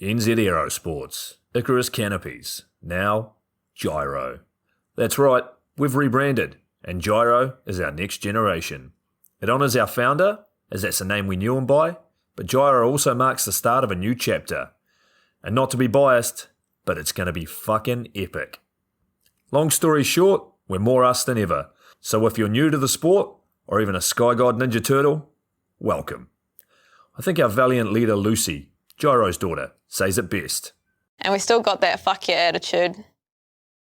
NZ Aerosports, Icarus Canopies, now Gyro. That's right, we've rebranded, and Gyro is our next generation. It honours our founder, as that's the name we knew him by, but Gyro also marks the start of a new chapter. And not to be biased, but it's going to be fucking epic. Long story short, we're more us than ever, so if you're new to the sport, or even a Sky God Ninja Turtle, welcome. I think our valiant leader Lucy, Gyro's daughter, says it best. And we still got that fuck your attitude.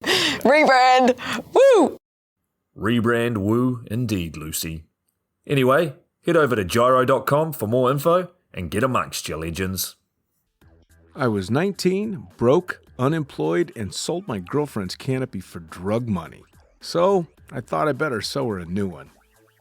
Rebrand! Woo! Rebrand woo indeed, Lucy. Anyway, head over to gyro.com for more info and get amongst your legends. I was 19, broke, unemployed, and sold my girlfriend's canopy for drug money. So I thought I better sew her a new one.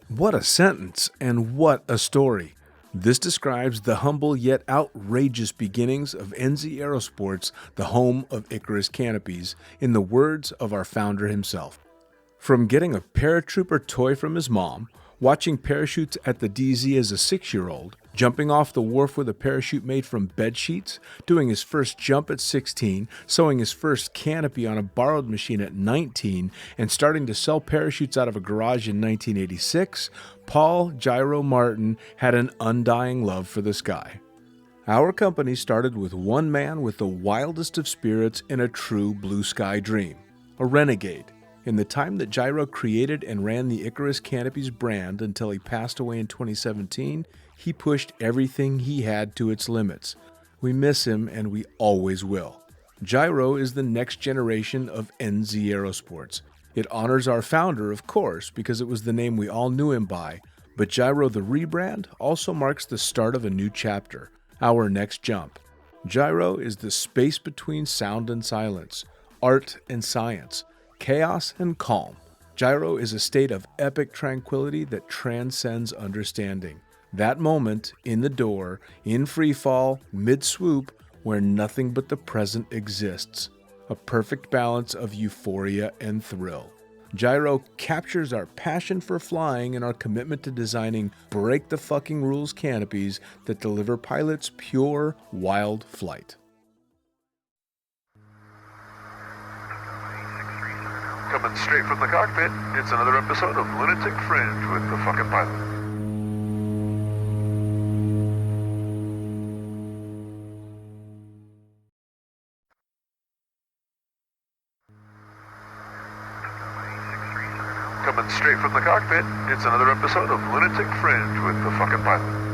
What a sentence, and what a story. This describes the humble yet outrageous beginnings of NZ Aerosports, the home of Icarus Canopies, in the words of our founder himself. From getting a paratrooper toy from his mom, watching parachutes at the DZ as a 6-year-old, jumping off the wharf with a parachute made from bed sheets, doing his first jump at 16, sewing his first canopy on a borrowed machine at 19, and starting to sell parachutes out of a garage in 1986, Paul Gyro Martin had an undying love for the sky. Our company started with one man with the wildest of spirits and a true blue sky dream, a renegade. In the time that Gyro created and ran the Icarus Canopies brand until he passed away in 2017, he pushed everything he had to its limits. We miss him, and we always will. Gyro is the next generation of NZ Aerosports. It honors our founder, of course, because it was the name we all knew him by, but Gyro the rebrand also marks the start of a new chapter, our next jump. Gyro is the space between sound and silence, art and science, chaos and calm. Gyro is a state of epic tranquility that transcends understanding. That moment, in the door, in free fall, mid-swoop, where nothing but the present exists. A perfect balance of euphoria and thrill. Gyro captures our passion for flying and our commitment to designing break-the-fucking-rules canopies that deliver pilots pure, wild flight. Coming straight from the cockpit, it's another episode of Lunatic Fringe with the fucking pilot. Coming straight from the cockpit, it's another episode of Lunatic Fringe with the fucking pilot.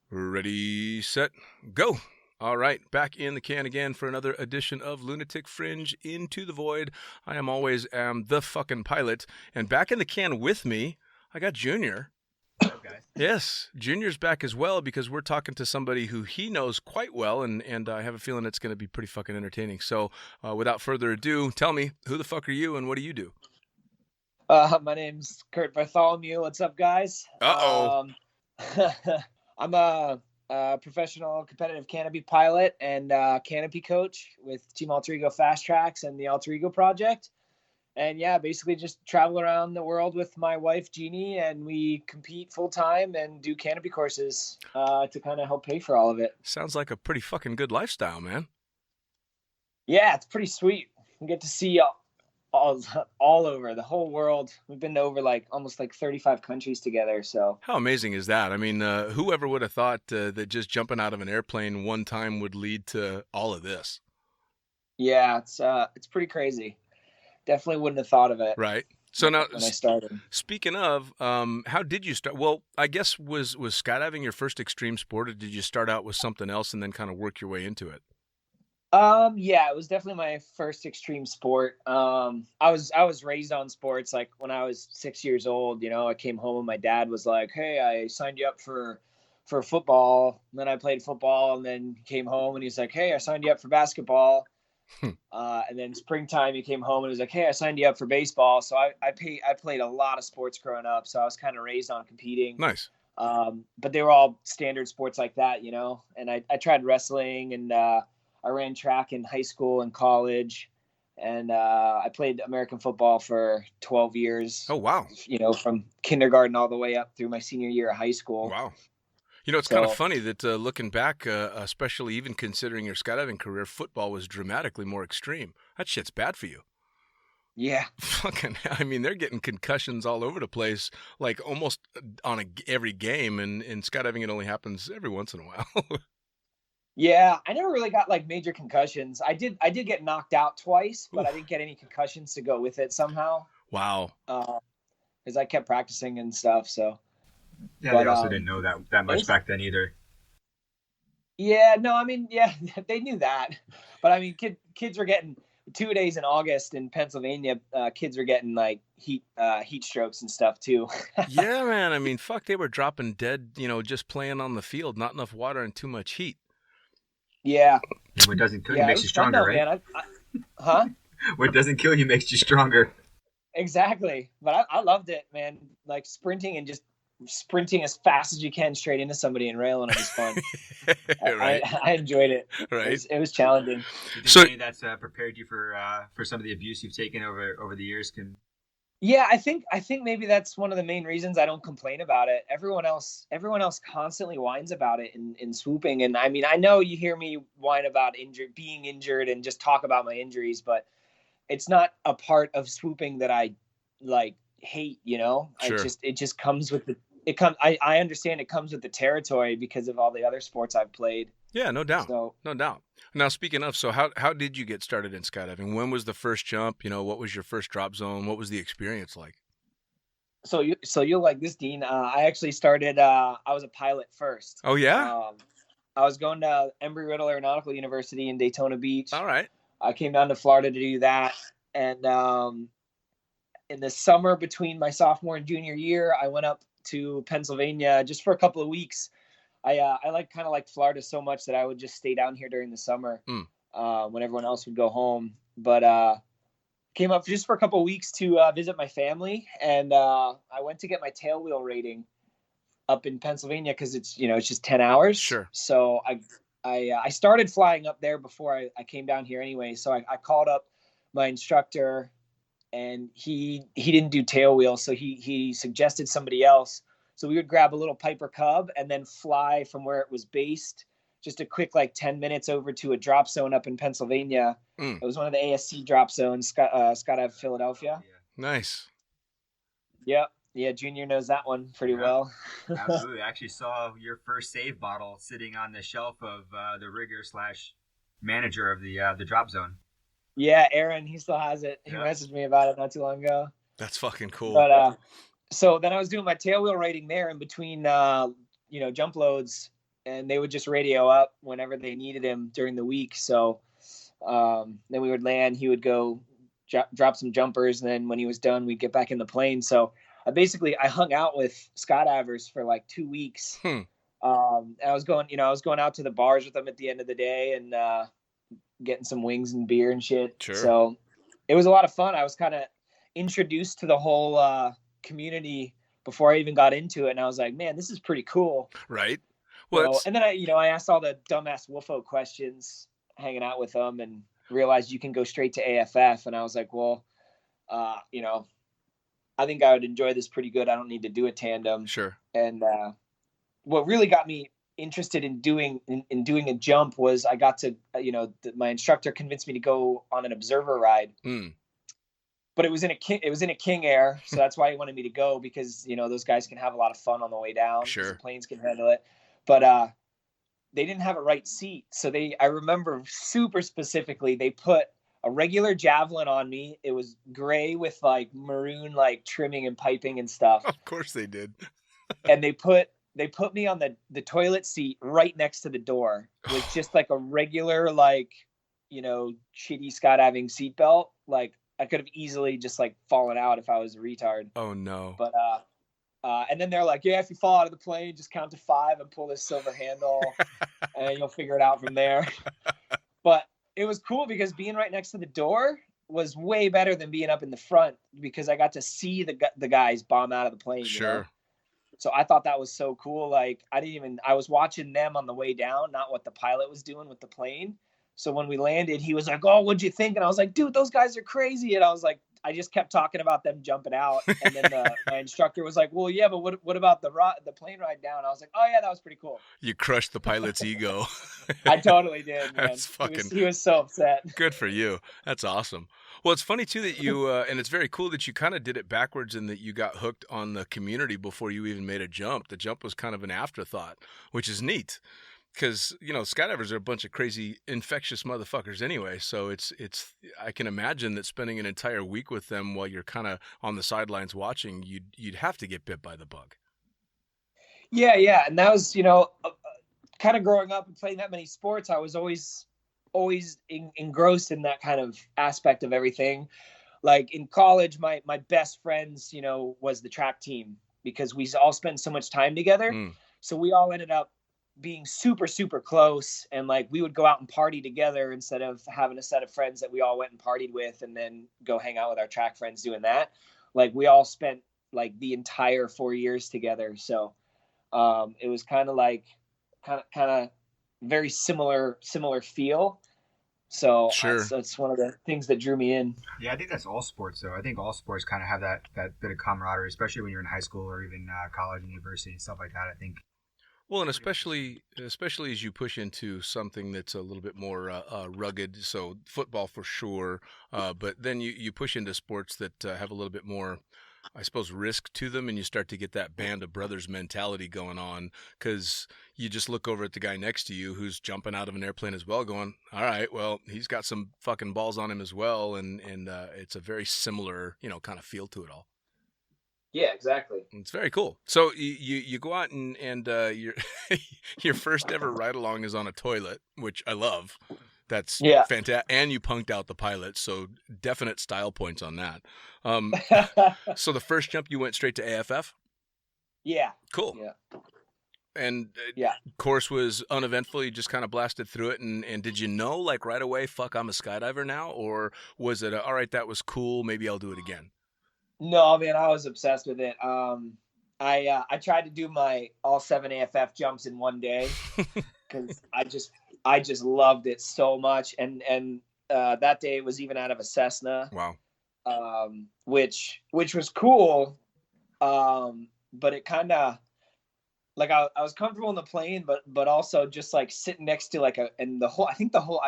Ready, set, go. All right, back in the can again for another edition of Lunatic Fringe Into the Void. I am always the fucking pilot. And back in the can with me, I got Junior. Hello, guys. Yes, Junior's back as well because we're talking to somebody who he knows quite well, and I have a feeling it's going to be pretty fucking entertaining. So without further ado, tell me, who the fuck are you and what do you do? My name's Curt Bartholomew. What's up, guys? Uh-oh. I'm a professional competitive canopy pilot and canopy coach with Team Alter Ego Fast Tracks and the Alter Ego Project. And yeah, basically just travel around the world with my wife, Jeannie, and we compete full time and do canopy courses to kind of help pay for all of it. Sounds like a pretty fucking good lifestyle, man. Yeah, it's pretty sweet. We get to see all over the whole world. We've been to over almost 35 countries together. So how amazing is that? I mean, whoever would have thought that just jumping out of an airplane one time would lead to all of this? Yeah, it's pretty crazy. Definitely wouldn't have thought of it. Right. So now, when I started. Speaking of, how did you start? Well, I guess was skydiving your first extreme sport, or did you start out with something else and then kind of work your way into it? Yeah, it was definitely my first extreme sport. I was raised on sports. Like when I was 6 years old, I came home and my dad was like, "Hey, I signed you up for football." And then I played football, and then came home and he's like, "Hey, I signed you up for basketball." And then springtime, he came home and was like, "Hey, I signed you up for baseball." So I played a lot of sports growing up. So I was kind of raised on competing. Nice. But they were all standard sports like that, you know. And I tried wrestling, and I ran track in high school and college, and I played American football for 12 years. Oh, wow. You know, from kindergarten all the way up through my senior year of high school. Wow. You know, it's kind of funny that looking back, especially even considering your skydiving career, football was dramatically more extreme. That shit's bad for you. Yeah. Fucking, I mean, they're getting concussions all over the place, like almost on every game. And in skydiving, it only happens every once in a while. Yeah, I never really got like major concussions. I did get knocked out twice, but I didn't get any concussions to go with it somehow. Wow. Because I kept practicing and stuff. So. Yeah, But, they also didn't know that much back then either. Yeah, no, I mean, yeah, they knew that. But I mean, kids were getting 2 days in August in Pennsylvania. Kids were getting like heat strokes and stuff too. Yeah, man. I mean, fuck, they were dropping dead, you know, just playing on the field, not enough water and too much heat. Yeah. And what doesn't kill you Yeah, makes you stronger, right? Man. Huh? What doesn't kill you makes you stronger. Exactly. But I loved it, man. Like sprinting and just sprinting as fast as you can straight into somebody and railing it was fun. Right. I enjoyed it. Right. It was challenging. Do you So- think that's prepared you for some of the abuse you've taken over the years? Yeah, I think maybe that's one of the main reasons I don't complain about it. Everyone else constantly whines about it in swooping. And I mean, I know you hear me whine about being injured and just talk about my injuries, but it's not a part of swooping that I like hate, you know. Sure. It just comes with I understand it comes with the territory because of all the other sports I've played. Yeah, no doubt. So No doubt. Now, speaking of, so how did you get started in skydiving? When was the first jump? You know, what was your first drop zone? What was the experience like? so you'll like this, Dean. I actually started I was a pilot first. Oh, yeah? I was going to Embry-Riddle Aeronautical University in Daytona Beach. All right. I came down to Florida to do that. And in the summer between my sophomore and junior year, I went up to Pennsylvania just for a couple of weeks. I kind of liked Florida so much that I would just stay down here during the summer when everyone else would go home. But came up just for a couple of weeks to visit my family. And I went to get my tailwheel rating up in Pennsylvania because it's just 10 hours. Sure. So I started flying up there before I came down here anyway. So I called up my instructor, and he didn't do tailwheel, so he suggested somebody else. So we would grab a little Piper Cub and then fly from where it was based just a quick 10 minutes over to a drop zone up in Pennsylvania. It was one of the ASC drop zones, Skydive Philadelphia. Nice. Yep. Yeah, Junior knows that one pretty well. Absolutely. I actually saw your first save bottle sitting on the shelf of the rigger / manager of the drop zone. Yeah, Aaron, he still has it. He messaged me about it not too long ago. That's fucking cool. But so then I was doing my tailwheel rating there in between jump loads, and they would just radio up whenever they needed him during the week. So then we would land, he would go drop some jumpers, and then when he was done, we'd get back in the plane. So I hung out with skydivers for 2 weeks. I was going out to the bars with them at the end of the day and getting some wings and beer and shit. Sure. So it was a lot of fun. I was kind of introduced to the whole community before I even got into it, and I was like, man, this is pretty cool. Right. Well, So, and then I asked all the dumbass WFO questions hanging out with them, and realized you can go straight to AFF. And I was like, well, I think I would enjoy this pretty good. I don't need to do a tandem. sure. And what really got me interested in doing a jump was I got to my instructor convinced me to go on an observer ride. But it was in a King Air, so that's why he wanted me to go, because those guys can have a lot of fun on the way down. Sure. The planes can handle it. But they didn't have a right seat, so I remember super specifically they put a regular Javelin on me. It was gray with maroon trimming and piping and stuff. Of course they did. And they put me on the toilet seat right next to the door with just a regular shitty skydiving seatbelt. I could have easily just fallen out if I was a retard. Oh no. But and then they're like, yeah, if you fall out of the plane, just count to 5 and pull this silver handle, and you'll figure it out from there. But it was cool because being right next to the door was way better than being up in the front because I got to see the guys bomb out of the plane. Sure. You know? So I thought that was so cool. Like I was watching them on the way down, not what the pilot was doing with the plane. So when we landed, he was like, "Oh, what'd you think?" And I was like, "Dude, those guys are crazy." And I was like, I just kept talking about them jumping out. And then my instructor was like, "Well, yeah, but what about the plane ride down?" I was like, "Oh yeah, that was pretty cool." You crushed the pilot's ego. I totally did, man. That's fucking... He was so upset. Good for you. That's awesome. Well, it's funny too that you, and it's very cool that you kind of did it backwards and that you got hooked on the community before you even made a jump. The jump was kind of an afterthought, which is neat. Because, you know, skydivers are a bunch of crazy, infectious motherfuckers anyway. So I can imagine that spending an entire week with them while you're kind of on the sidelines watching, you'd have to get bit by the bug. Yeah. And that was, you know, kind of growing up and playing that many sports, I was always engrossed in that kind of aspect of everything. Like in college, my best friends, you know, was the track team because we all spent so much time together. So we all ended up being super, super close. And like, we would go out and party together instead of having a set of friends that we all went and partied with and then go hang out with our track friends doing that. Like we all spent like the entire 4 years together. So it was kind of very similar feel. So sure. That's one of the things that drew me in. Yeah, I think that's all sports, though. I think all sports kind of have that bit of camaraderie, especially when you're in high school or even college and university and stuff like that. I think. Well, and especially as you push into something that's a little bit more rugged, so football for sure, but then you push into sports that have a little bit more, I suppose, risk to them, and you start to get that band of brothers mentality going on, because you just look over at the guy next to you who's jumping out of an airplane as well going, all right, well, he's got some fucking balls on him as well, and it's a very similar, you know, kind of feel to it all. Yeah, exactly. It's very cool. So you go out and your your first ever ride along is on a toilet, which I love. That's fantastic. And you punked out the pilot, so definite style points on that. So the first jump you went straight to AFF? Yeah. Cool. Yeah. And yeah, course was uneventful. You just kind of blasted through it. And did you know, like right away, fuck, I'm a skydiver now? Or was it, all right, that was cool, maybe I'll do it again? No, man, I was obsessed with it. I tried to do my all 7 AFF jumps in one day because I just loved it so much. And that day it was even out of a Cessna. Wow. Which was cool. But it kind of like I was comfortable in the plane, but also just like sitting next to like I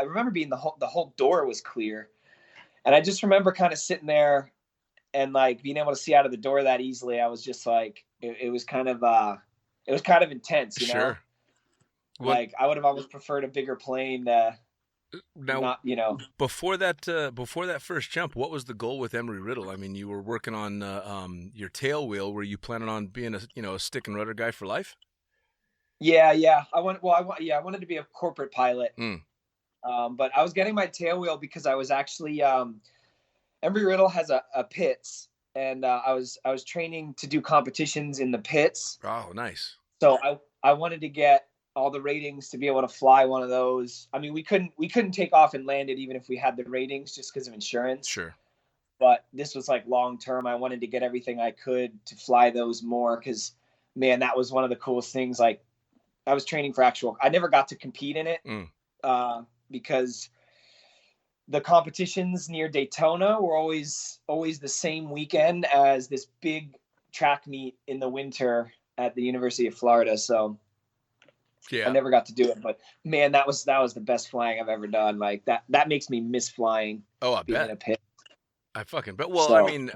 remember being the whole door was clear, and I just remember kind of sitting there. And like being able to see out of the door that easily, I was just like, it was kind of intense, you know? Sure. Like I would have almost preferred a bigger plane. Now, not, you know, before that first jump, what was the goal with Embry-Riddle? I mean, you were working on your tail wheel. Were you planning on being a stick and rudder guy for life? Yeah. I wanted to be a corporate pilot. But I was getting my tail wheel because I was actually, Embry-Riddle has a pits, and I was training to do competitions in the pits. Oh, nice. So I wanted to get all the ratings to be able to fly one of those. I mean, we couldn't take off and land it even if we had the ratings just because of insurance. Sure. But this was like long term. I wanted to get everything I could to fly those more because, man, that was one of the coolest things. Like I was training for I never got to compete in it because the competitions near Daytona were always the same weekend as this big track meet in the winter at the University of Florida. So yeah, I never got to do it, but man, that was the best flying I've ever done. Like that makes me miss flying. Oh, I bet. In a pit. I fucking bet. Well, so, I mean,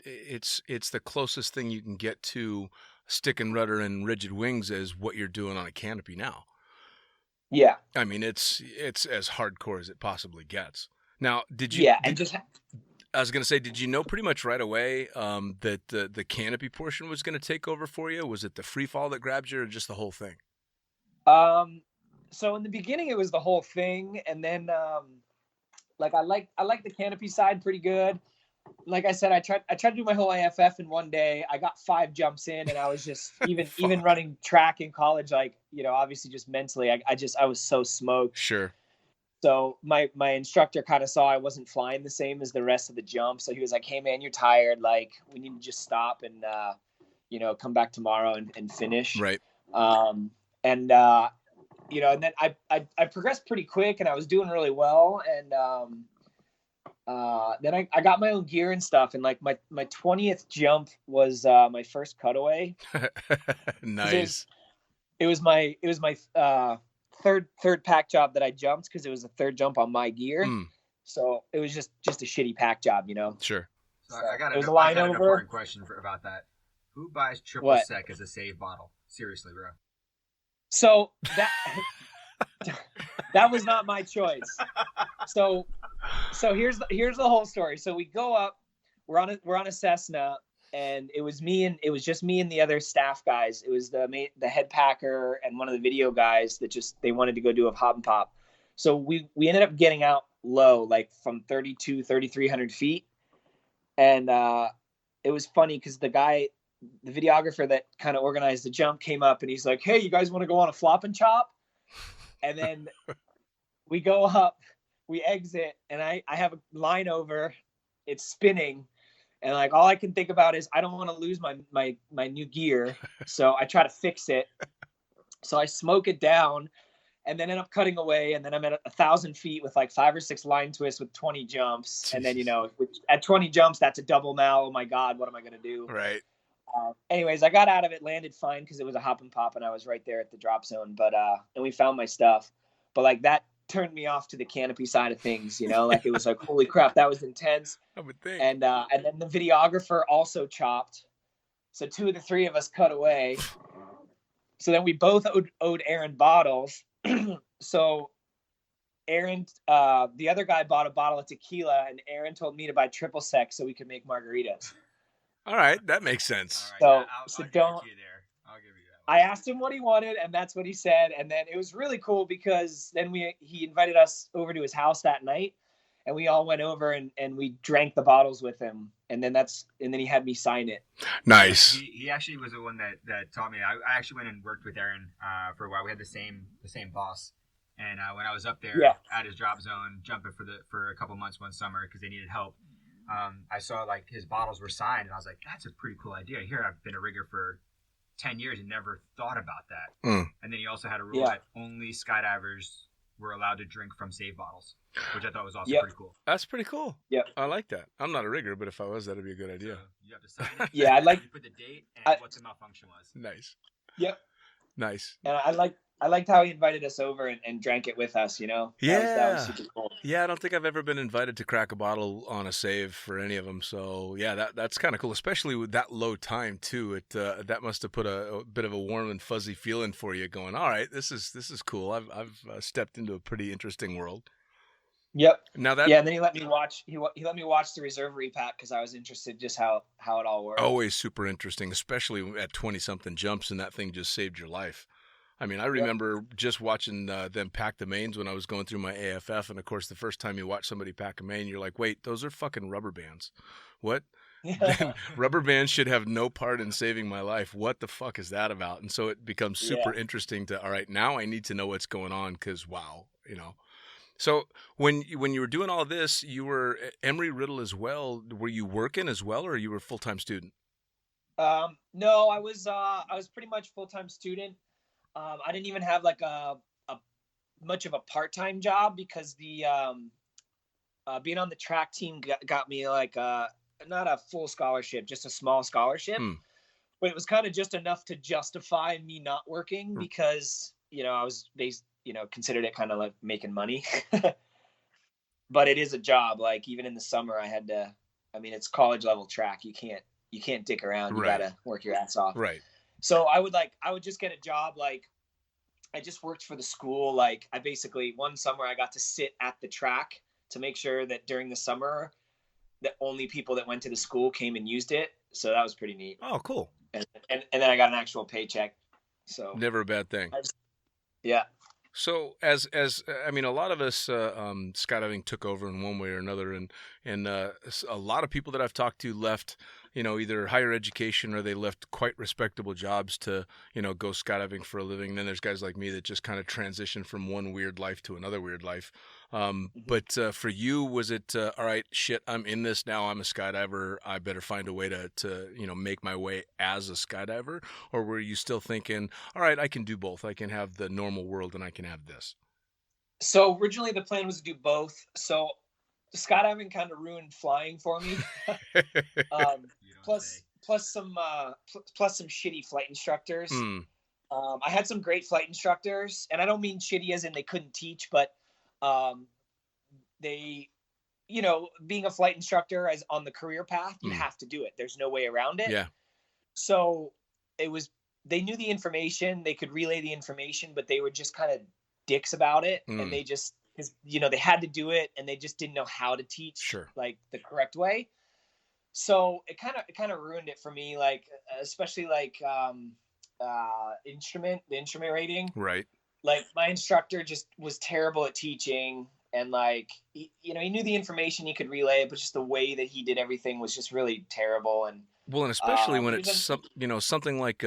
it's the closest thing you can get to stick and rudder and rigid wings as what you're doing on a canopy now. Yeah. I mean, it's as hardcore as it possibly gets. Now, did you? Yeah, I was going to say, did you know pretty much right away that the canopy portion was going to take over for you? Was it the free fall that grabbed you, or just the whole thing? So in the beginning, it was the whole thing, and then like I like the canopy side pretty good. Like I said, I tried to do my whole AFF in one day. I got 5 jumps in, and I was just even running track in college, like, you know, obviously just mentally, I was so smoked. Sure. So my instructor kind of saw I wasn't flying the same as the rest of the jump. So he was like, "Hey man, you're tired. Like we need to just stop and come back tomorrow and finish." Right. And then I progressed pretty quick and I was doing really well. And then I got my own gear and stuff. And like my 20th jump was my first cutaway. Nice. It was my third pack job that I jumped because it was the third jump on my gear. So it was just a shitty pack job, Sure. So I got it was a line an over. important question about that. Who buys triple sec as a save bottle? Seriously, bro. So that was not my choice. So here's the whole story. So we go up, we're on a Cessna, and it was just me and the other staff guys. It was the head packer and one of the video guys that they wanted to go do a hop and pop. So we ended up getting out low, like from 3,300 feet. And it was funny because the videographer that kind of organized the jump came up and he's like, "Hey, you guys want to go on a flop and chop?" And then we go up, we exit, and I have a line over, it's spinning. And like, all I can think about is I don't want to lose my new gear. So I try to fix it. So I smoke it down and then end up cutting away. And then I'm at 1,000 feet with like 5 or 6 line twists with 20 jumps. And then, at 20 jumps, that's a double now. Oh my God, what am I going to do? Right. Anyways, I got out of it, landed fine because it was a hop and pop and I was right there at the drop zone. But, and we found my stuff. But like that turned me off to the canopy side of things, like it was like, holy crap, that was intense. I would think. And then the videographer also chopped. So 2 of the 3 of us cut away. So then we both owed Aaron bottles. So Aaron, the other guy bought a bottle of tequila and Aaron told me to buy triple sec so we could make margaritas. All right. That makes sense. All right, So I'll don't. give you there. I'll give you that. I asked him what he wanted, and that's what he said. And then it was really cool because then he invited us over to his house that night, and we all went over and we drank the bottles with him. And then he had me sign it. Nice. He actually was the one that taught me. I actually went and worked with Aaron for a while. We had the same boss, and when I was up there at his drop zone jumping for a couple months one summer because they needed help, I saw like his bottles were signed, and I was like, that's a pretty cool idea. Here I've been a rigger for 10 years and never thought about that. And then he also had a rule that only skydivers were allowed to drink from save bottles, which I thought was also pretty cool. That's pretty cool. Yep. I like that. I'm not a rigger, but if I was, that'd be a good idea. So you have to sign it. Yeah, I like. You put the date and what the malfunction was. Nice. Yep. Nice. And I liked how he invited us over and drank it with us. That was super cool. Yeah, I don't think I've ever been invited to crack a bottle on a save for any of them. So yeah, that's kind of cool, especially with that low time too. It that must have put a bit of a warm and fuzzy feeling for you. Going, all right, this is cool. I've stepped into a pretty interesting world. Yep. Now that and then he let me watch. He let me watch the reserve repack because I was interested just how it all worked. Always super interesting, especially at 20-something jumps, and that thing just saved your life. I mean, I remember just watching them pack the mains when I was going through my AFF, and of course, the first time you watch somebody pack a main, you're like, "Wait, those are fucking rubber bands. What? Rubber bands should have no part in saving my life. What the fuck is that about?" And so it becomes super interesting to, all right, now I need to know what's going on because wow, So when you were doing all this, you were at Embry-Riddle as well. Were you working as well, or you were a full-time student? No, I was pretty much full-time student. I didn't even have like a much of a part-time job because the being on the track team got me like not a full scholarship, just a small scholarship. But it was kind of just enough to justify me not working because I was considered it kind of like making money. But it is a job. Like even in the summer, I had to. I mean, it's college level track. You can't dick around. You gotta work your ass off. Right. So I would just get a job. Like I just worked for the school. Like I basically one summer I got to sit at the track to make sure that during the summer that only people that went to the school came and used it. So that was pretty neat. Oh, cool. And then I got an actual paycheck. So never a bad thing. Yeah. So as I mean, a lot of us skydiving took over in one way or another, and a lot of people that I've talked to left, either higher education or they left quite respectable jobs to, go skydiving for a living. And then there's guys like me that just kind of transitioned from one weird life to another weird life. But for you, was it all right? Shit, I'm in this now. I'm a skydiver. I better find a way to make my way as a skydiver, or were you still thinking, all right, I can do both. I can have the normal world, and I can have this. So originally the plan was to do both. So skydiving kind of ruined flying for me. Plus some shitty flight instructors. I had some great flight instructors, and I don't mean shitty as in they couldn't teach, but they, being a flight instructor as on the career path, you have to do it. There's no way around it. Yeah. So they knew the information, they could relay the information, but they were just kind of dicks about it. And they just, they had to do it, and they just didn't know how to teach like the correct way. So it kind of ruined it for me, like, especially like, the instrument rating. Right. Like my instructor just was terrible at teaching, and like, he knew the information, he could relay it, but just the way that he did everything was just really terrible. And especially when it's something like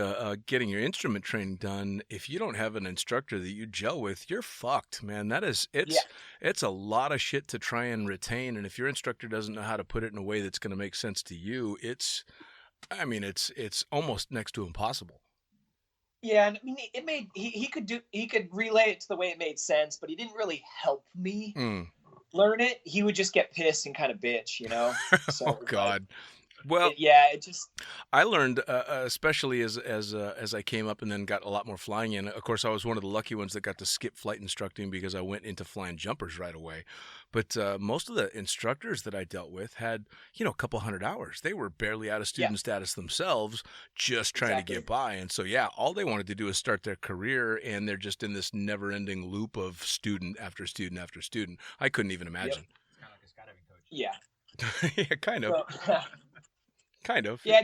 getting your instrument training done, if you don't have an instructor that you gel with, you're fucked, man. It's a lot of shit to try and retain, and if your instructor doesn't know how to put it in a way that's going to make sense to you, it's almost next to impossible. Yeah, and I mean, he could relay it to the way it made sense, but he didn't really help me learn it. He would just get pissed and kind of bitch, So, oh God. I learned, especially as I came up and then got a lot more flying in. Of course, I was one of the lucky ones that got to skip flight instructing because I went into flying jumpers right away. But most of the instructors that I dealt with had, a couple hundred hours. They were barely out of student status themselves, just trying to get by. And so, all they wanted to do is start their career, and they're just in this never-ending loop of student after student after student. I couldn't even imagine. It's kind of like a skydiving coach. Yeah. Yeah, kind of. Kind of. Yeah,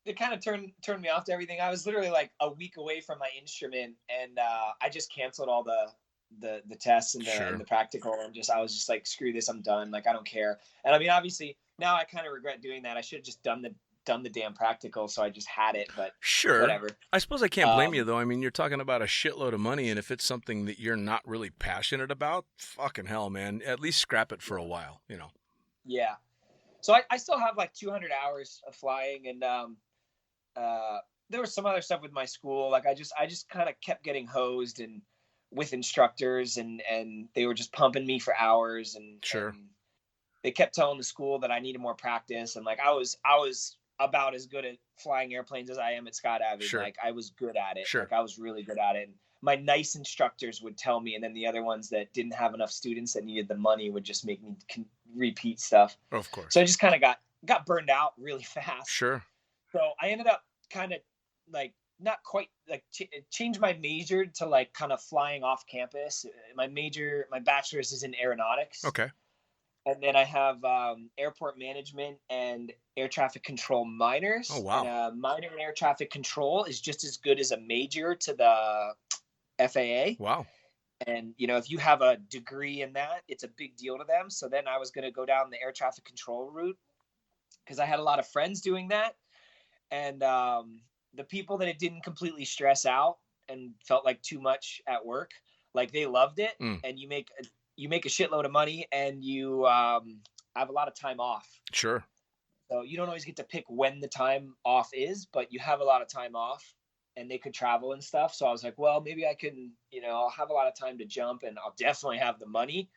it kind of turned me off to everything. I was literally like a week away from my instrument, and I just canceled all the tests and the practical, and I was just like, screw this, I'm done. Like, I don't care. And I mean, obviously now I kind of regret doing that. I should have just done the damn practical, so I just had it, but whatever. I suppose I can't blame you though. I mean, you're talking about a shitload of money, and if it's something that you're not really passionate about, fucking hell, man, at least scrap it for a while, Yeah. So I still have like 200 hours of flying, and there was some other stuff with my school. Like I just kind of kept getting hosed and with instructors, and they were just pumping me for hours, and they kept telling the school that I needed more practice, and like I was about as good at flying airplanes as I am at skydiving. Like I was good at it. Like I was really good at it. And my nice instructors would tell me, and then the other ones that didn't have enough students that needed the money would just make me repeat stuff. Of course. So I just kind of got burned out really fast. Sure. So I ended up kind of like not quite like changed my major to like kind of flying off campus. My bachelor's is in aeronautics. Okay. And then I have airport management and air traffic control minors. Oh, wow. And a minor in air traffic control is just as good as a major to the FAA. Wow. And, if you have a degree in that, it's a big deal to them. So then I was going to go down the air traffic control route because I had a lot of friends doing that. And the people that it didn't completely stress out and felt like too much at work, like they loved it. And you make a shitload of money, and you have a lot of time off. Sure. So you don't always get to pick when the time off is, but you have a lot of time off, and they could travel and stuff. So I was like, well, maybe I can, I'll have a lot of time to jump, and I'll definitely have the money.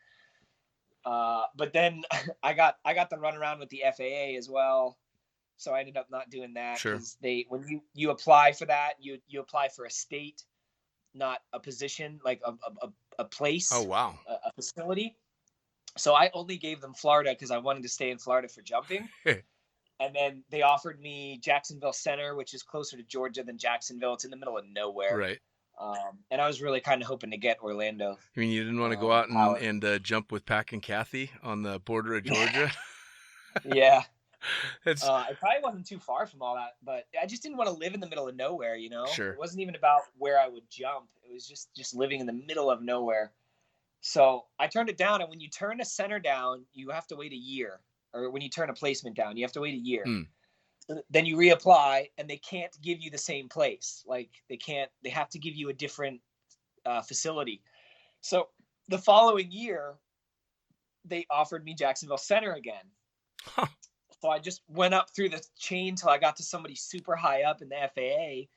But then I got the runaround with the FAA as well. So I ended up not doing that. Sure. Because when you apply for that, you apply for a state, not a position, like a place. Oh, wow. A facility. So I only gave them Florida because I wanted to stay in Florida for jumping. And then they offered me Jacksonville Center, which is closer to Georgia than Jacksonville. It's in the middle of nowhere. Right. And I was really kind of hoping to get Orlando. I mean, you didn't want to go out and jump with Pac and Kathy on the border of Georgia? Yeah. It probably wasn't too far from all that, but I just didn't want to live in the middle of nowhere, Sure. It wasn't even about where I would jump. It was just living in the middle of nowhere. So I turned it down. And when you turn a center down, you have to wait a year. Or when you turn a placement down, you have to wait a year. Then you reapply, and they can't give you the same place. Like they have to give you a different facility. So the following year, they offered me Jacksonville Center again. Huh. So I just went up through the chain till I got to somebody super high up in the FAA,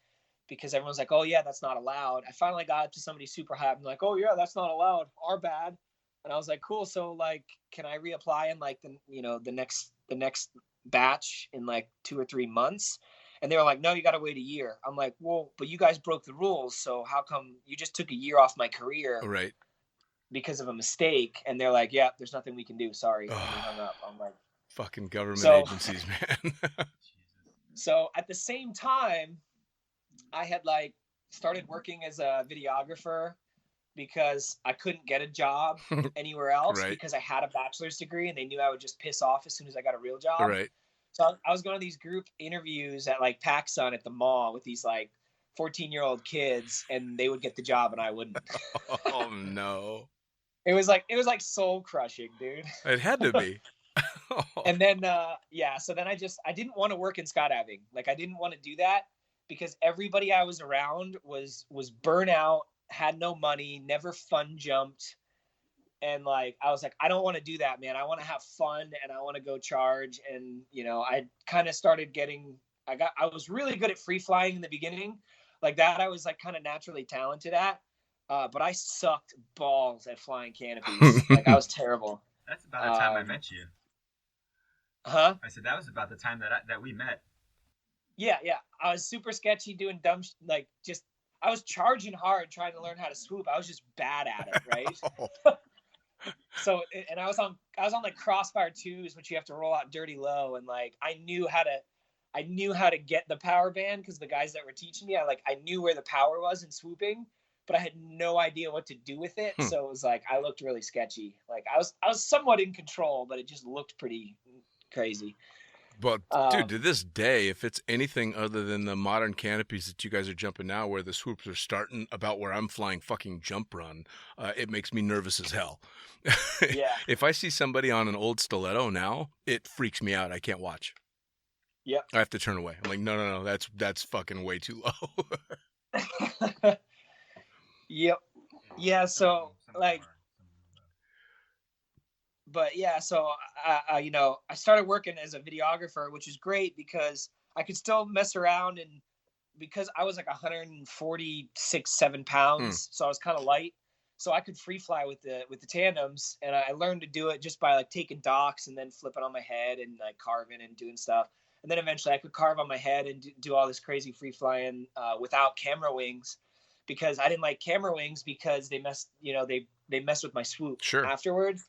because everyone's like, oh yeah, that's not allowed. I finally got up to somebody super high up and like, oh yeah, that's not allowed. Our bad. And I was like, cool. So like, can I reapply in like the next batch in like 2 or 3 months? And they were like, no, you got to wait a year. I'm like, well, but you guys broke the rules. So how come you just took a year off my career? Right. Because of a mistake? And they're like, yeah, there's nothing we can do. Sorry. And they hung up. I'm like, fucking government agencies, man. So at the same time, I had like started working as a videographer because I couldn't get a job anywhere else Right. because I had a bachelor's degree and they knew I would just piss off as soon as I got a real job. Right. So I was going to these group interviews at like PacSun at the mall with these like 14-year-old kids, and they would get the job and I wouldn't. Oh no. It was like soul crushing, dude. It had to be. And then so then I didn't want to work in skydiving. Like I didn't want to do that because everybody I was around was burnout, had no money, never fun jumped. And like, I was like, I don't want to do that, man. I want to have fun and I want to go charge. And, I kind of started I was really good at free flying in the beginning. Like that, I was like kind of naturally talented at, but I sucked balls at flying canopies. Like I was terrible. That's about the time I met you. Huh? I said that was about the time that we met. Yeah. I was super sketchy doing dumb, I was charging hard trying to learn how to swoop. I was just bad at it, right? So, and I was on like Crossfire 2s, which you have to roll out dirty low, and like I knew how to get the power band because the guys that were teaching me, I knew where the power was in swooping, but I had no idea what to do with it. So it was like I looked really sketchy. Like I was somewhat in control, but it just looked pretty crazy. But dude, to this day, if it's anything other than the modern canopies that you guys are jumping now, where the swoops are starting about where I'm flying fucking jump run, it makes me nervous as hell. Yeah. If I see somebody on an old stiletto now, it freaks me out. I can't watch. Yep. I have to turn away. I'm like, no, that's fucking way too low. Yep. Yeah. So like. But yeah, so I started working as a videographer, which is great because I could still mess around, and because I was like 146-7 pounds, so I was kind of light, so I could free fly with the tandems, and I learned to do it just by like taking docks and then flipping on my head and like carving and doing stuff, and then eventually I could carve on my head and do all this crazy free flying without camera wings, because I didn't like camera wings because they messed with my swoop afterwards.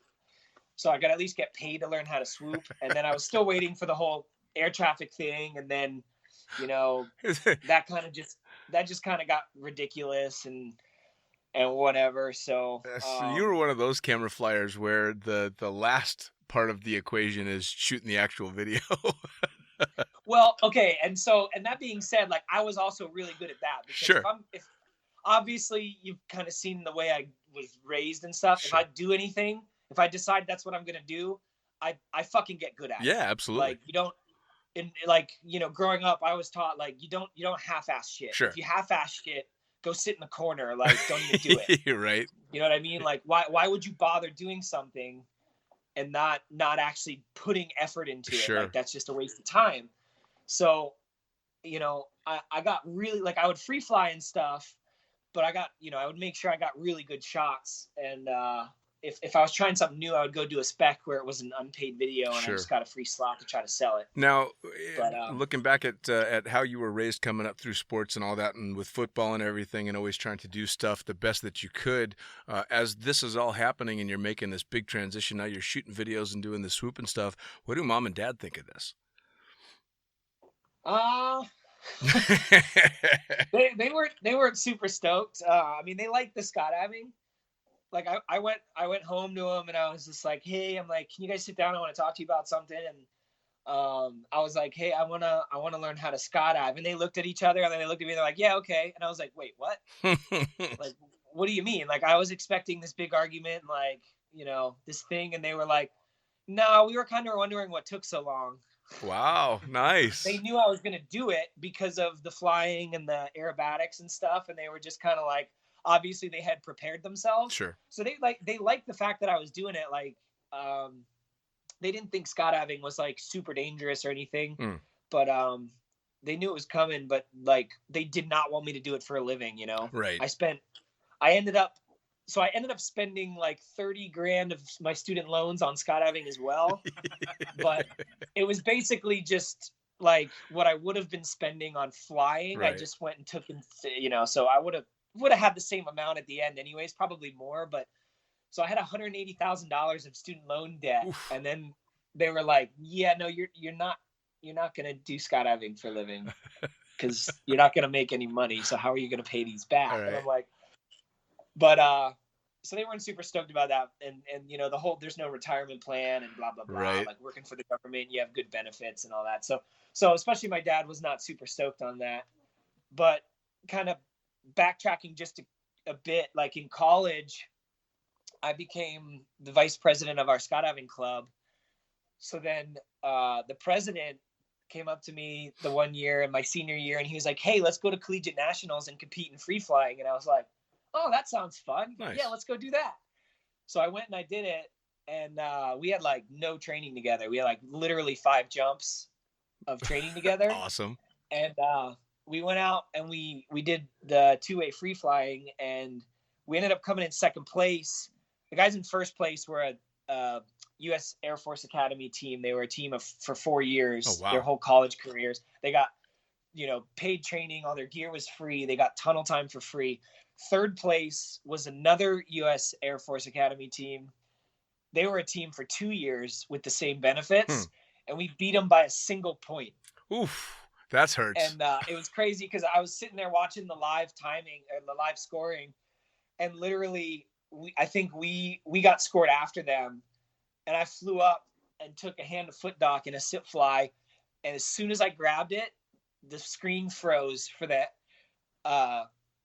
So I got to at least get paid to learn how to swoop. And then I was still waiting for the whole air traffic thing. And then, that just kind of got ridiculous and whatever. So you were one of those camera flyers where the last part of the equation is shooting the actual video. Well, okay. And that being said, like I was also really good at that. Because if obviously you've kind of seen the way I was raised and stuff. If I do anything, if I decide that's what I'm going to do, I fucking get good at it. Yeah, absolutely. Like you don't, growing up, I was taught like, you don't half-ass shit. Sure. If you half-ass shit, go sit in the corner. Like, don't even do it. You're right. You know what I mean? Like, why would you bother doing something and not actually putting effort into it? Like, that's just a waste of time. So, I got really, like, I would free fly and stuff, but I would make sure I got really good shots. And, if I was trying something new, I would go do a spec where it was an unpaid video and I just got a free slot to try to sell it. Now, looking back at how you were raised coming up through sports and all that, and with football and everything, and always trying to do stuff the best that you could, as this is all happening and you're making this big transition, now you're shooting videos and doing the swoop and stuff, what do mom and dad think of this? They weren't super stoked. I mean, they liked the skydiving. Like I went home to them and I was just like, hey, I'm like, can you guys sit down? I want to talk to you about something. And I was like, hey, I wanna learn how to skydive. And they looked at each other and then they looked at me and they're like, yeah, okay. And I was like, wait, what? Like, what do you mean? Like I was expecting this big argument, like, this thing, and they were like, no, we were kind of wondering what took so long. Wow, nice. They knew I was gonna do it because of the flying and the aerobatics and stuff, and they were just kind of like, obviously they had prepared themselves. Sure. So they liked the fact that I was doing it. Like, they didn't think skydiving was like super dangerous or anything, Mm. but they knew it was coming, but like they did not want me to do it for a living, you know? Right. I ended up spending like 30 grand of my student loans on skydiving as well. But it was basically just like what I would have been spending on flying. Right. I just went and took, you know, so I would have had the same amount at the end anyways, probably more. But so I had $180,000 of student loan debt. Oof. And then they were like, yeah, no, you're not going to do skydiving for a living because you're not going to make any money. So how are you going to pay these back? Right. And I'm like, but, so they weren't super stoked about that. And, you know, there's no retirement plan and blah, blah, blah. Right. Like working for the government, you have good benefits and all that. So especially my dad was not super stoked on that, but kind of backtracking just a bit, like in college, I became the vice president of our skydiving club. So then the president came up to me the one year in my senior year, and he was like, hey, let's go to collegiate nationals and compete in free flying. And I was like, oh, that sounds fun. Nice. Yeah, let's go do that. So I went and I did it, and we had like no training together. We had like literally 5 jumps of training together. Awesome. And we went out and we did the 2-way free flying, and we ended up coming in second place. The guys in first place were a U.S. Air Force Academy team. They were a team for 4 years, Oh, wow. Their whole college careers. They got, you know, paid training. All their gear was free. They got tunnel time for free. Third place was another U.S. Air Force Academy team. They were a team for 2 years with the same benefits, and we beat them by a single point. Oof, that hurts. And it was crazy because I was sitting there watching the live timing and the live scoring, and literally, I think we got scored after them, and I flew up and took a hand to foot dock and a sit fly, and as soon as I grabbed it, the screen froze for that,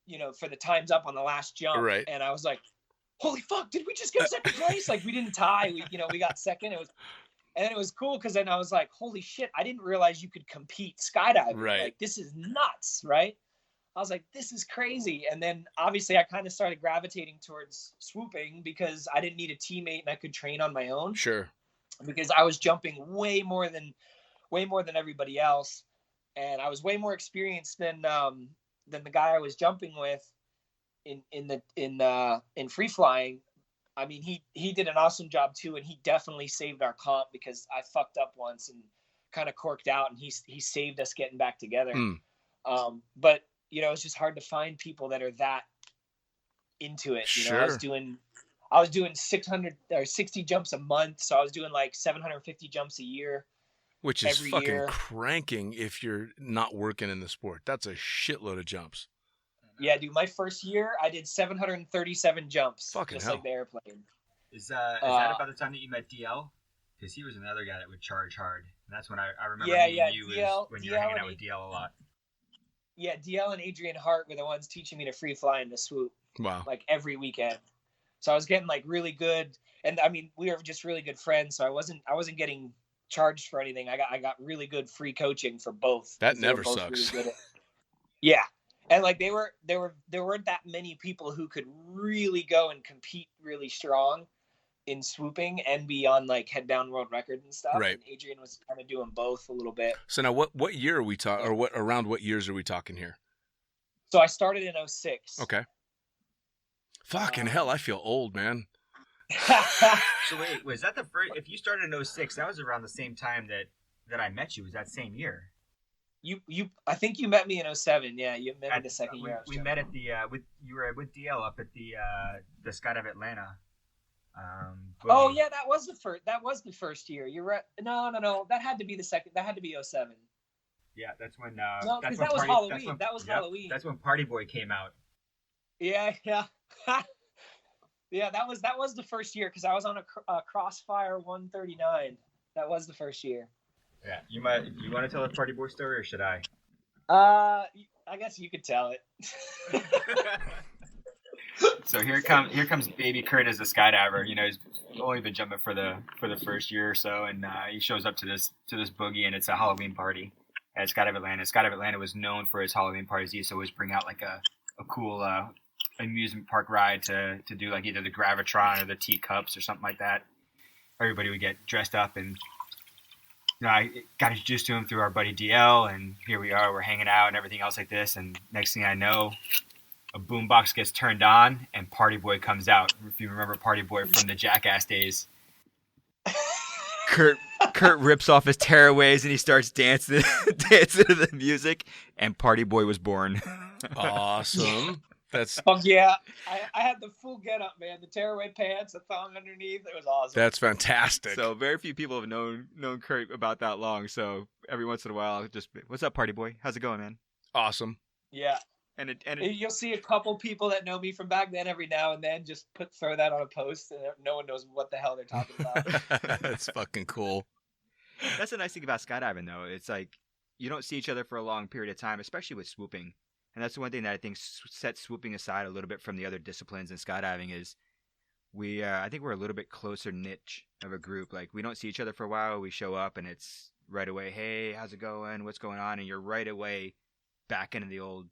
you know, for the times up on the last jump. Right. And I was like, holy fuck, did we just get second place? Like we didn't tie, we got second. And then it was cool because then I was like, holy shit, I didn't realize you could compete skydiving. Right. Like this is nuts, right? I was like, this is crazy. And then obviously I kind of started gravitating towards swooping because I didn't need a teammate and I could train on my own. Sure. Because I was jumping way more than everybody else. And I was way more experienced than the guy I was jumping with in free flying. I mean, he did an awesome job too, and he definitely saved our comp because I fucked up once and kind of corked out, and he saved us getting back together. But you know, it's just hard to find people that are that into it. You know, I was doing 600 or 60 jumps a month, so I was doing like 750 jumps a year. Which is every fucking year. cranking if you're not working in the sport. That's a shitload of jumps. Yeah, dude, my first year, I did 737 jumps. Fucking just hell. like the airplane. Is that about the time that you met DL? Because he was another guy that would charge hard. And that's when I remember meeting you DL, when you were hanging out with DL a lot. Yeah, DL and Adrian Hart were the ones teaching me to free fly and to swoop. Wow. Like every weekend. So I was getting like really good. And I mean, we were just really good friends. So I wasn't getting charged for anything. I got really good free coaching for both. That They were never both sucks. really good yeah. And like there weren't that many people who could really go and compete really strong in swooping and be on like head down world record and stuff. Right. And Adrian was kind of doing both a little bit. So now what year are we talking, or around what years are we talking here? So I started in 06. Okay. Fucking hell, I feel old, man. So wait, was that the first? If you started in 06, that was around the same time that I met you. Was that same year? I think you met me in 07. Yeah, you met me the second year. We met at the you were with DL up at the Skydive Atlanta. Oh yeah, that was the first year. You're right. No. That had to be the second. That had to be 07. Yeah, that's when. No, because that was Halloween. That was Halloween. That's when Party Boy came out. Yeah. Yeah, that was the first year because I was on a Crossfire 139. That was the first year. Yeah, you want to tell a Party Boy story or should I? I guess you could tell it. So here comes baby Curt as a skydiver. You know, he's only been jumping for the first year or so, and he shows up to this boogie, and it's a Halloween party at Skydive Atlanta. Skydive Atlanta was known for its Halloween parties. He used to always bring out like a cool amusement park ride to do like either the Gravitron or the teacups or something like that. everybody would get dressed up, and I got introduced to him through our buddy DL, and here we are, we're hanging out and everything else like this, and next thing I know, a boombox gets turned on and Party Boy comes out. If you remember Party Boy from the Jackass days. Curt rips off his tearaways and he starts dancing to the music, and Party Boy was born. Awesome. That's Fuck yeah. I had the full getup, man. The tearaway pants, the thong underneath. It was awesome. That's fantastic. So very few people have known Curt about that long. So every once in a while, I'll just, what's up, Party Boy? How's it going, man? Awesome. Yeah. And You'll see a couple people that know me from back then every now and then just throw that on a post, and no one knows what the hell they're talking about. That's fucking cool. That's the nice thing about skydiving, though. It's like you don't see each other for a long period of time, especially with swooping. And that's the one thing that I think sets swooping aside a little bit from the other disciplines in skydiving is I think we're a little bit closer niche of a group. Like, we don't see each other for a while. We show up and it's right away, hey, how's it going? What's going on? And you're right away back into the old,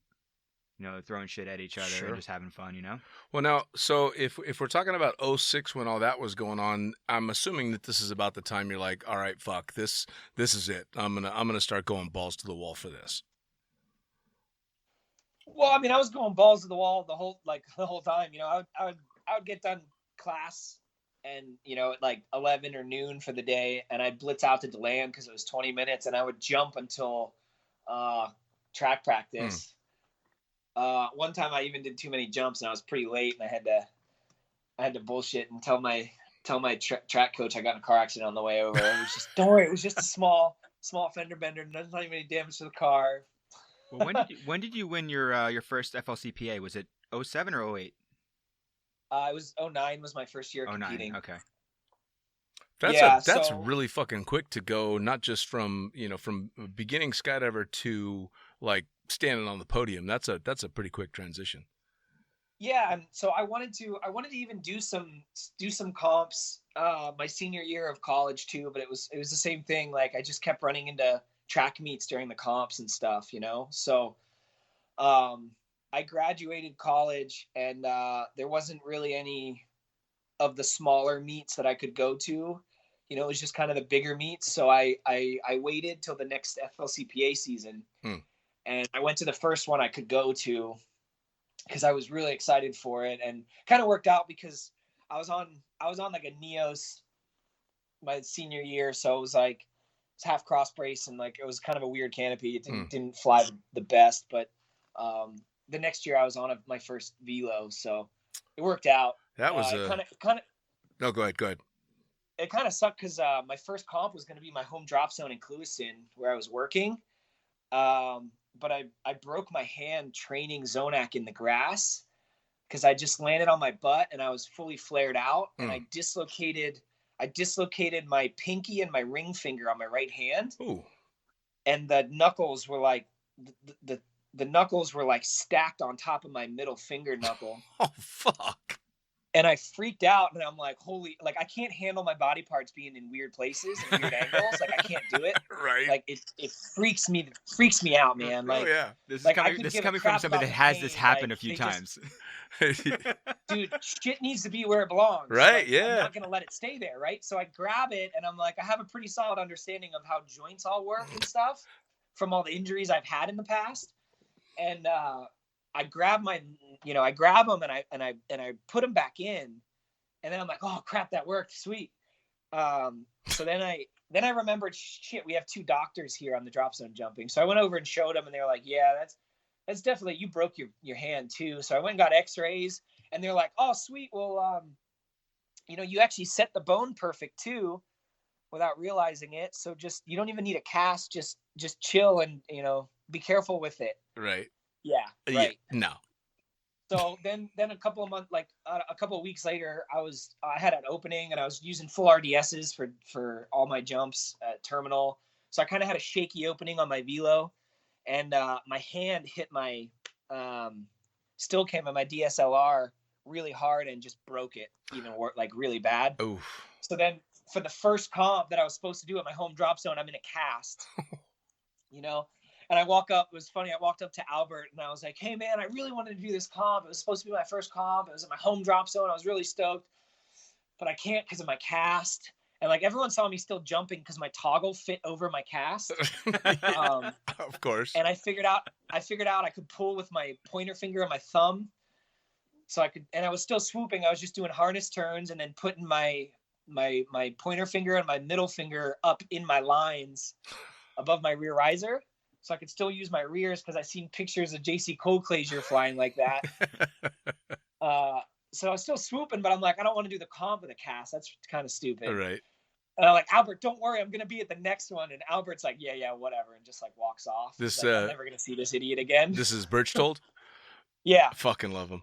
throwing shit at each other and just having fun, Well, now, so if we're talking about 06 when all that was going on, I'm assuming that this is about the time you're like, all right, fuck, this is it. I'm gonna start going balls to the wall for this. Well, I mean, I was going balls to the wall the whole time. I would get done class, and at like 11 or noon for the day, and I'd blitz out to DeLand because it was 20 minutes, and I would jump until track practice. One time I even did too many jumps, and I was pretty late, and I had to bullshit and tell my track coach I got in a car accident on the way over. It was just, don't worry, it was just a small fender bender, not even any damage to the car. Well, when did you win your first FLCPA? Was it 07 or 08? It was 09 was my first year competing. 09, okay. That's really fucking quick to go, not just from from beginning skydiver to like standing on the podium. That's a pretty quick transition. Yeah, and so I wanted to even do some comps my senior year of college too, but it was the same thing. Like, I just kept running into track meets during the comps and stuff, so I graduated college, and there wasn't really any of the smaller meets that I could go to. It was just kind of the bigger meets, so I waited till the next FLCPA season, and I went to the first one I could go to because I was really excited for it, and kind of worked out because I was on like a Neos my senior year, so it was like it's half cross brace, and like it was kind of a weird canopy. It didn't fly the best, but the next year I was on my first velo, so it worked out. That was kind of. No, go ahead. It kind of sucked because my first comp was going to be my home drop zone in Clewiston, where I was working. But I broke my hand training Zonac in the grass because I just landed on my butt and I was fully flared out, and I dislocated my pinky and my ring finger on my right hand. Ooh. And the knuckles were like the knuckles were like stacked on top of my middle finger knuckle. Oh fuck. And I freaked out, and I'm like, I can't handle my body parts being in weird places and weird angles. Like, I can't do it. Right. Like, it freaks me out, man. Like, oh yeah. This is coming from somebody that has this happen a few times. Dude, shit needs to be where it belongs. Right. Like, yeah. I'm not gonna let it stay there. Right. So I grab it, and I'm like, I have a pretty solid understanding of how joints all work and stuff from all the injuries I've had in the past. And I grab them and I put them back in, and then I'm like, oh crap, that worked, sweet. So then I remembered, shit, we have two doctors here on the drop zone jumping. So I went over and showed them, and they were like, yeah, that's definitely, you broke your hand too. So I went and got x-rays, and they're like, oh sweet, well, you actually set the bone perfect too without realizing it. So just, you don't even need a cast, just chill and, be careful with it. Right. Yeah. Right. Yeah, no. So then a couple of months, a couple of weeks later, I had an opening, and I was using full RDSs for all my jumps at terminal. So I kind of had a shaky opening on my velo, and my hand hit my still cam on my DSLR really hard and just broke it, like really bad. Oof. So then for the first comp that I was supposed to do at my home drop zone, I'm in a cast, And I walk up, it was funny, I walked up to Albert, and I was like, hey man, I really wanted to do this comp. It was supposed to be my first comp. It was at my home drop zone. I was really stoked, but I can't because of my cast. And like everyone saw me still jumping because my toggle fit over my cast. Of course. And I figured out I could pull with my pointer finger and my thumb. So I could, and I was still swooping. I was just doing harness turns and then putting my pointer finger and my middle finger up in my lines above my rear riser. So I could still use my rears because I seen pictures of JC Colclazier flying like that. So I was still swooping, but I'm like, I don't want to do the comp with a cast. That's kind of stupid. Right. And I'm like, Albert, don't worry, I'm gonna be at the next one. And Albert's like, yeah, whatever, and just like walks off. This like, I'm never gonna see this idiot again. This is Birchtold? Yeah. I fucking love him.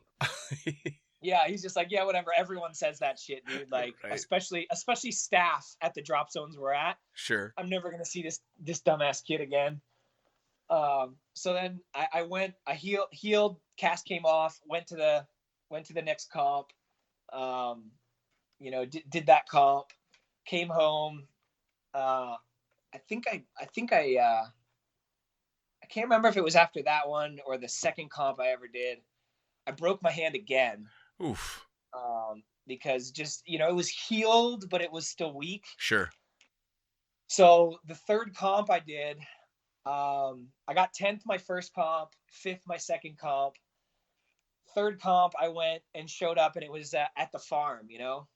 Yeah, he's just like, yeah, whatever. Everyone says that shit, dude. Like, right. especially staff at the drop zones we're at. Sure. I'm never gonna see this dumbass kid again. So then I healed, cast came off, went to the next comp, did that comp, came home. I can't remember if it was after that one or the second comp I ever did. I broke my hand again. Oof. Because just, it was healed, but it was still weak. Sure. So the third comp I did, I got 10th my first comp, 5th my second comp. Third comp, I went and showed up, and it was at the farm,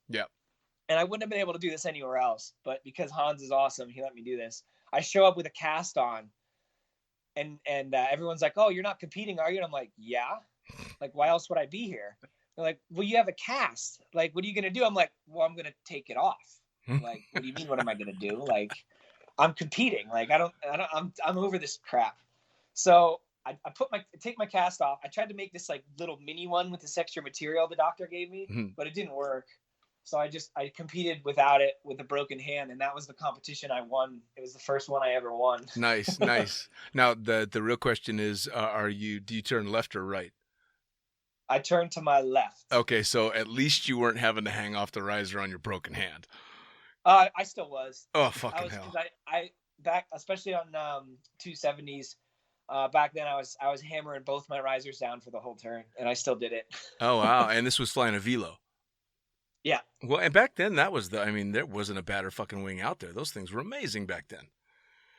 Yeah. And I wouldn't have been able to do this anywhere else, but because Hans is awesome, he let me do this. I show up with a cast on, and everyone's like, "Oh, you're not competing, are you?" And I'm like, "Yeah." Like, why else would I be here? They're like, "Well, you have a cast. Like, what are you gonna do?" I'm like, "Well, I'm gonna take it off." Like, what do you mean? What am I gonna do? Like, I'm competing. Like, I'm over this crap. So I take my cast off. I tried to make this like little mini one with this extra material the doctor gave me, but it didn't work. So I competed without it with a broken hand, and that was the competition I won. It was the first one I ever won. Nice. Now the real question is, do you turn left or right? I turned to my left. Okay, so at least you weren't having to hang off the riser on your broken hand. I still was. Oh, fucking hell. I back, especially on 270s, back then I was hammering both my risers down for the whole turn, and I still did it. Oh, wow. And this was flying a velo. Yeah. Well, and back then there wasn't a badder fucking wing out there. Those things were amazing back then.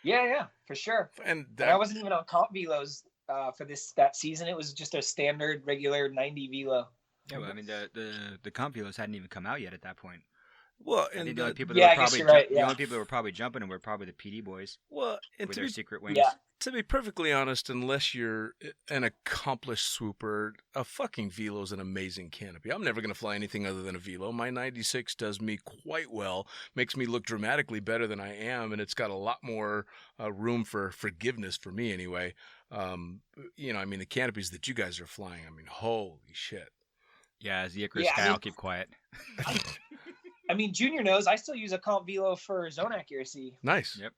Yeah, for sure. And I wasn't even on comp velos for that season. It was just a standard, regular 90 velo. Yeah, well, I mean the comp velos hadn't even come out yet at that point. Well, and the only people that the only people that were probably jumping were probably the PD boys. Well, and with their secret wings. Yeah. To be perfectly honest, unless you're an accomplished swooper, a fucking velo is an amazing canopy. I'm never going to fly anything other than a velo. My 96 does me quite well, makes me look dramatically better than I am, and it's got a lot more room for forgiveness for me anyway. The canopies that you guys are flying, holy shit. Yeah, as the Icarus guy, I'll keep quiet. Junior knows I still use a comp velo for zone accuracy. Nice. Yep.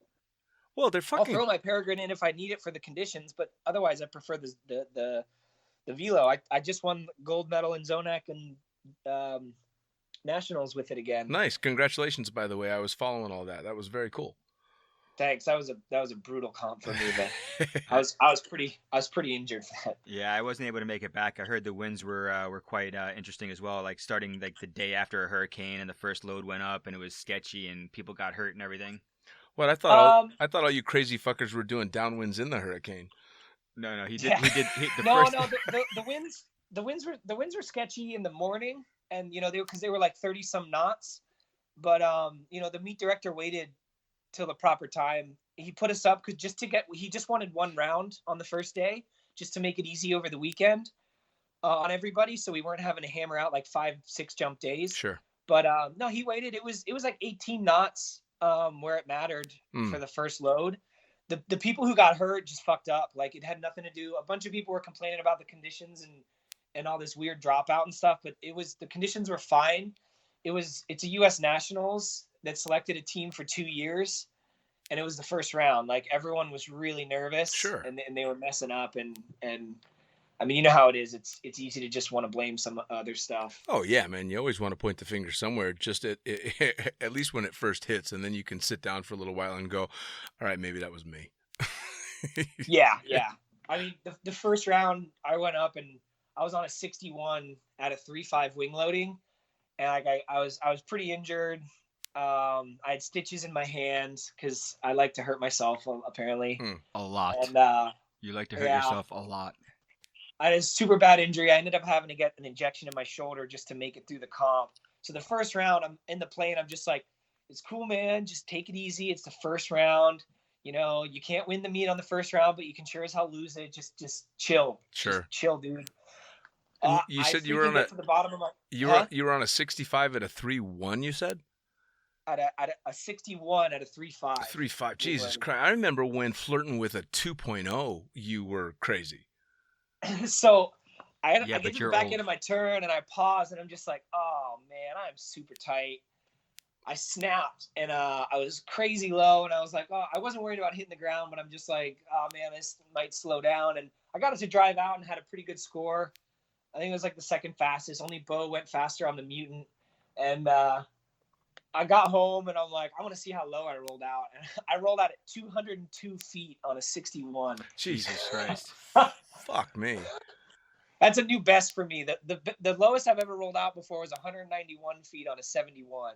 Well, they're fucking. I'll throw my Peregrine in if I need it for the conditions, but otherwise I prefer the velo. I just won gold medal in Zonac and nationals with it again. Nice, congratulations! By the way, I was following all that. That was very cool. Thanks. That was a brutal comp for me, but I was pretty injured for that. Yeah, I wasn't able to make it back. I heard the winds were quite interesting as well. Like starting like the day after a hurricane, and the first load went up, and it was sketchy, and people got hurt and everything. What I thought all you crazy fuckers were doing downwinds in the hurricane. No, he did. Yeah. The winds were sketchy in the morning, and they were like 30 some knots, but the meet director waited till the proper time. He put us up because he just wanted one round on the first day just to make it easy over the weekend on everybody, so we weren't having to hammer out like 5-6 jump days. Sure. But no, he waited. It was like 18 knots. Where it mattered for the first load. The people who got hurt just fucked up. Like it had nothing to do. A bunch of people were complaining about the conditions and all this weird dropout and stuff, but the conditions were fine. It's a US Nationals that selected a team for 2 years, and it was the first round. Like everyone was really nervous. Sure. And they were messing up and you know how it is. It's easy to just want to blame some other stuff. Oh yeah, man. You always want to point the finger somewhere, just at least when it first hits, and then you can sit down for a little while and go, all right, maybe that was me. Yeah. The first round I went up and I was on a 61 at a 3.5 wing loading, and I was pretty injured. I had stitches in my hands because I like to hurt myself, apparently. A lot. And you like to hurt yourself a lot. I had a super bad injury. I ended up having to get an injection in my shoulder just to make it through the comp. So the first round, I'm in the plane. I'm just like, it's cool, man. Just take it easy. It's the first round. You know, you can't win the meet on the first round, but you can sure as hell lose it. Just chill. Sure. Just chill, dude. You said you were on to the bottom of my, you were on a 65 at a 3.1, you said? At a 61 at a 3.5. 3.5. Jesus Christ. I remember when flirting with a 2.0, you were crazy. So I get to the back old. end of my turn and I pause and I'm just like, oh man, I'm super tight. I snapped and I was crazy low and I was like, oh, I wasn't worried about hitting the ground, but I'm just like, oh man, this might slow down. And I got it to drive out and had a pretty good score. I think it was like the second fastest. Only Bo went faster on the Mutant. And I got home and I'm like, I want to see how low I rolled out. And I rolled out at 202 feet on a 61. Jesus Christ. Fuck me. That's a new best for me. The lowest I've ever rolled out before was 191 feet on a 71.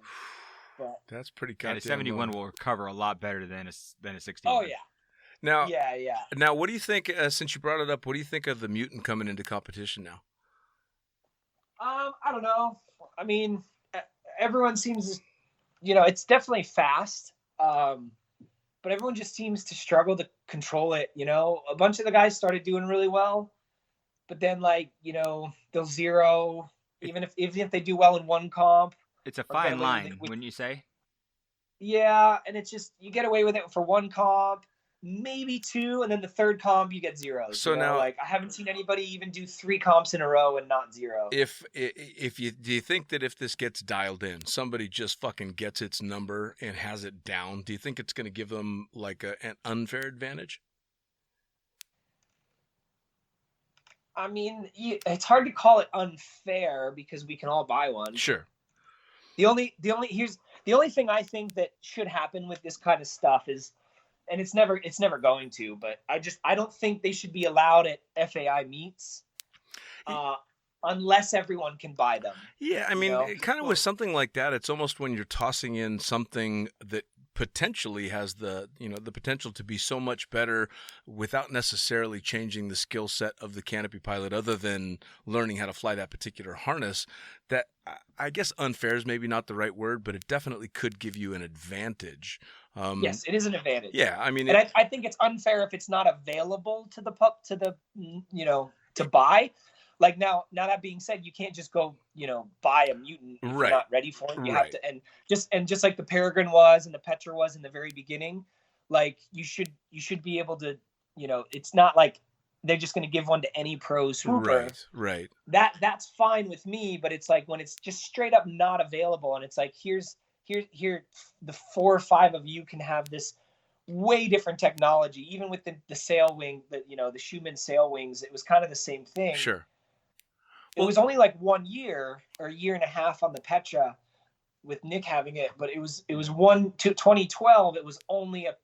But that's pretty goddamn. And a 71 will recover a lot better than a 61. Oh yeah. Now, yeah. Now, what do you think? Since you brought it up, what do you think of the Mutant coming into competition now? I don't know. I mean, everyone seems, it's definitely fast. But everyone just seems to struggle to control it. A bunch of the guys started doing really well, but then they'll zero, even if they do well in one comp. It's a fine line, wouldn't you say? Yeah, and it's just, you get away with it for one comp, maybe two, and then the third comp you get zeros. So now, I haven't seen anybody even do 3 comps in a row and not zero. Do you think that if this gets dialed in, somebody just fucking gets its number and has it down, do you think it's going to give them an unfair advantage? I mean, it's hard to call it unfair because we can all buy one. Sure. The only thing I think that should happen with this kind of stuff is, and it's never going to, but I don't think they should be allowed at FAI meets unless everyone can buy them. Yeah, I mean, kind of with something like that, it's almost when you're tossing in something that potentially has the potential to be so much better without necessarily changing the skill set of the canopy pilot other than learning how to fly that particular harness, that I guess unfair is maybe not the right word, but it definitely could give you an advantage. Yes, it is an advantage. Yeah, I mean, and I think it's unfair if it's not available to to buy. Like now that being said, you can't just go, buy a Mutant if you're not ready for it. You have to, and just like the Peregrine was and the Petra was in the very beginning, like you should be able to, it's not like they're just going to give one to any pro swooper. Right. That's fine with me, but it's like when it's just straight up not available, and it's like here the 4 or 5 of you can have this way different technology. Even with the sail wing, the Schumann sail wings, it was kind of the same thing. Sure. It was only like 1 year or a year and a half on the Petra with Nick having it, but it was 2012. It was only a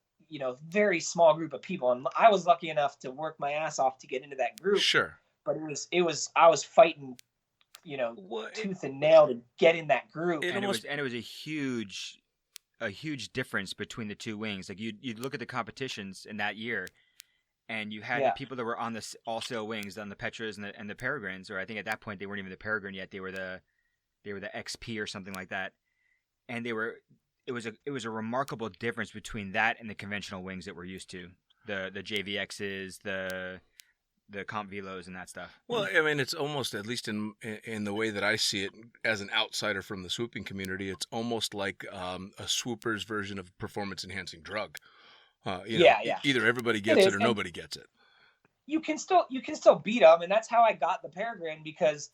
very small group of people, and I was lucky enough to work my ass off to get into that group. Sure. But I was fighting, tooth and nail to get in that group. It was a huge difference between the two wings. Like you'd look at the competitions in that year, and you had the people that were on the all-sail wings, on the Petras and the Peregrines, or I think at that point they weren't even the Peregrine yet. They were the XP or something like that, and it was a remarkable difference between that and the conventional wings that we're used to, the JVXs, the Comp Velos and that stuff. Well, I mean, it's almost, at least in the way that I see it as an outsider from the swooping community, it's almost like a swooper's version of performance enhancing drug. Either everybody gets it or nobody gets it. You can still beat them, and that's how I got the Peregrine, because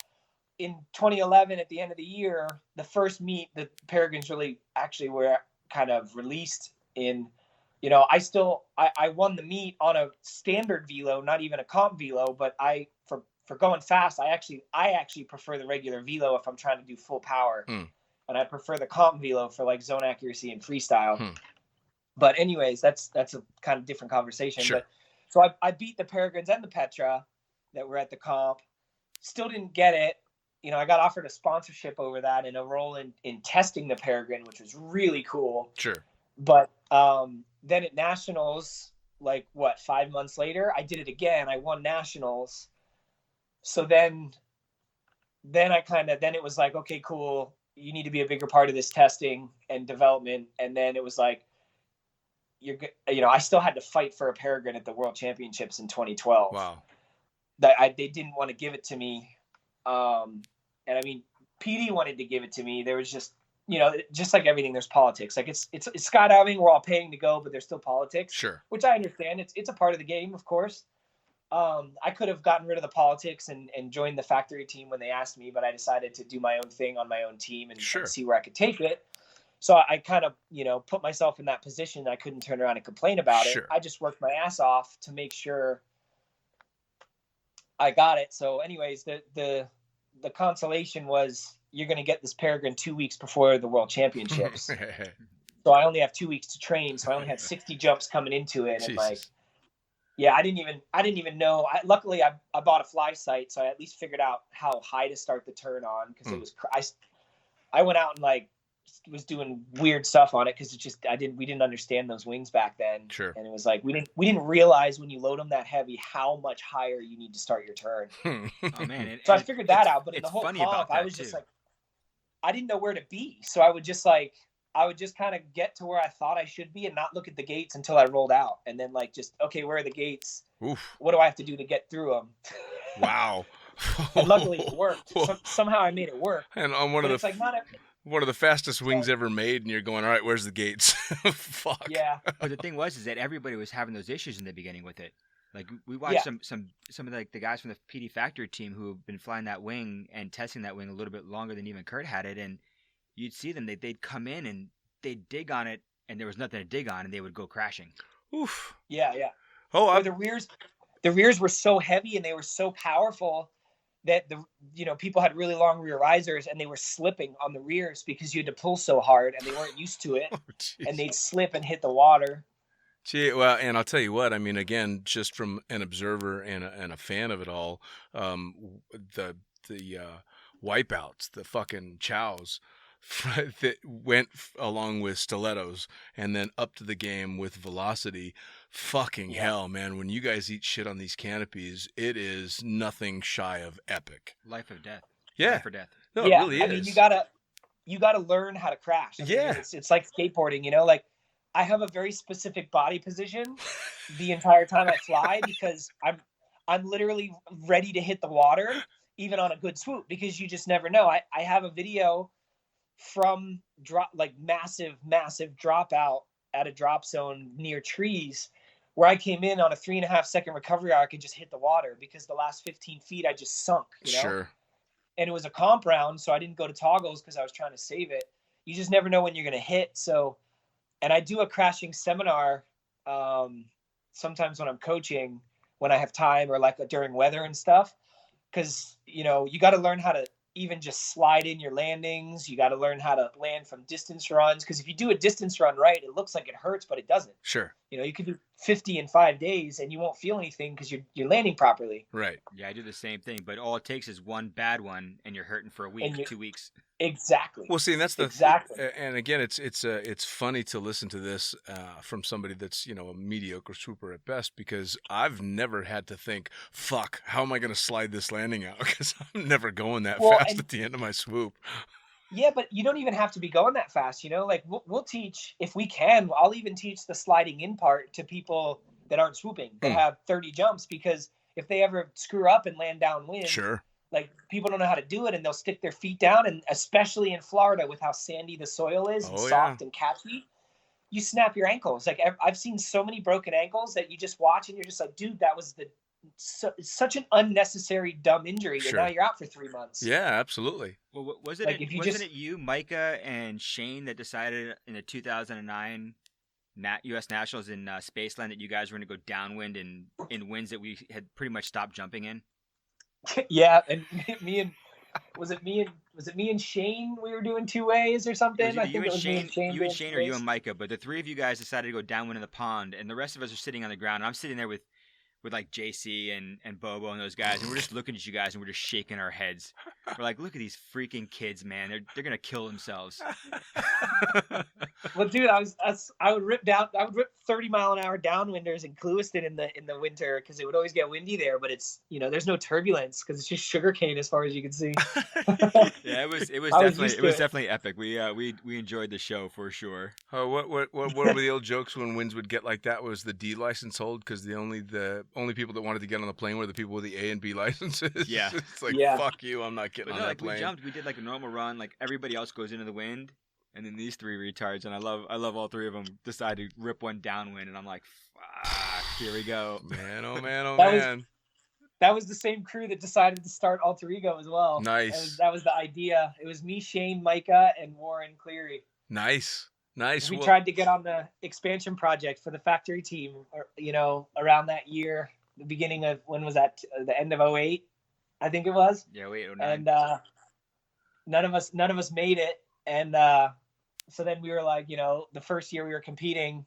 in 2011 at the end of the year, the first meet, the Peregrines really actually were kind of released in. I won the meet on a standard velo, not even a comp velo, but for going fast, I actually prefer the regular velo if I'm trying to do full power, and I prefer the comp velo for like zone accuracy and freestyle. But anyways, that's a kind of different conversation. Sure. But so I beat the Peregrines and the Petra that were at the comp. Still didn't get it. I got offered a sponsorship over that and a role in testing the Peregrine, which was really cool. Sure. But then at Nationals, 5 months later, I did it again. I won Nationals. So then it was like, okay, cool. You need to be a bigger part of this testing and development. And then it was like, I still had to fight for a Peregrine at the World Championships in 2012. Wow. They didn't want to give it to me. And I mean, PD wanted to give it to me. There was just, just like everything, there's politics. Like it's skydiving. We're all paying to go, but there's still politics. Sure. Which I understand. It's a part of the game, of course. I could have gotten rid of the politics and joined the factory team when they asked me, but I decided to do my own thing on my own team and see where I could take it. So I kind of, put myself in that position. I couldn't turn around and complain about it. I just worked my ass off to make sure I got it. So anyways, the consolation was you're going to get this Peregrine 2 weeks before the World Championships. So I only have 2 weeks to train. So I only had 60 jumps coming into it. And I didn't even know. Luckily I bought a fly site. So I at least figured out how high to start the turn on. Cause it was, I went out and was doing weird stuff on it. Cause we didn't understand those wings back then. Sure. And it was like, we didn't realize when you load them that heavy, how much higher you need to start your turn. Oh man. So I figured that out. But in the whole comp, I was just like, I didn't know where to be. So I would just kind of get to where I thought I should be and not look at the gates until I rolled out. And then okay, where are the gates? Oof. What do I have to do to get through them? Wow. And luckily it worked. Somehow I made it work. And on one of the fastest wings ever made, and you're going, all right, where's the gates? Fuck. Yeah. But the thing is that everybody was having those issues in the beginning with it. Like we watched some of the guys from the PD factory team who have been flying that wing and testing that wing a little bit longer than even Curt had it, and you'd see them, they'd come in and they'd dig on it, and there was nothing to dig on, and they would go crashing. Oof. Yeah. Oh, the rears were so heavy and they were so powerful that people had really long rear risers and they were slipping on the rears because you had to pull so hard and they weren't used to it. And they'd slip and hit the water. Gee, well, and I'll tell you what, I mean, again, just from an observer and a fan of it all, the wipeouts, the fucking chows that went along with stilettos and then up to the game with velocity. Fucking hell, man. When you guys eat shit on these canopies, it is nothing shy of epic. Life or death. Yeah. Life or death. No, it really is. I mean, you gotta learn how to crash. I mean, it's like skateboarding, like I have a very specific body position the entire time I fly because I'm literally ready to hit the water even on a good swoop because you just never know. I have a video from massive dropout at a drop zone near trees where I came in on a 3.5 second recovery arc and just hit the water because the last 15 feet I just sunk, Sure. And it was a comp round, so I didn't go to toggles because I was trying to save it. You just never know when you're going to hit. So, and I do a crashing seminar sometimes when I'm coaching, when I have time or during weather and stuff, because, you got to learn how to even just slide in your landings. You got to learn how to land from distance runs. Because if you do a distance run right, it looks like it hurts, but it doesn't. Sure. You can do 50 in 5 days and you won't feel anything because you're landing properly. Right. Yeah, I do the same thing, but all it takes is one bad one and you're hurting for a week, 2 weeks. Exactly. Well, see, and that's exactly. And again, it's funny to listen to this from somebody that's a mediocre swooper at best, because I've never had to think, "Fuck, how am I going to slide this landing out?" Because I'm never going that fast at the end of my swoop. Yeah, but you don't even have to be going that fast. We'll teach if we can. I'll even teach the sliding in part to people that aren't swooping that have 30 jumps, because if they ever screw up and land downwind, sure. People don't know how to do it and they'll stick their feet down. And especially in Florida with how sandy the soil is and soft and catchy, you snap your ankles. I've seen so many broken ankles that you just watch and you're just like, dude, that was such an unnecessary dumb injury. Sure. And now you're out for 3 months. Yeah, absolutely. Well, wasn't it you, Micah, and Shane that decided in the 2009 U.S. Nationals in Spaceland that you guys were going to go downwind in winds that we had pretty much stopped jumping in? Yeah, and was it me and Shane? We were doing 2 ways or something. I think it was me and Shane. You and Shane, or you and Micah, but the three of you guys decided to go downwind in the pond, and the rest of us are sitting on the ground. And I'm sitting there with with like JC and Bobo and those guys, and we're just looking at you guys and we're just shaking our heads. We're like, look at these freaking kids, man. They're gonna kill themselves. Well, dude, I would rip 30-mile-an-hour downwinders in Clewiston in the winter because it would always get windy there. But it's there's no turbulence because it's just sugarcane as far as you can see. Yeah, it was definitely epic. We enjoyed the show for sure. Oh, what were the old jokes when winds would get like that? Was the D license hold because the only people that wanted to get on the plane were the people with the A and B licenses? Yeah, it's like fuck you, I'm not getting on that plane. We did like a normal run, like everybody else goes into the wind. And then these three retards, and I love all three of them, decide to rip one downwind, and I'm like, fuck, here we go. Man, oh man, oh man. That was the same crew that decided to start Alter Ego as well. Nice. That was the idea. It was me, Shane, Micah, and Warren Cleary. Nice. We tried to get on the expansion project for the factory team, around that year, the beginning of, when was that? The end of 2008, I think it was. Yeah, 2008, 2009. And none of us made it. And so then we were like, the first year we were competing,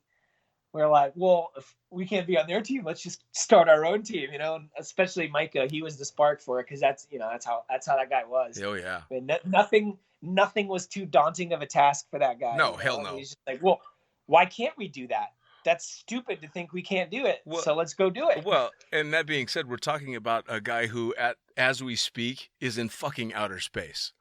we were like, well, if we can't be on their team, let's just start our own team, and especially Micah, he was the spark for it because that's how that guy was. Oh yeah. I mean, nothing was too daunting of a task for that guy. No, hell no. He's just like, well, why can't we do that? That's stupid to think we can't do it. So let's go do it. Well, and that being said, we're talking about a guy who, as we speak, is in fucking outer space.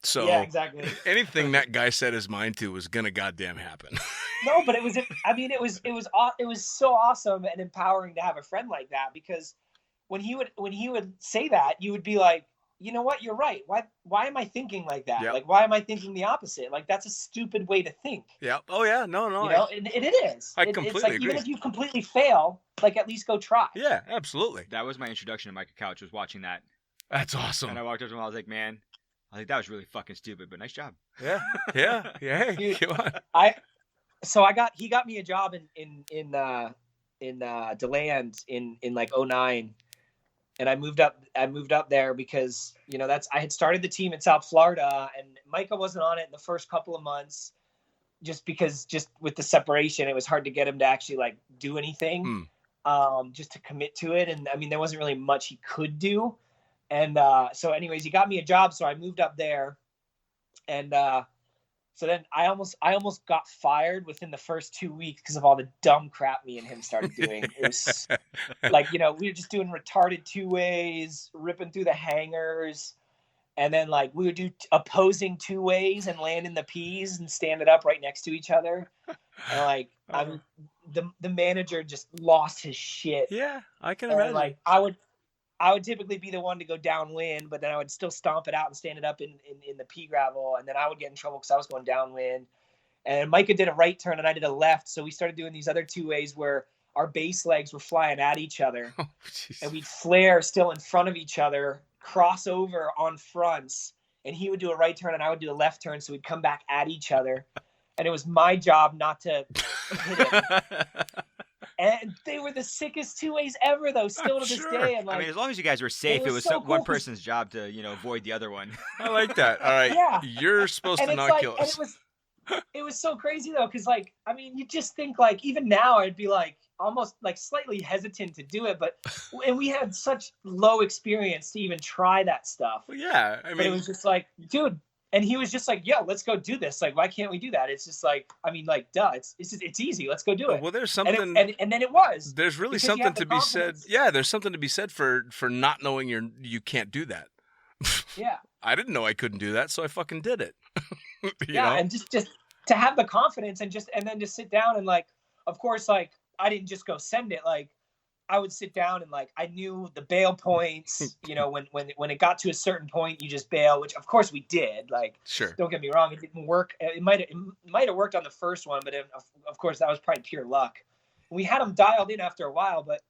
So yeah, exactly. Anything that guy set his mind to was gonna goddamn happen. No, but it was so awesome and empowering to have a friend like that, because when he would say that, you would be like, you know what, you're right. Why am I thinking like that? Yep. Like, why am I thinking the opposite? Like, that's a stupid way to think. Yeah. Oh yeah. No. It is. I completely it's like, agree. even if you completely fail, like, at least go try. Yeah, absolutely. That was my introduction to Micah Couch, was watching that. That's awesome. And I walked up to him, I was like, man, that was really fucking stupid, but nice job. Yeah. Hey, dude, come on. He got me a job in DeLand in like 2009, and I moved up there because I had started the team in South Florida, and Micah wasn't on it in the first couple of months, just because with the separation, it was hard to get him to actually like do anything, just to commit to it, and I mean there wasn't really much he could do. And so anyways, he got me a job, so I moved up there. And so then I almost got fired within the first 2 weeks because of all the dumb crap me and him started doing. It was like, we were just doing retarded 2-ways, ripping through the hangars. And then like we would do opposing 2-ways and land in the P's and stand it up right next to each other. And like the manager just lost his shit. Yeah, I can imagine. Like I would typically be the one to go downwind, but then I would still stomp it out and stand it up in the pea gravel. And then I would get in trouble because I was going downwind. And Micah did a right turn and I did a left. So we started doing these other 2-ways where our base legs were flying at each other. Oh, and we'd flare still in front of each other, cross over on fronts. And he would do a right turn and I would do a left turn. So we'd come back at each other. And it was my job not to hit him. And they were the sickest 2-ways ever, though, still to this day. And like, I mean, as long as you guys were safe, it was so one cool person's job to, avoid the other one. I like that. All right. Yeah. You're supposed to not kill us. It was so crazy, though, because, like, I mean, you just think, like, even now I'd be, like, almost, like, slightly hesitant to do it. And we had such low experience to even try that stuff. Well, yeah. I mean, but it was just like, dude. And he was just like, yo, let's go do this. Like, why can't we do that? It's just like, I mean, like, duh, it's easy. Let's go do it. Well, there's something. And then it was. There's really something to be said. Yeah, there's something to be said for not knowing you can't do that. Yeah. I didn't know I couldn't do that, so I fucking did it. you know? And just to have the confidence and then just sit down and like, of course, like, I didn't just go send it. Like, I would sit down and like I knew the bail points, when it got to a certain point, you just bail, which of course we did. Like, sure, don't get me wrong, it didn't work. It might have worked on the first one, but of course that was probably pure luck. We had them dialed in after a while, but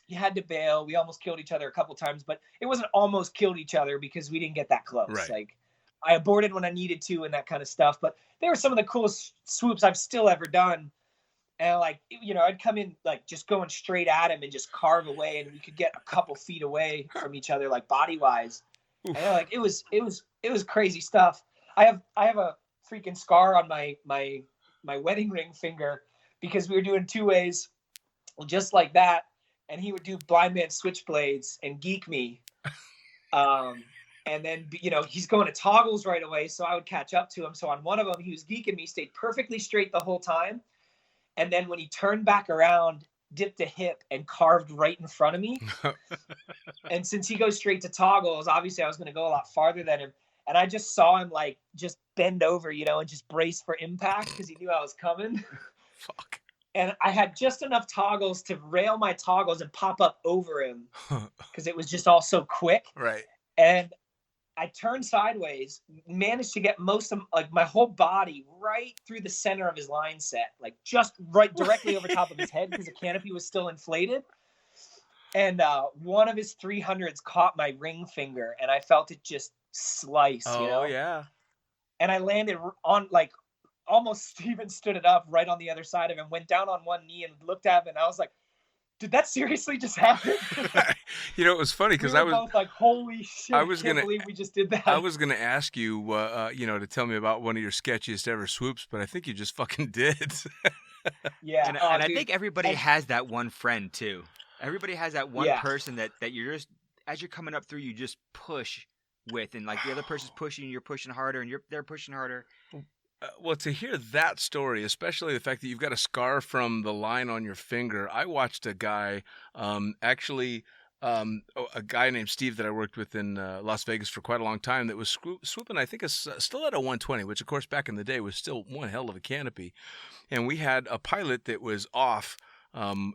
you had to bail. We almost killed each other a couple times, but it wasn't almost killed each other because we didn't get that close. Right. Like, I aborted when I needed to and that kind of stuff. But they were some of the coolest swoops I've still ever done. And like, I'd come in like just going straight at him and just carve away, and we could get a couple feet away from each other, like body wise. And like it was crazy stuff. I have a freaking scar on my wedding ring finger because we were doing 2-ways just like that. and he would do blind man switchblades and geek me. And then, he's going to toggles right away, so I would catch up to him. So on one of them, he was geeking me, stayed perfectly straight the whole time. And then when he turned back around, dipped a hip and carved right in front of me. And since he goes straight to toggles, obviously I was going to go a lot farther than him. And I just saw him like just bend over, and just brace for impact because he knew I was coming. Fuck. And I had just enough toggles to rail my toggles and pop up over him because it was just all so quick. Right. And I turned sideways, managed to get most of my whole body right through the center of his line set, like just right directly over top of his head because the canopy was still inflated. And one of his 300s caught my ring finger, and I felt it just slice. Oh, yeah. And I landed on almost even stood it up right on the other side of him, went down on one knee and looked at him, and I was like, did that seriously just happen? It was funny because we were both like, holy shit, I can't believe we just did that. I was going to ask you, to tell me about one of your sketchiest ever swoops, but I think you just fucking did. Yeah. And I think everybody has that one friend too. Everybody has that one person that you're just, as you're coming up through, you just push with, and like the other person's pushing, you're pushing harder, and they're pushing harder. Well, to hear that story, especially the fact that you've got a scar from the line on your finger, I watched a guy, a guy named Steve that I worked with in Las Vegas for quite a long time that was swooping, I think, a Stiletto 120, which, of course, back in the day was still one hell of a canopy. And we had a pilot that was off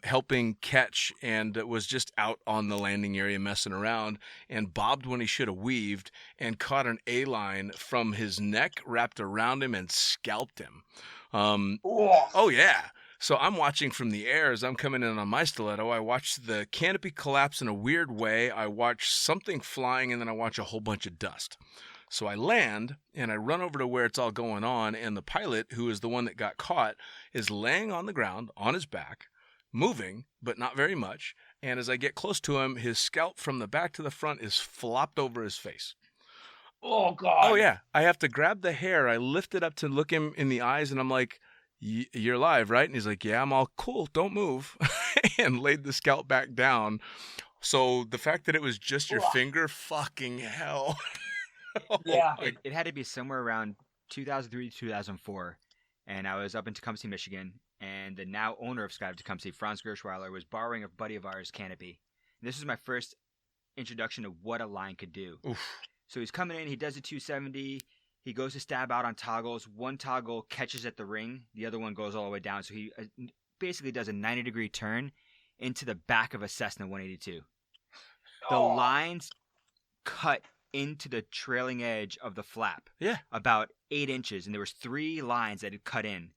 helping catch and was just out on the landing area messing around and bobbed when he should have weaved and caught an A-line from his neck, wrapped around him and scalped him. Oh, yeah. So I'm watching from the air as I'm coming in on my Stiletto. I watch the canopy collapse in a weird way. I watch something flying, and then I watch a whole bunch of dust. So I land, and I run over to where it's all going on, and the pilot, who is the one that got caught, is laying on the ground on his back, moving, but not very much. And as I get close to him, his scalp from the back to the front is flopped over his face. Oh, God. Oh, yeah. I have to grab the hair. I lift it up to look him in the eyes, and I'm like, you're alive, right? And he's like, yeah, I'm all cool. Don't move. And laid the scalp back down. So the fact that it was just your finger, fucking hell. Yeah. It had to be somewhere around 2003 to 2004. And I was up in Tecumseh, Michigan. And the now owner of Skydiving Tecumseh, Franz Gershweiler, was borrowing a buddy of ours' canopy. And this was my first introduction to what a line could do. Oof. So he's coming in, he does a 270, he goes to stab out on toggles. One toggle catches at the ring, the other one goes all the way down. So he basically does a 90-degree turn into the back of a Cessna 182. The lines cut into the trailing edge of the flap. Yeah. About 8 inches, and there was 3 lines that had cut in.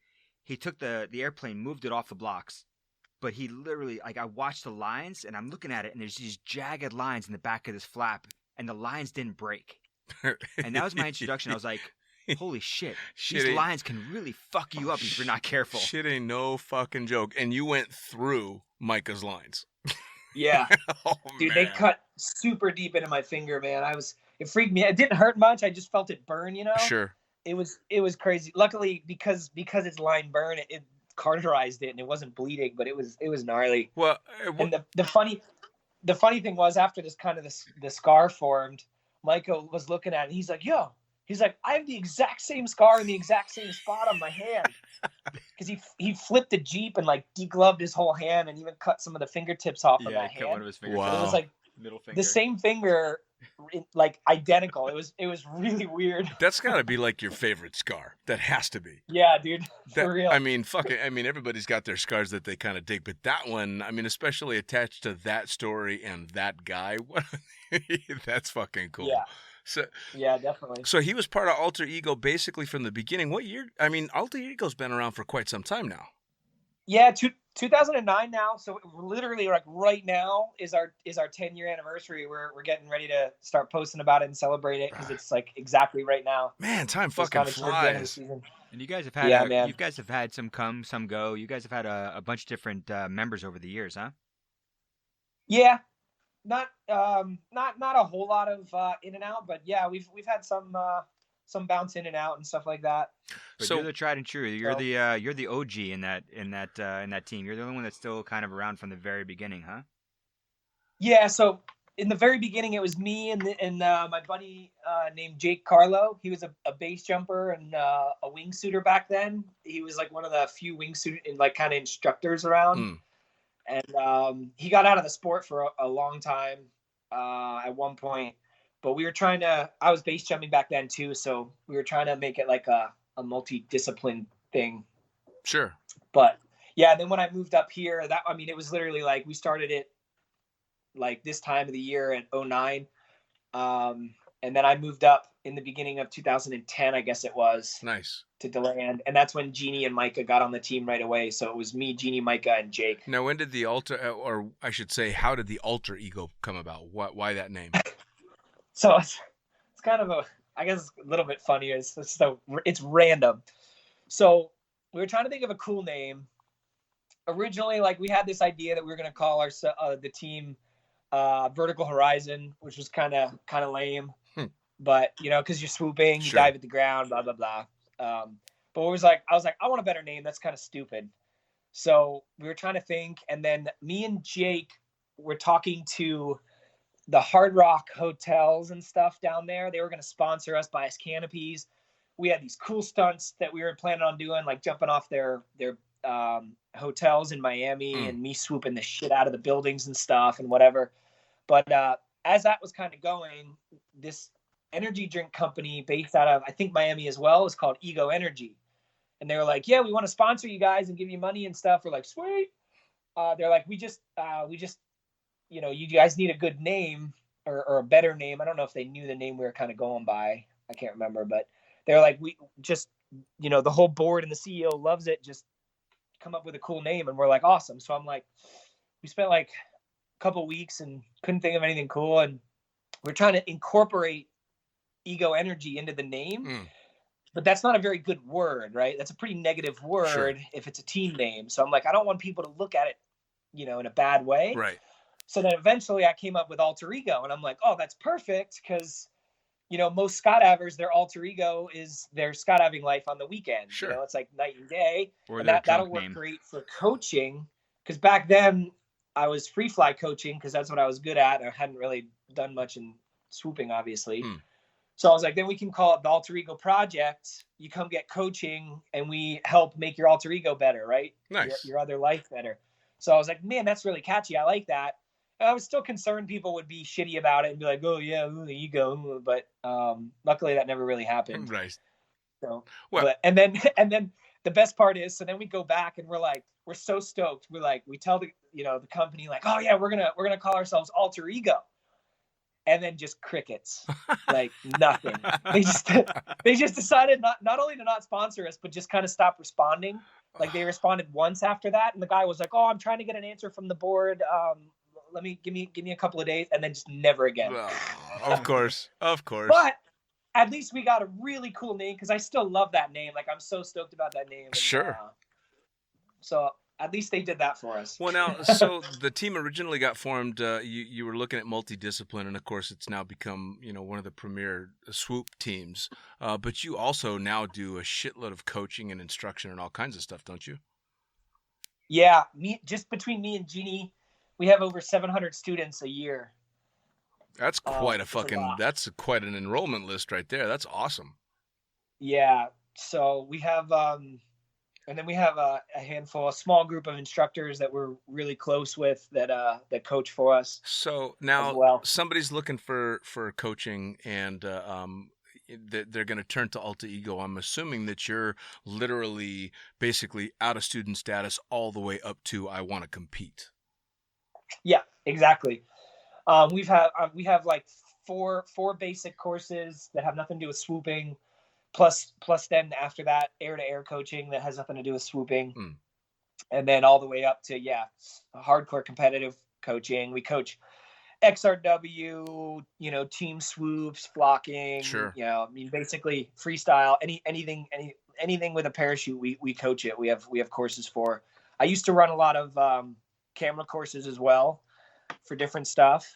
He took the airplane, moved it off the blocks, but he literally, I watched the lines, and I'm looking at it, and there's these jagged lines in the back of this flap, and the lines didn't break. And that was my introduction. I was like, holy shit, these lines can really fuck you up if you're not careful. Shit ain't no fucking joke. And you went through Micah's lines. Yeah. Dude, man. They cut super deep into my finger, man. It freaked me. It didn't hurt much. I just felt it burn, Sure. It was crazy. Luckily, because it's line burn, it cauterized it and it wasn't bleeding, but it was gnarly. Well, and the funny thing was, after the scar formed, Michael was looking at it. And he's like, I have the exact same scar in the exact same spot on my hand, because he flipped the Jeep and like degloved his whole hand and even cut some of the fingertips off of that hand. One of his fingers. Wow. It was like middle finger. the same finger, like identical. It was really weird. That's got to be like your favorite scar. That has to be. Yeah, dude. For real. I mean, fuck it. I mean, everybody's got their scars that they kind of dig, but that one, I mean, especially attached to that story and that guy, that's fucking cool. Yeah. So, yeah, definitely. So he was part of Alter Ego basically from the beginning. What year? I mean, Alter Ego's been around for quite some time now. Yeah, 2009 now. So literally, like right now is our 10-year anniversary. We're getting ready to start posting about it and celebrate it because it's like exactly right now. Man, time fucking flies. And you guys have had you guys have had some come, some go. You guys have had a bunch of different members over the years, huh? Yeah. Not a whole lot of in and out, but yeah, we've had some bounce in and out and stuff like that. But you're the tried and true. You're the OG in that team. You're the only one that's still kind of around from the very beginning, huh? Yeah, so in the very beginning, it was me and my buddy named Jake Carlo. He was a base jumper and a wingsuiter back then. He was like one of the few wingsuit like kind of instructors around. And he got out of the sport for a long time at one point. But we were trying to, I was base jumping back then too. So we were trying to make it like a multi-discipline thing. Sure. But yeah, then when I moved up here, it was literally like we started it like this time of the year at 09. And then I moved up in the beginning of 2010, I guess it was. Nice. To DeLand. And that's when Jeannie and Micah got on the team right away. So it was me, Jeannie, Micah, and Jake. Now, when did the alter, or I should say, how did the alter ego come about? Why that name? So it's kind of I guess a little bit funny. It's random. So we were trying to think of a cool name. Originally, like we had this idea that we were going to call the team Vertical Horizon, which was kind of lame. But, because you're swooping, you dive at the ground, blah, blah, blah. But I was like, I want a better name. That's kind of stupid. So we were trying to think. And then me and Jake were talking to the Hard Rock hotels and stuff down there. They were going to sponsor us, buy us canopies. We had these cool stunts that we were planning on doing, like jumping off their hotels in Miami and me swooping the shit out of the buildings and stuff and whatever. But as that was kind of going, this energy drink company based out of, I think, Miami as well, is called Ego Energy. And they were like, yeah, we want to sponsor you guys and give you money and stuff. We're like, sweet. They're like, we just, you guys need a good name or a better name. I don't know if they knew the name we were kind of going by. I can't remember, but they're like, we just, the whole board and the CEO loves it. Just come up with a cool name. And we're like, awesome. So I'm like, we spent like a couple weeks and couldn't think of anything cool. And we're trying to incorporate Ego Energy into the name, but that's not a very good word, right? That's a pretty negative word if it's a team name. So I'm like, I don't want people to look at it, in a bad way. Right. So then eventually I came up with alter ego, and I'm like, oh, that's perfect. Cause most skydivers, their alter ego is their skydiving life on the weekend. Sure. It's like night and day. Or And their that'll drunk work name. great for coaching. Cause back then I was free fly coaching, cause that's what I was good at. I hadn't really done much in swooping, obviously. So I was like, then we can call it the Alter Ego Project. You come get coaching and we help make your alter ego better, right? Nice. Your other life better. So I was like, man, that's really catchy. I like that. And I was still concerned people would be shitty about it and be like, oh yeah, the ego. But luckily that never really happened. Right. So, well, and then the best part is, so then we go back and we're so stoked. We tell the company like, oh yeah, we're gonna call ourselves Alter Ego. And then just crickets, like nothing. They just decided not only to not sponsor us, but just kind of stop responding. Like they responded once after that, and the guy was like, "Oh, I'm trying to get an answer from the board. Give me a couple of days," and then just never again. Of course. But at least we got a really cool name, because I still love that name. Like I'm so stoked about that name. And, sure. So at least they did that for us. Well, now, so the team originally got formed. You were looking at multidiscipline, and of course, it's now become one of the premier swoop teams. But you also now do a shitload of coaching and instruction and all kinds of stuff, don't you? Yeah, just between me and Jeannie, we have over 700 students a year. That's quite that's quite an enrollment list right there. That's awesome. Yeah. So we have, and then we have a small group of instructors that we're really close with that coach for us. So now somebody's looking for coaching, and they're going to turn to Alter Ego. I'm assuming that you're literally basically out of student status all the way up to I want to compete. Yeah, exactly. We have like four basic courses that have nothing to do with swooping. Plus then after that, air-to-air coaching that has nothing to do with swooping. And then all the way up to, hardcore competitive coaching. We coach XRW, team swoops, flocking. Sure. Basically freestyle, anything with a parachute, we coach it. We have courses for. I used to run a lot of camera courses as well for different stuff.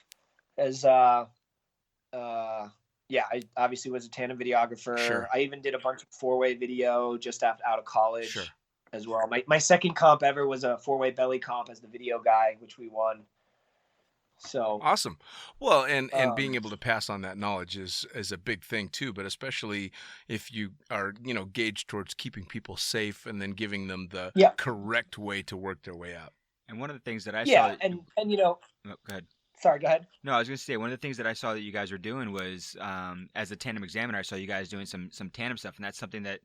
I obviously was a tandem videographer. Sure. I even did a bunch of 4-way video just out of college as well. My second comp ever was a 4-way belly comp as the video guy, which we won. So awesome. Well, and being able to pass on that knowledge is a big thing too, but especially if you are, gauged towards keeping people safe and then giving them the correct way to work their way out. And one of the things that I saw. Yeah, and Oh, go ahead. Sorry, go ahead. No, I was going to say one of the things that I saw that you guys were doing was, as a tandem examiner, I saw you guys doing some tandem stuff, and that's something that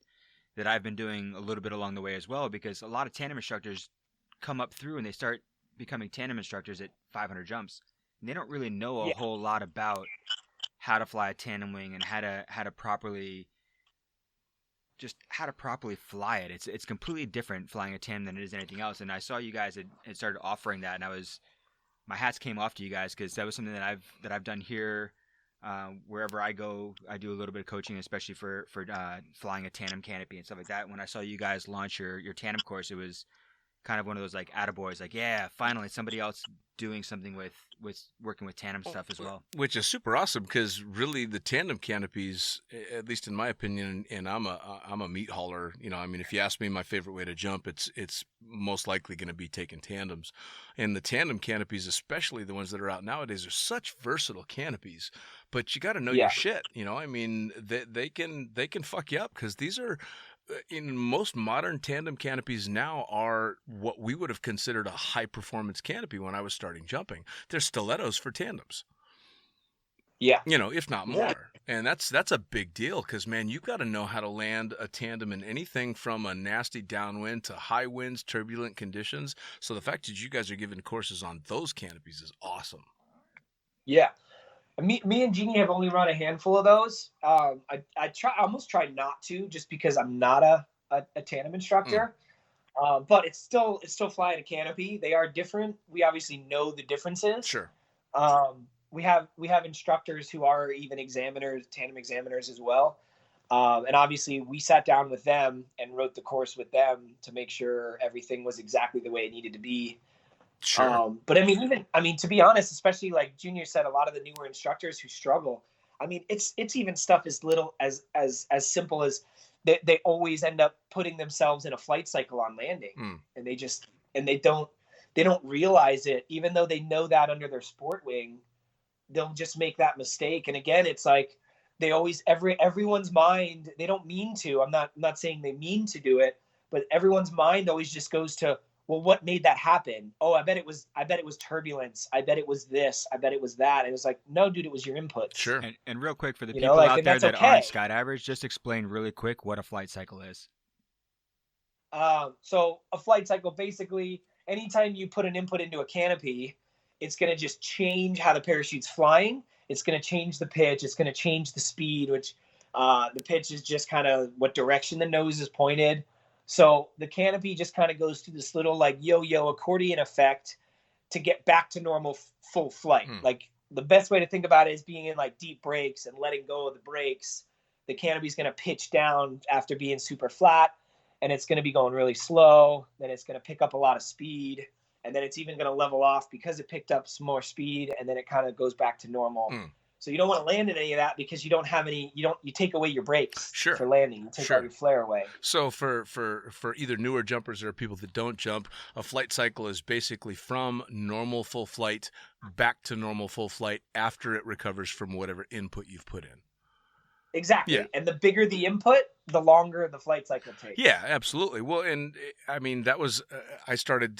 I've been doing a little bit along the way as well, because a lot of tandem instructors come up through and they start becoming tandem instructors at 500 jumps, and they don't really know a whole lot about how to fly a tandem wing and how to properly fly it. It's completely different flying a tandem than it is anything else. And I saw you guys had started offering that, and my hats came off to you guys, because that was something that I've done here. Wherever I go, I do a little bit of coaching, especially for flying a tandem canopy and stuff like that. When I saw you guys launch your tandem course, it was kind of one of those like attaboys, like, yeah, finally somebody else doing something with working with tandem stuff as well. Which is super awesome, because really the tandem canopies, at least in my opinion, and I'm a meat hauler, if you ask me my favorite way to jump, it's most likely going to be taking tandems. And the tandem canopies, especially the ones that are out nowadays, are such versatile canopies, but you got to know your shit. They can fuck you up, because these are, in most modern tandem canopies now, are what we would have considered a high performance canopy when I was starting jumping. They're stilettos for tandems. Yeah. If not more. And that's a big deal, because, man, you've got to know how to land a tandem in anything from a nasty downwind to high winds, turbulent conditions. So the fact that you guys are giving courses on those canopies is awesome. Yeah. Me and Jeannie have only run a handful of those. I almost tried not to, just because I'm not a tandem instructor. But it's still flying a canopy. They are different. We obviously know the differences. Sure. We have instructors who are even tandem examiners as well. And obviously we sat down with them and wrote the course with them to make sure everything was exactly the way it needed to be. Sure. But to be honest, especially like Junior said, a lot of the newer instructors who struggle, it's even stuff as little as simple as they always end up putting themselves in a flight cycle on landing, and they don't realize it, even though they know that under their sport wing. They'll just make that mistake. And again, it's like they always, everyone's mind, they don't mean to, I'm not saying they mean to do it, but everyone's mind always just goes to, well, what made that happen? Oh, I bet it was turbulence. I bet it was this. I bet it was that. And it was like, no, dude, it was your input. Sure. And real quick, for the people out there that aren't skydivers, just explain really quick what a flight cycle is. So a flight cycle, basically, anytime you put an input into a canopy, it's going to just change how the parachute's flying. It's going to change the pitch. It's going to change the speed, which the pitch is just kind of what direction the nose is pointed. So the canopy just kind of goes through this little like yo-yo accordion effect to get back to normal full flight. Like the best way to think about it is being in like deep brakes and letting go of the brakes. The canopy is going to pitch down after being super flat, and it's going to be going really slow. Then it's going to pick up a lot of speed. And then it's even going to level off because it picked up some more speed, and then it kind of goes back to normal. So you don't want to land in any of that, because you don't have any. You take away your brakes for landing. You take all your flare away. So for either newer jumpers or people that don't jump, a flight cycle is basically from normal full flight back to normal full flight after it recovers from whatever input you've put in. Exactly. Yeah. And the bigger the input, the longer the flight cycle takes. Yeah, absolutely. Well, and that was, I started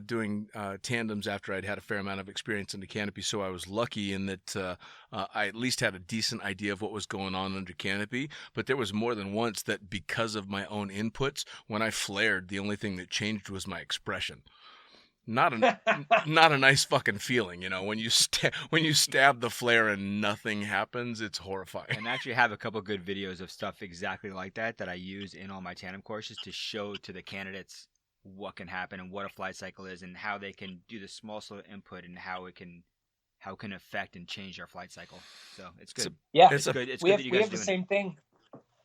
doing tandems after I'd had a fair amount of experience in the canopy. So I was lucky in that I at least had a decent idea of what was going on under canopy. But there was more than once that, because of my own inputs, when I flared, the only thing that changed was my expression. Not a nice fucking feeling, when you stab the flare and nothing happens. It's horrifying. And I actually have a couple good videos of stuff exactly like that I use in all my tandem courses to show to the candidates what can happen and what a flight cycle is and how they can do the small slow input and how it can affect and change their flight cycle. So it's good. It's good. It's good that you guys we have the same thing.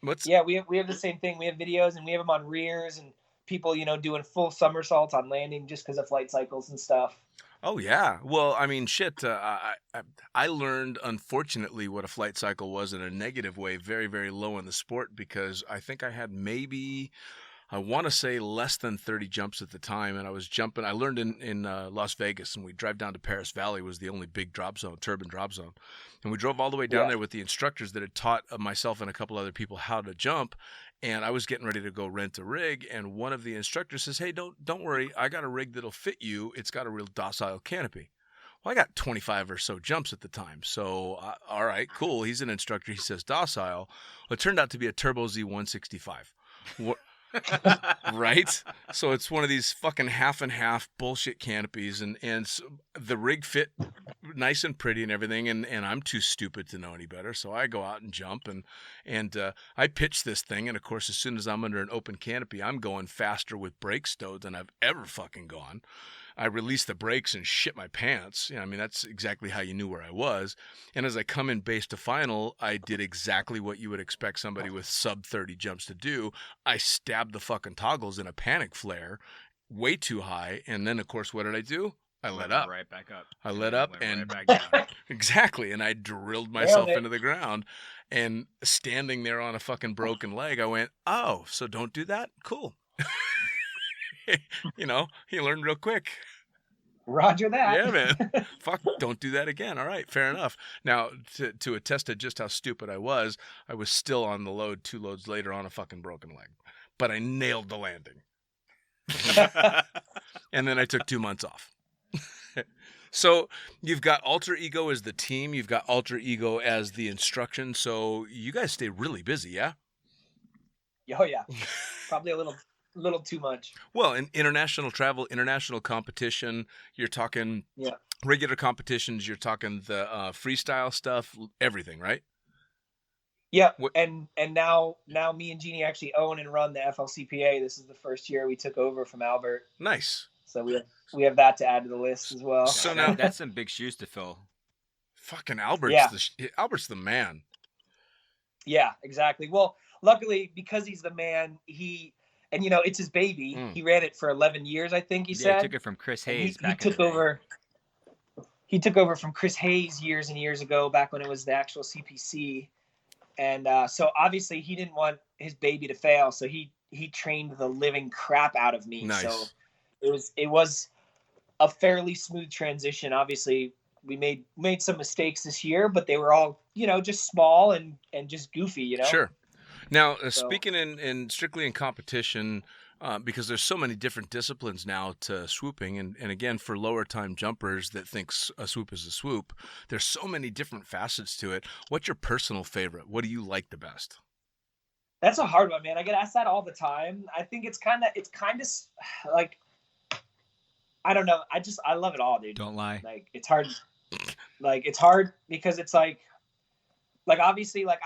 We have the same thing. We have videos, and we have them on rears and people, doing full somersaults on landing just because of flight cycles and stuff. Oh, yeah. Well, shit. I learned, unfortunately, what a flight cycle was in a negative way very, very low in the sport, because I think I had maybe I want to say less than 30 jumps at the time, and I was jumping. I learned in Las Vegas, and we drive down to Paris Valley was the only big drop zone, turbine drop zone, and we drove all the way down there with the instructors that had taught myself and a couple other people how to jump. And I was getting ready to go rent a rig, and one of the instructors says, "Hey, don't worry, I got a rig that'll fit you. It's got a real docile canopy." Well, I got 25 or so jumps at the time, so all right, cool. He's an instructor. He says docile. Well, it turned out to be a Turbo Z165. Right? So it's one of these fucking half and half bullshit canopies, and so the rig fit nice and pretty and everything, and I'm too stupid to know any better, so I go out and jump, and I pitch this thing, and of course as soon as I'm under an open canopy, I'm going faster with brake stowed than I've ever fucking gone. I released the brakes and shit my pants. I mean, that's exactly how you knew where I was. And as I come in base to final, I did exactly what you would expect somebody with sub 30 jumps to do. I stabbed the fucking toggles in a panic flare way too high. And then, of course, what did I do? I let up. Right back up. I let up and right back down. Exactly. And I drilled myself into the ground. And standing there on a fucking broken leg, I went, oh, so don't do that? Cool. You learn real quick. Roger that. Yeah, man. Fuck, don't do that again. All right, fair enough. Now, to attest to just how stupid I was still on the load 2 loads later on a fucking broken leg. But I nailed the landing. And then I took 2 months off. So you've got Alter Ego as the team. You've got Alter Ego as the instruction. So you guys stay really busy, yeah? Oh, yeah. Probably a little too much. Well, in international travel, international competition, you're talking regular competitions, you're talking the freestyle stuff, everything, right? Yeah, and now me and Jeannie actually own and run the FLCPA. This is the first year we took over from Albert. Nice. So we have that to add to the list as well. So now that's some big shoes to fill. Fucking Albert's Albert's the man. Yeah, exactly. Well, luckily because he's the man, and it's his baby. He ran it for 11 years, I think he said. He took it from Chris Hayes. He took over from Chris Hayes years and years ago, back when it was the actual CPC. And so obviously he didn't want his baby to fail, so he trained the living crap out of me. Nice. So it was a fairly smooth transition. Obviously we made some mistakes this year, but they were all, just small and just goofy, Sure. Now, speaking in strictly in competition, because there's so many different disciplines now to swooping, and again, for lower time jumpers that think a swoop is a swoop, there's so many different facets to it. What's your personal favorite? What do you like the best? That's a hard one, man. I get asked that all the time. I think it's kind of like, I don't know. I love it all, dude. Don't lie. Like, it's hard. Like, it's hard because it's like obviously, like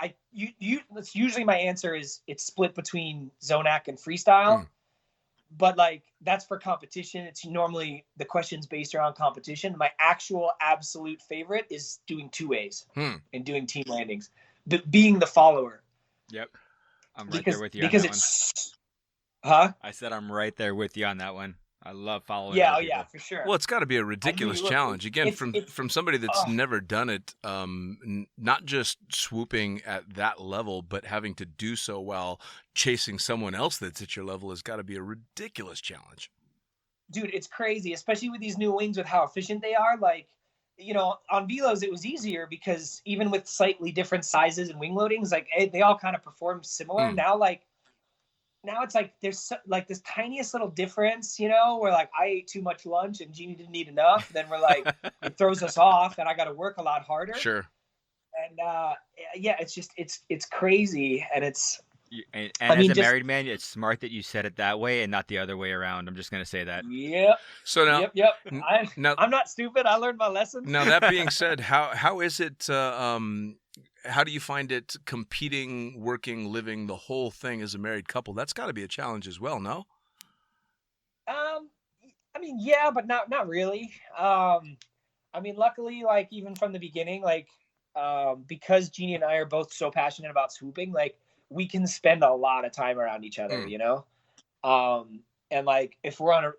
that's usually my answer is it's split between Zonac and freestyle, but like that's for competition. It's normally the question's based around competition. My actual absolute favorite is doing 2-ways and doing team landings, being the follower. Yep, I'm right there with you. Because on that it's, one. I said I'm right there with you on that one. I love following. Yeah, for sure. Well, it's got to be a ridiculous challenge. Again, from somebody that's never done it, not just swooping at that level, but having to do so while chasing someone else that's at your level has got to be a ridiculous challenge. Dude, it's crazy, especially with these new wings with how efficient they are. Like, on Velos, it was easier because even with slightly different sizes and wing loadings, like they all kind of perform similar. Now it's like there's like this tiniest little difference, where like I ate too much lunch and Jeannie didn't eat enough. Then we're like, it throws us off and I got to work a lot harder. Sure. And it's just, it's crazy. And it's, and as a married man, it's smart that you said it that way and not the other way around. I'm just going to say that. Yep. So now, I'm not stupid. I learned my lesson. Now that being said, how is it, how do you find it competing, working, living, the whole thing as a married couple? That's got to be a challenge as well, no? I mean, yeah, but not really. I mean, luckily, like even from the beginning, like because Jeannie and I are both so passionate about swooping, like we can spend a lot of time around each other, and like if we're on a,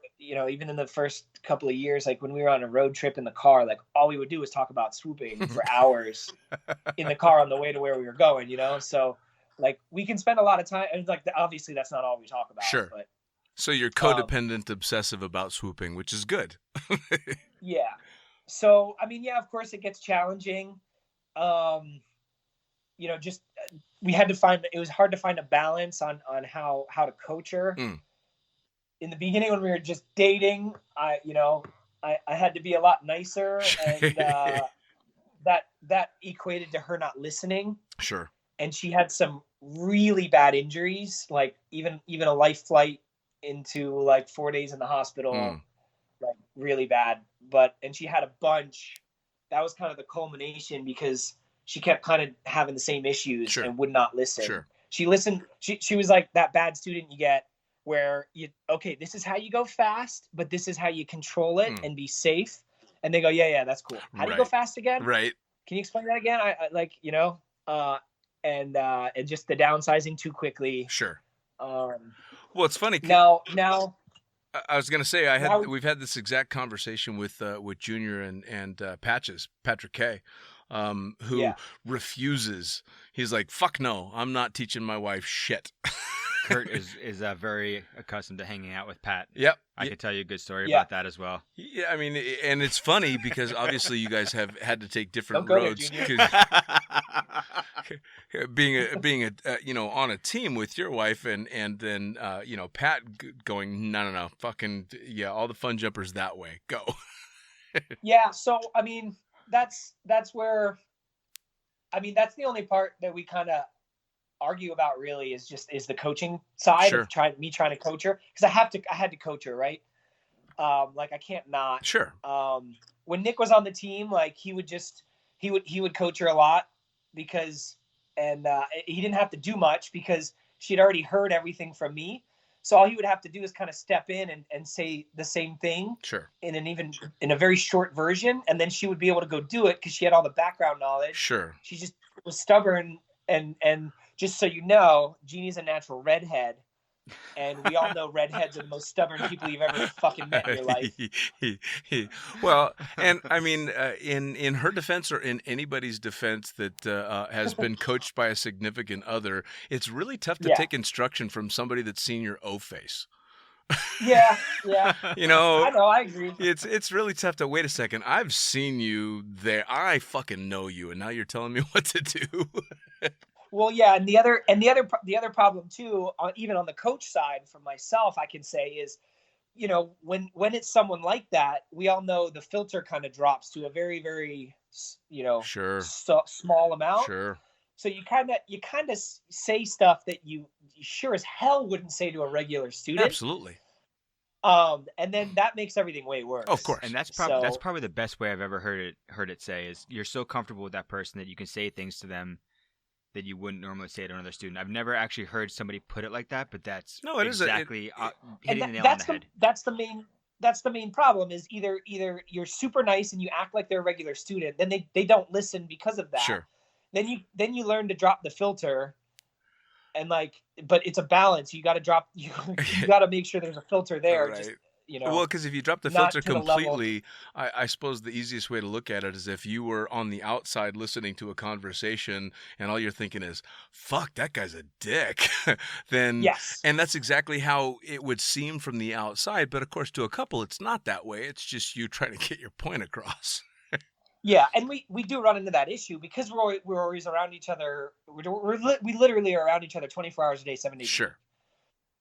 even in the first couple of years, like when we were on a road trip in the car, like all we would do was talk about swooping for hours in the car on the way to where we were going, So like we can spend a lot of time, and like obviously that's not all we talk about. Sure. But So you're codependent obsessive about swooping, which is good. yeah. So I mean, yeah, of course it gets challenging. Just it was hard to find a balance on how to coach her. In the beginning when we were just dating, I had to be a lot nicer, and that equated to her not listening. Sure. And she had some really bad injuries, like even a life flight into like 4 days in the hospital, like really bad. And she had a bunch. That was kind of the culmination because she kept kind of having the same issues and would not listen. Sure. She listened. She was like that bad student you get where this is how you go fast, but this is how you control it and be safe. And they go, yeah, that's cool. How do you go fast again? Right. Can you explain that again? And just the downsizing too quickly. Sure. Well, it's funny. Now, I was going to say we've had this exact conversation with Junior and Patrick K, who refuses. He's like, fuck no, I'm not teaching my wife shit. Curt is very accustomed to hanging out with Pat. Yep. I could tell you a good story about that as well. Yeah, I mean, and it's funny because obviously you guys have had to take different roads. Being on a team with your wife and then Pat going no, fucking yeah, all the fun jumpers that way, go. Yeah, so I mean that's where, I mean that's the only part that we kind of argue about really is the coaching side of trying to coach her, because I had to coach her, right? Like I can't not. Sure. When Nick was on the team, like he would coach her a lot because he didn't have to do much because she'd already heard everything from me. So all he would have to do is kind of step in and say the same thing in a very short version, and then she would be able to go do it because she had all the background knowledge. Sure. She just was stubborn and just so you know, Jeannie's a natural redhead, and we all know redheads are the most stubborn people you've ever fucking met in your life. Well, and I mean, in her defense or in anybody's defense that has been coached by a significant other, it's really tough to take instruction from somebody that's seen your O-face. Yeah. I know, I agree. It's really tough to wait a second. I've seen you there. I fucking know you, and now you're telling me what to do. Well, yeah, and the other problem too, even on the coach side for myself, I can say is, when it's someone like that, we all know the filter kind of drops to a very, very, small amount. Sure. So you kind of say stuff that you sure as hell wouldn't say to a regular student. Absolutely. And then that makes everything way worse. Of course. And that's probably the best way I've ever heard it say is you're so comfortable with that person that you can say things to them that you wouldn't normally say to another student. I've never actually heard somebody put it like that, but that's exactly hitting the nail on the head. That's the main problem is either you're super nice and you act like they're a regular student, then they don't listen because of that. Sure. Then you learn to drop the filter, and but it's a balance. You got to drop. You got to make sure there's a filter there. Right. Just, well, because if you drop the filter completely, I suppose the easiest way to look at it is if you were on the outside listening to a conversation and all you're thinking is, fuck, that guy's a dick. Then, yes. And that's exactly how it would seem from the outside. But of course, to a couple, it's not that way. It's just you trying to get your point across. Yeah, and we do run into that issue because we're always around each other. We literally are around each other 24 hours a day, 7 days. Sure.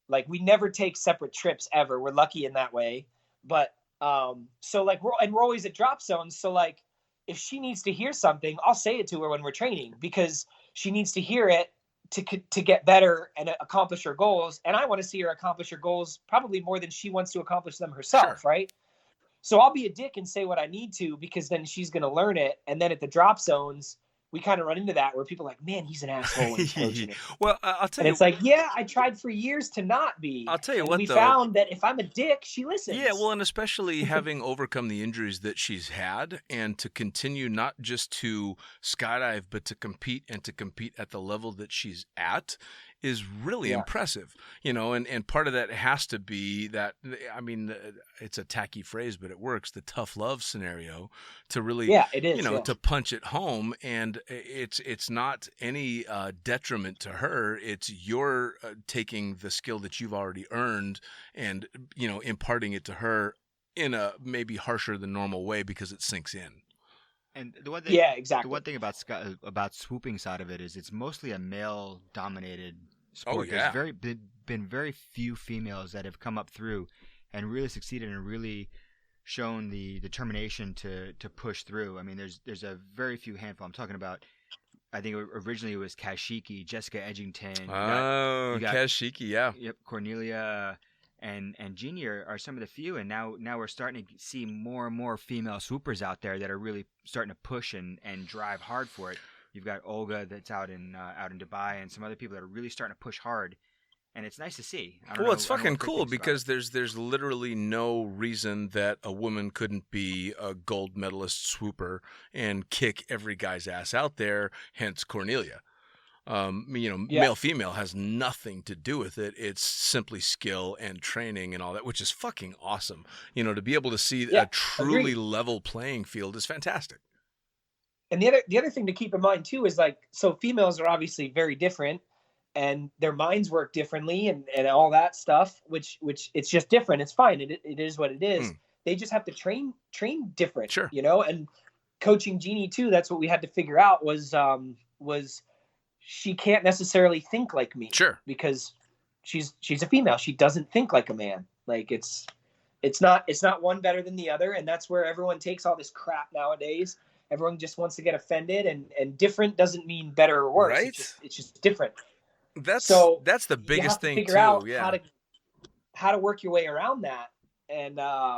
Like we never take separate trips ever. We're lucky in that way. But so like we're always at drop zones. So like if she needs to hear something, I'll say it to her when we're training because she needs to hear it to get better and accomplish her goals. And I want to see her accomplish her goals probably more than she wants to accomplish them herself, right? So I'll be a dick and say what I need to because then she's going to learn it. And then at the drop zones, we kind of run into that where people are like, man, he's an asshole. When he's coaching it. Well, I'll tell you. And it's like, yeah, I tried for years to not be. I'll tell you what, we found that if I'm a dick, she listens. Yeah, well, and especially having overcome the injuries that she's had and to continue not just to skydive, but to compete at the level that she's at. is really impressive, and part of that has to be that, I mean, it's a tacky phrase, but it works, the tough love scenario to really, it is, to punch it home. And it's not any detriment to her. It's you're taking the skill that you've already earned and, imparting it to her in a maybe harsher than normal way because it sinks in. And the one thing, exactly. The one thing about swooping side of it is it's mostly a male-dominated sport. Oh, yeah. There's been very few females that have come up through and really succeeded and really shown the determination to push through. I mean, there's a very few handful. I'm talking about, I think originally it was Kashiki, Jessica Edgington. You got Kashiki, yeah. Yep, Cornelia and Jeannie are some of the few, and now we're starting to see more and more female swoopers out there that are really starting to push and drive hard for it. You've got Olga that's out in Dubai, and some other people that are really starting to push hard, and it's nice to see. It's fucking cool because there's literally no reason that a woman couldn't be a gold medalist swooper and kick every guy's ass out there. Hence Cornelia. Male female has nothing to do with it. It's simply skill and training and all that, which is fucking awesome. To be able to see a truly level playing field is fantastic. And the other thing to keep in mind too is so females are obviously very different, and their minds work differently and all that stuff, which it's just different. It's fine. It is what it is. They just have to train different. Sure. And coaching Jeannie too, that's what we had to figure out was she can't necessarily think like me. Sure. Because she's a female. She doesn't think like a man. Like it's not one better than the other. And that's where everyone takes all this crap nowadays. Everyone just wants to get offended, and different doesn't mean better or worse. Right. It's just different. That's the biggest thing figure too. Out yeah. How to work your way around that. And Well,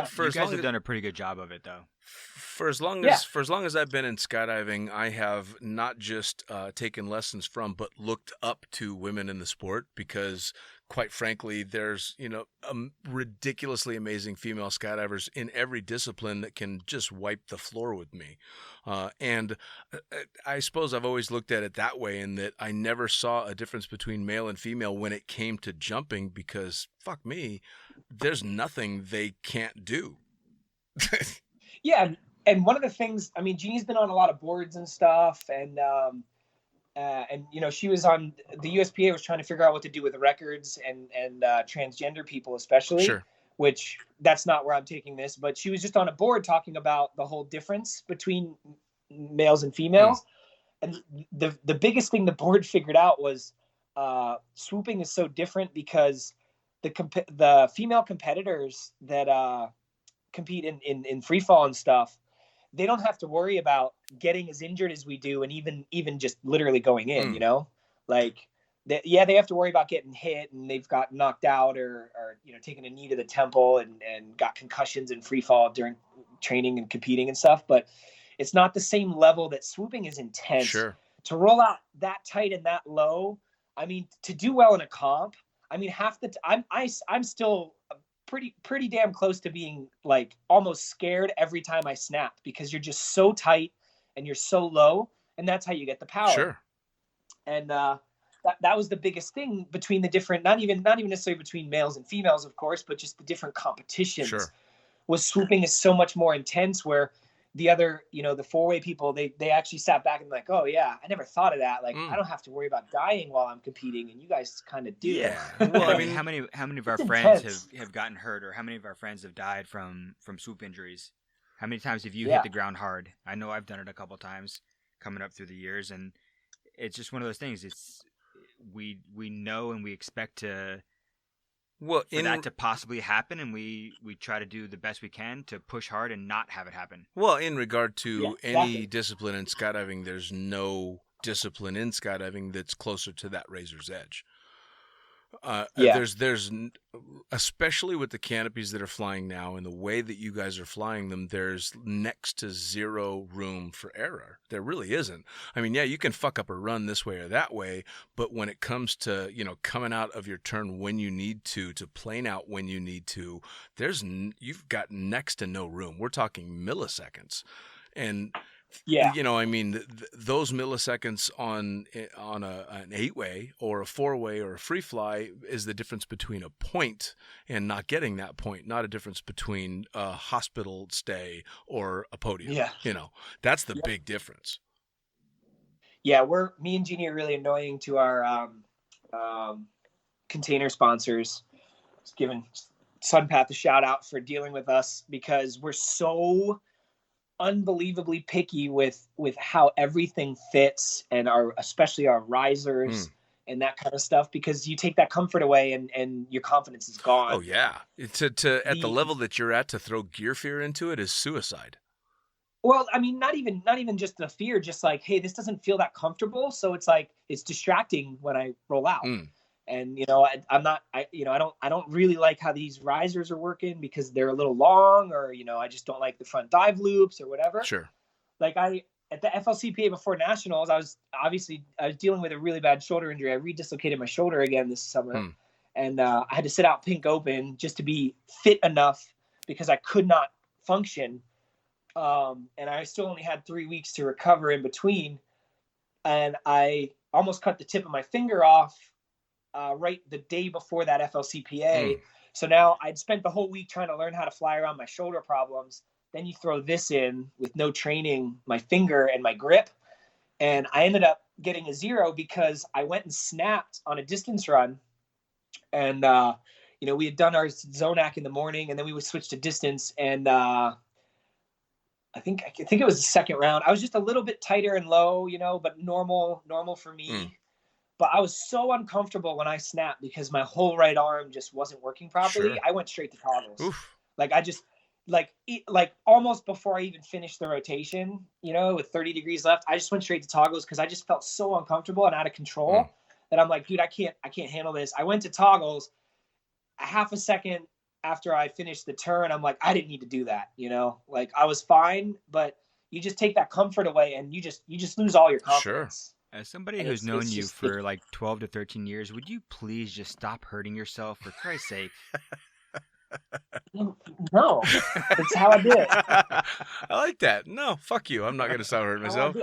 for you guys have done a pretty good job of it, though. For as long as I've been in skydiving, I have not just taken lessons from, but looked up to women in the sport because, quite frankly, there's ridiculously amazing female skydivers in every discipline that can just wipe the floor with me. And I suppose I've always looked at it that way, in that I never saw a difference between male and female when it came to jumping, because fuck me, there's nothing they can't do. Yeah. And one of the things, I mean, Jeannie's been on a lot of boards and stuff, and she was on the USPA was trying to figure out what to do with the records and transgender people especially. Sure. Which that's not where I'm taking this, but she was just on a board talking about the whole difference between males and females. And the biggest thing the board figured out was swooping is so different because the female competitors that compete in free fall and stuff, they don't have to worry about getting as injured as we do, and even just literally going in, they have to worry about getting hit, and they've got knocked out or taken a knee to the temple and got concussions in free fall during training and competing and stuff. But it's not the same level that swooping is intense. Sure. To roll out that tight and that low, I mean, to do well in a comp, I mean, I'm still pretty damn close to being like almost scared every time I snap, because you're just so tight and you're so low, and that's how you get the power. Sure. And that was the biggest thing between the different, not even necessarily between males and females, of course, but just the different competitions. Sure. Was swooping is so much more intense, where the other, the four-way people, they actually sat back and like, oh yeah, I never thought of that. Like, I don't have to worry about dying while I'm competing, and you guys kind of do. Yeah. Well, I mean, how many of our friends have gotten hurt, or how many of our friends have died from swoop injuries? How many times have you hit the ground hard? I know I've done it a couple times coming up through the years, and it's just one of those things. It's we know and we expect to. Well, for that to possibly happen, and we try to do the best we can to push hard and not have it happen. Well, in regard to any discipline in skydiving, there's no discipline in skydiving that's closer to that razor's edge. There's especially with the canopies that are flying now and the way that you guys are flying them, there's next to zero room for error. There really isn't. I mean, yeah, you can fuck up a run this way or that way, but when it comes to, coming out of your turn when you need to plane out when you need to, you've got next to no room. We're talking milliseconds. And Yeah. You know, I mean, those milliseconds on an 8-way or a 4-way or a free fly is the difference between a point and not getting that point, not a difference between a hospital stay or a podium. Yeah. You know, that's the big difference. Yeah, me and Jeannie are really annoying to our container sponsors. Just giving Sunpath a shout out for dealing with us because we're so unbelievably picky with how everything fits and especially our risers and that kind of stuff, because you take that comfort away and your confidence is gone. Oh yeah. To at the level that you're at, to throw gear fear into it is suicide. Well, I mean, not even just the fear, just like, hey, this doesn't feel that comfortable. So it's like, it's distracting when I roll out. And, you know, I don't really like how these risers are working because they're a little long, or, you know, I just don't like the front dive loops or whatever. Sure. Like at the FLCPA before nationals, I was dealing with a really bad shoulder injury. I redislocated my shoulder again this summer, and I had to sit out pink open just to be fit enough because I could not function. And I still only had 3 weeks to recover in between, and I almost cut the tip of my finger off right the day before that FLCPA. So now I'd spent the whole week trying to learn how to fly around my shoulder problems. Then you throw this in with no training, my finger and my grip. And I ended up getting a 0 because I went and snapped on a distance run. And, you know, we had done our Zonac in the morning, and then we would switch to distance. And I think it was the second round. I was just a little bit tighter and low, you know, but normal for me. But I was so uncomfortable when I snapped because my whole right arm just wasn't working properly. Sure. I went straight to toggles. Like I just like almost before I even finished the rotation, you know, with 30 degrees left, I just went straight to toggles because I just felt so uncomfortable and out of control that I'm like, dude, I can't handle this. I went to toggles. A half a second after I finished the turn, I'm like, I didn't need to do that, you know, like I was fine, but you just take that comfort away and you just lose all your confidence. Sure. As somebody who's known you for like 12 to 13 years, would you please just stop hurting yourself for Christ's sake? No, it's how I do it. I like that. No, fuck you. I'm not going to stop hurting myself.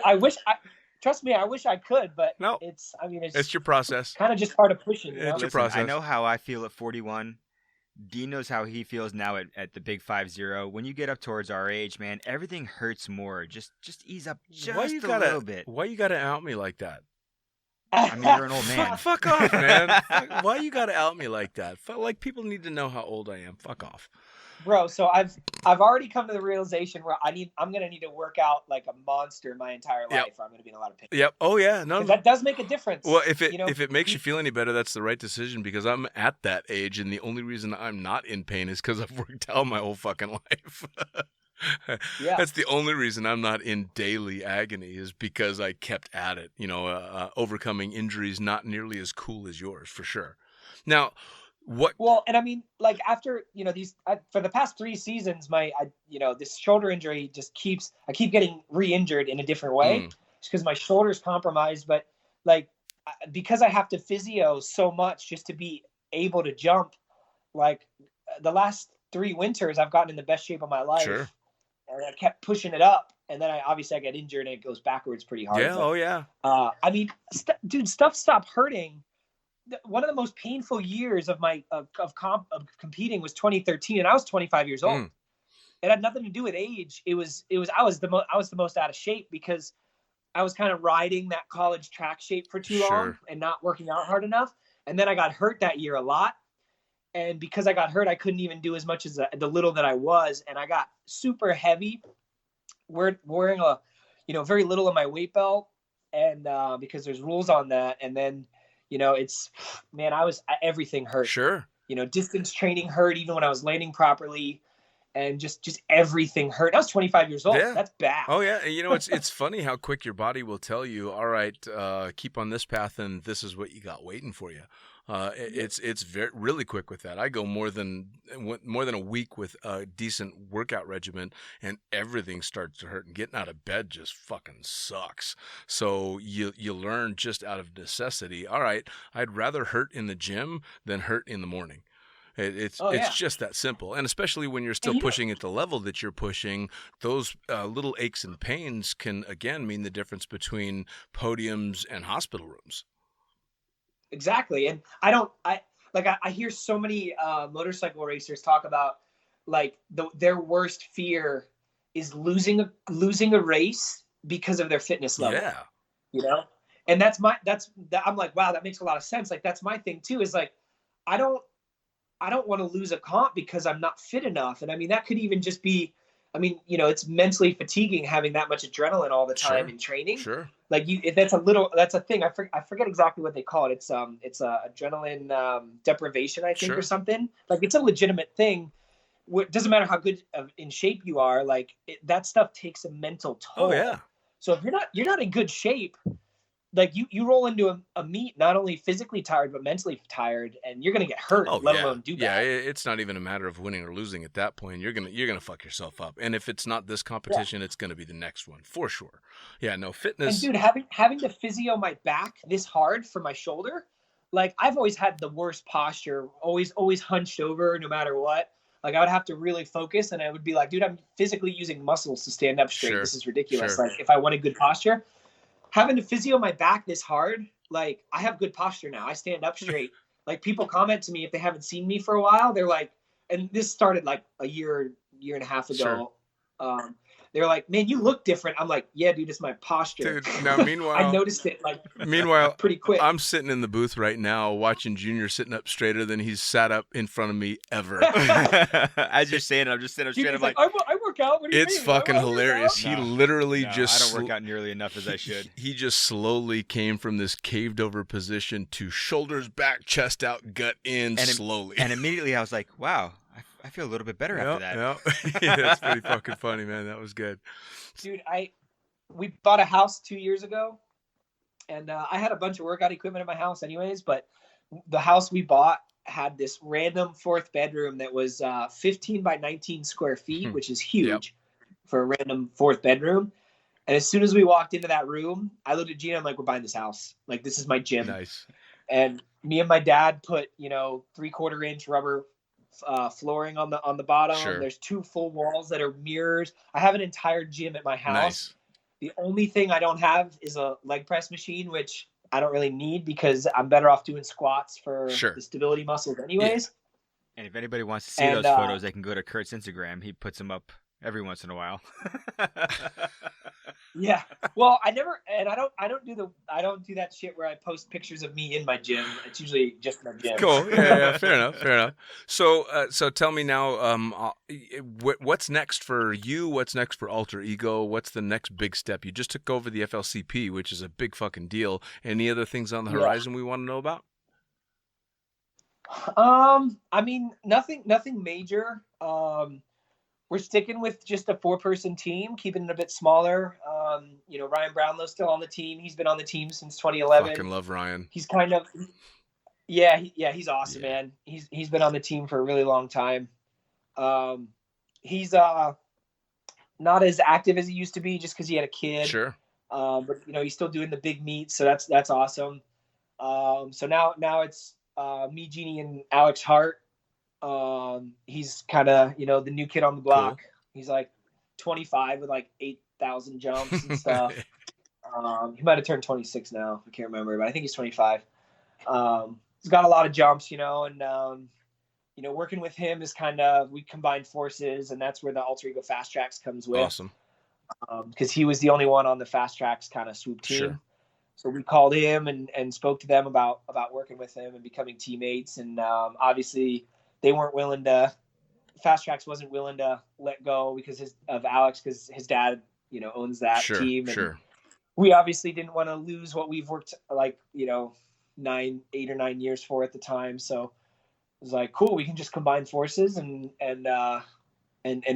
Trust me, I wish I could, but no, it's your process. Kind of just part of pushing. You know? It's your process. I know how I feel at 41. Dean knows how he feels now at the big 5-0. When you get up towards our age, man, everything hurts more. Just ease up just a little bit. Why you got to out me like that? I mean, you're an old man. Fuck off, man. Why you got to out me like that? Like, people need to know how old I am. Fuck off. Bro, so I've already come to the realization where I'm gonna need to work out like a monster my entire life, or I'm gonna be in a lot of pain. Yep. Oh yeah. No. That does make a difference. Well, if it makes you feel any better, that's the right decision, because I'm at that age, and the only reason I'm not in pain is because I've worked out my whole fucking life. Yeah. That's the only reason I'm not in daily agony, is because I kept at it. You know, overcoming injuries not nearly as cool as yours, for sure. Now. Well, and I mean, like after, you know, for the past 3 seasons, this shoulder injury I keep getting re-injured in a different way, just because my shoulder's compromised. But like, because I have to physio so much just to be able to jump, like the last 3 winters, I've gotten in the best shape of my life. Sure. And I kept pushing it up. And then I get injured and it goes backwards pretty hard. Yeah. But, yeah. I mean, dude, stuff stopped hurting. One of the most painful years of my competing was 2013, and I was 25 years old. It had nothing to do with age. I was the most out of shape because I was kind of riding that college track shape for too long and not working out hard enough. And then I got hurt that year a lot, and because I got hurt, I couldn't even do as much as the little that I was, and I got super heavy. Wearing very little of my weight belt, and because there's rules on that, and then. You know, everything hurt. Sure. You know, distance training hurt even when I was landing properly, and just everything hurt. I was 25 years old. Yeah. That's bad. Oh yeah. You know, it's funny how quick your body will tell you, all right, keep on this path, and this is what you got waiting for you. It's really quick with that. I go more than a week with a decent workout regimen, and everything starts to hurt, and getting out of bed just fucking sucks. So you learn just out of necessity. All right, I'd rather hurt in the gym than hurt in the morning. It's yeah. just that simple. And especially when you're still pushing at the level that you're pushing, those little aches and pains can, again, mean the difference between podiums and hospital rooms. Exactly. And I hear so many motorcycle racers talk about like their worst fear is losing a race because of their fitness level. Yeah. You know? And I'm like, wow, that makes a lot of sense. Like, that's my thing too, is like, I don't want to lose a comp because I'm not fit enough. And I mean, that could even just be, I mean, you know, it's mentally fatiguing having that much adrenaline all the time in training. Sure. Like that's a thing. I forget exactly what they call it. It's adrenaline deprivation, I think, or something. Like, it's a legitimate thing. It doesn't matter how good in shape you are. Like, that stuff takes a mental toll. Oh yeah. So if you're not in good shape, like you roll into a meet not only physically tired but mentally tired, and you're gonna get hurt. Let alone do yeah, bad. It's not even a matter of winning or losing at that point. You're gonna fuck yourself up. And if it's not this competition, it's gonna be the next one for sure. Yeah, no, fitness. And dude, having to physio my back this hard for my shoulder, like, I've always had the worst posture, always hunched over no matter what. Like, I would have to really focus, and I would be like, dude, I'm physically using muscles to stand up straight. This is ridiculous. Like, if I want a good posture, having to physio my back this hard, like, I have good posture now. I stand up straight. Like, people comment to me if they haven't seen me for a while. They're like, and this started like a year and a half ago. They're like, man, you look different. I'm like, yeah, dude, it's my posture. Dude, now meanwhile, I noticed it pretty quick. I'm sitting in the booth right now watching Junior sitting up straighter than he's sat up in front of me ever. As you're saying it, I'm just sitting up straight. I'm like, I work out. What do you mean? It's fucking hilarious. No, he literally I just don't work out nearly enough as I should. He just slowly came from this caved over position to shoulders back, chest out, gut in, slowly. And immediately I was like, wow, I feel a little bit better after that. Yeah, that's pretty fucking funny, man. That was good. Dude, we bought a house 2 years ago, and I had a bunch of workout equipment in my house anyways, but the house we bought had this random fourth bedroom that was 15 by 19 square feet, which is huge for a random fourth bedroom. And as soon as we walked into that room, I looked at Gina, I'm like, we're buying this house. Like, this is my gym. Nice. And me and my dad put, 3/4 inch rubber flooring on the bottom. There's 2 full walls that are mirrors. I have an entire gym at my house. Nice. The only thing I don't have is a leg press machine, which I don't really need because I'm better off doing squats for the stability muscles anyways. Yeah. And if anybody wants to see those photos, they can go to Curt's Instagram. He puts them up every once in a while. Yeah. Well, I don't do that shit where I post pictures of me in my gym. It's usually just my gym. Cool. Yeah. Fair enough. So tell me now, what's next for you? What's next for Alter Ego? What's the next big step? You just took over the FLCP, which is a big fucking deal. Any other things on the horizon we want to know about? I mean, nothing major. We're sticking with just a 4-person team, keeping it a bit smaller. Ryan Brownlow's still on the team. He's been on the team since 2011. Fucking love Ryan. He's kind of, he's awesome, man. He's been on the team for a really long time. He's not as active as he used to be just because he had a kid. Sure. But he's still doing the big meets, so that's awesome. So now it's me, Jeannie, and Alex Hart. He's kind of, the new kid on the block. Cool. He's like 25 with like 8,000 jumps and stuff. He might have turned 26 now. I can't remember, but I think he's 25. He's got a lot of jumps, and, working with him is kind of, we combine forces, and that's where the Alter Ego Fast Tracks comes with. Awesome. Because he was the only one on the Fast Tracks kind of swoop team. Sure. So we called him and spoke to them about working with him and becoming teammates. And obviously they weren't willing to, Fast Tracks wasn't willing to let go because of Alex, because his dad, owns that team. And we obviously didn't want to lose what we've worked like, 8 or 9 years for at the time. So it was like, cool, we can just combine forces and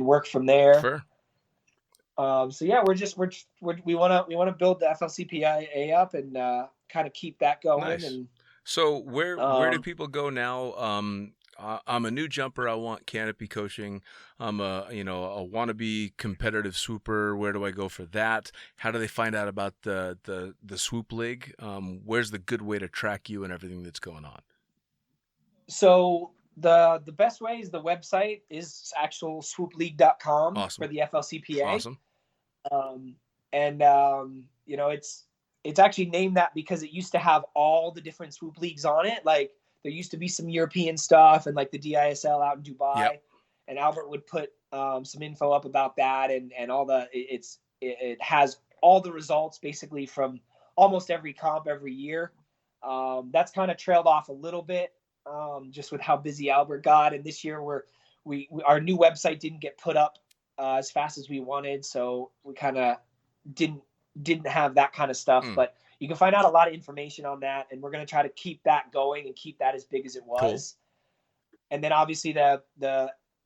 work from there. Sure. So yeah, we want to build the FLCPA up and kind of keep that going. Nice. And so where do people go now? I'm a new jumper. I want canopy coaching. I'm a wannabe competitive swooper. Where do I go for that? How do they find out about the swoop league? Where's the good way to track you and everything that's going on? So The best way is the website is actual swoopleague.com Awesome. for the FLCPA. Awesome. You know, it's actually named that because it used to have all the different swoop leagues on it. Like there used to be some European stuff and like the DISL out in Dubai. Yep. And Albert would put some info up about that and all the it has all the results basically from almost every comp every year. That's kind of trailed off a little bit just with how busy Albert got. And this year our new website didn't get put up as fast as we wanted, so we kind of didn't have that kind of stuff. But you can find out a lot of information on that, and we're going to try to keep that going and keep that as big as it was. Cool. And then obviously the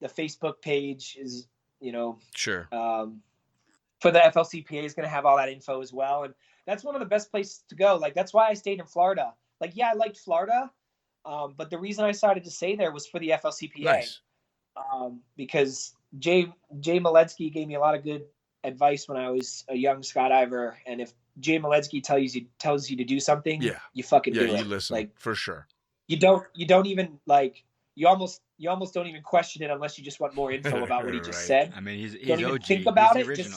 Facebook page is, you know, sure. For the FLCPA is going to have all that info as well. And that's one of the best places to go. Like, that's why I stayed in Florida. Like, yeah, I liked Florida. But the reason I decided to stay there was for the FLCPA. Nice. Because Jay Maletsky gave me a lot of good advice when I was a young skydiver. And if Jay Maletsky tells you to do something, you fucking do it. You listen, like, for sure. You don't even like, you almost don't even question it unless you just want more info about what he just said. I mean, he's don't even OG. think about he's it. Just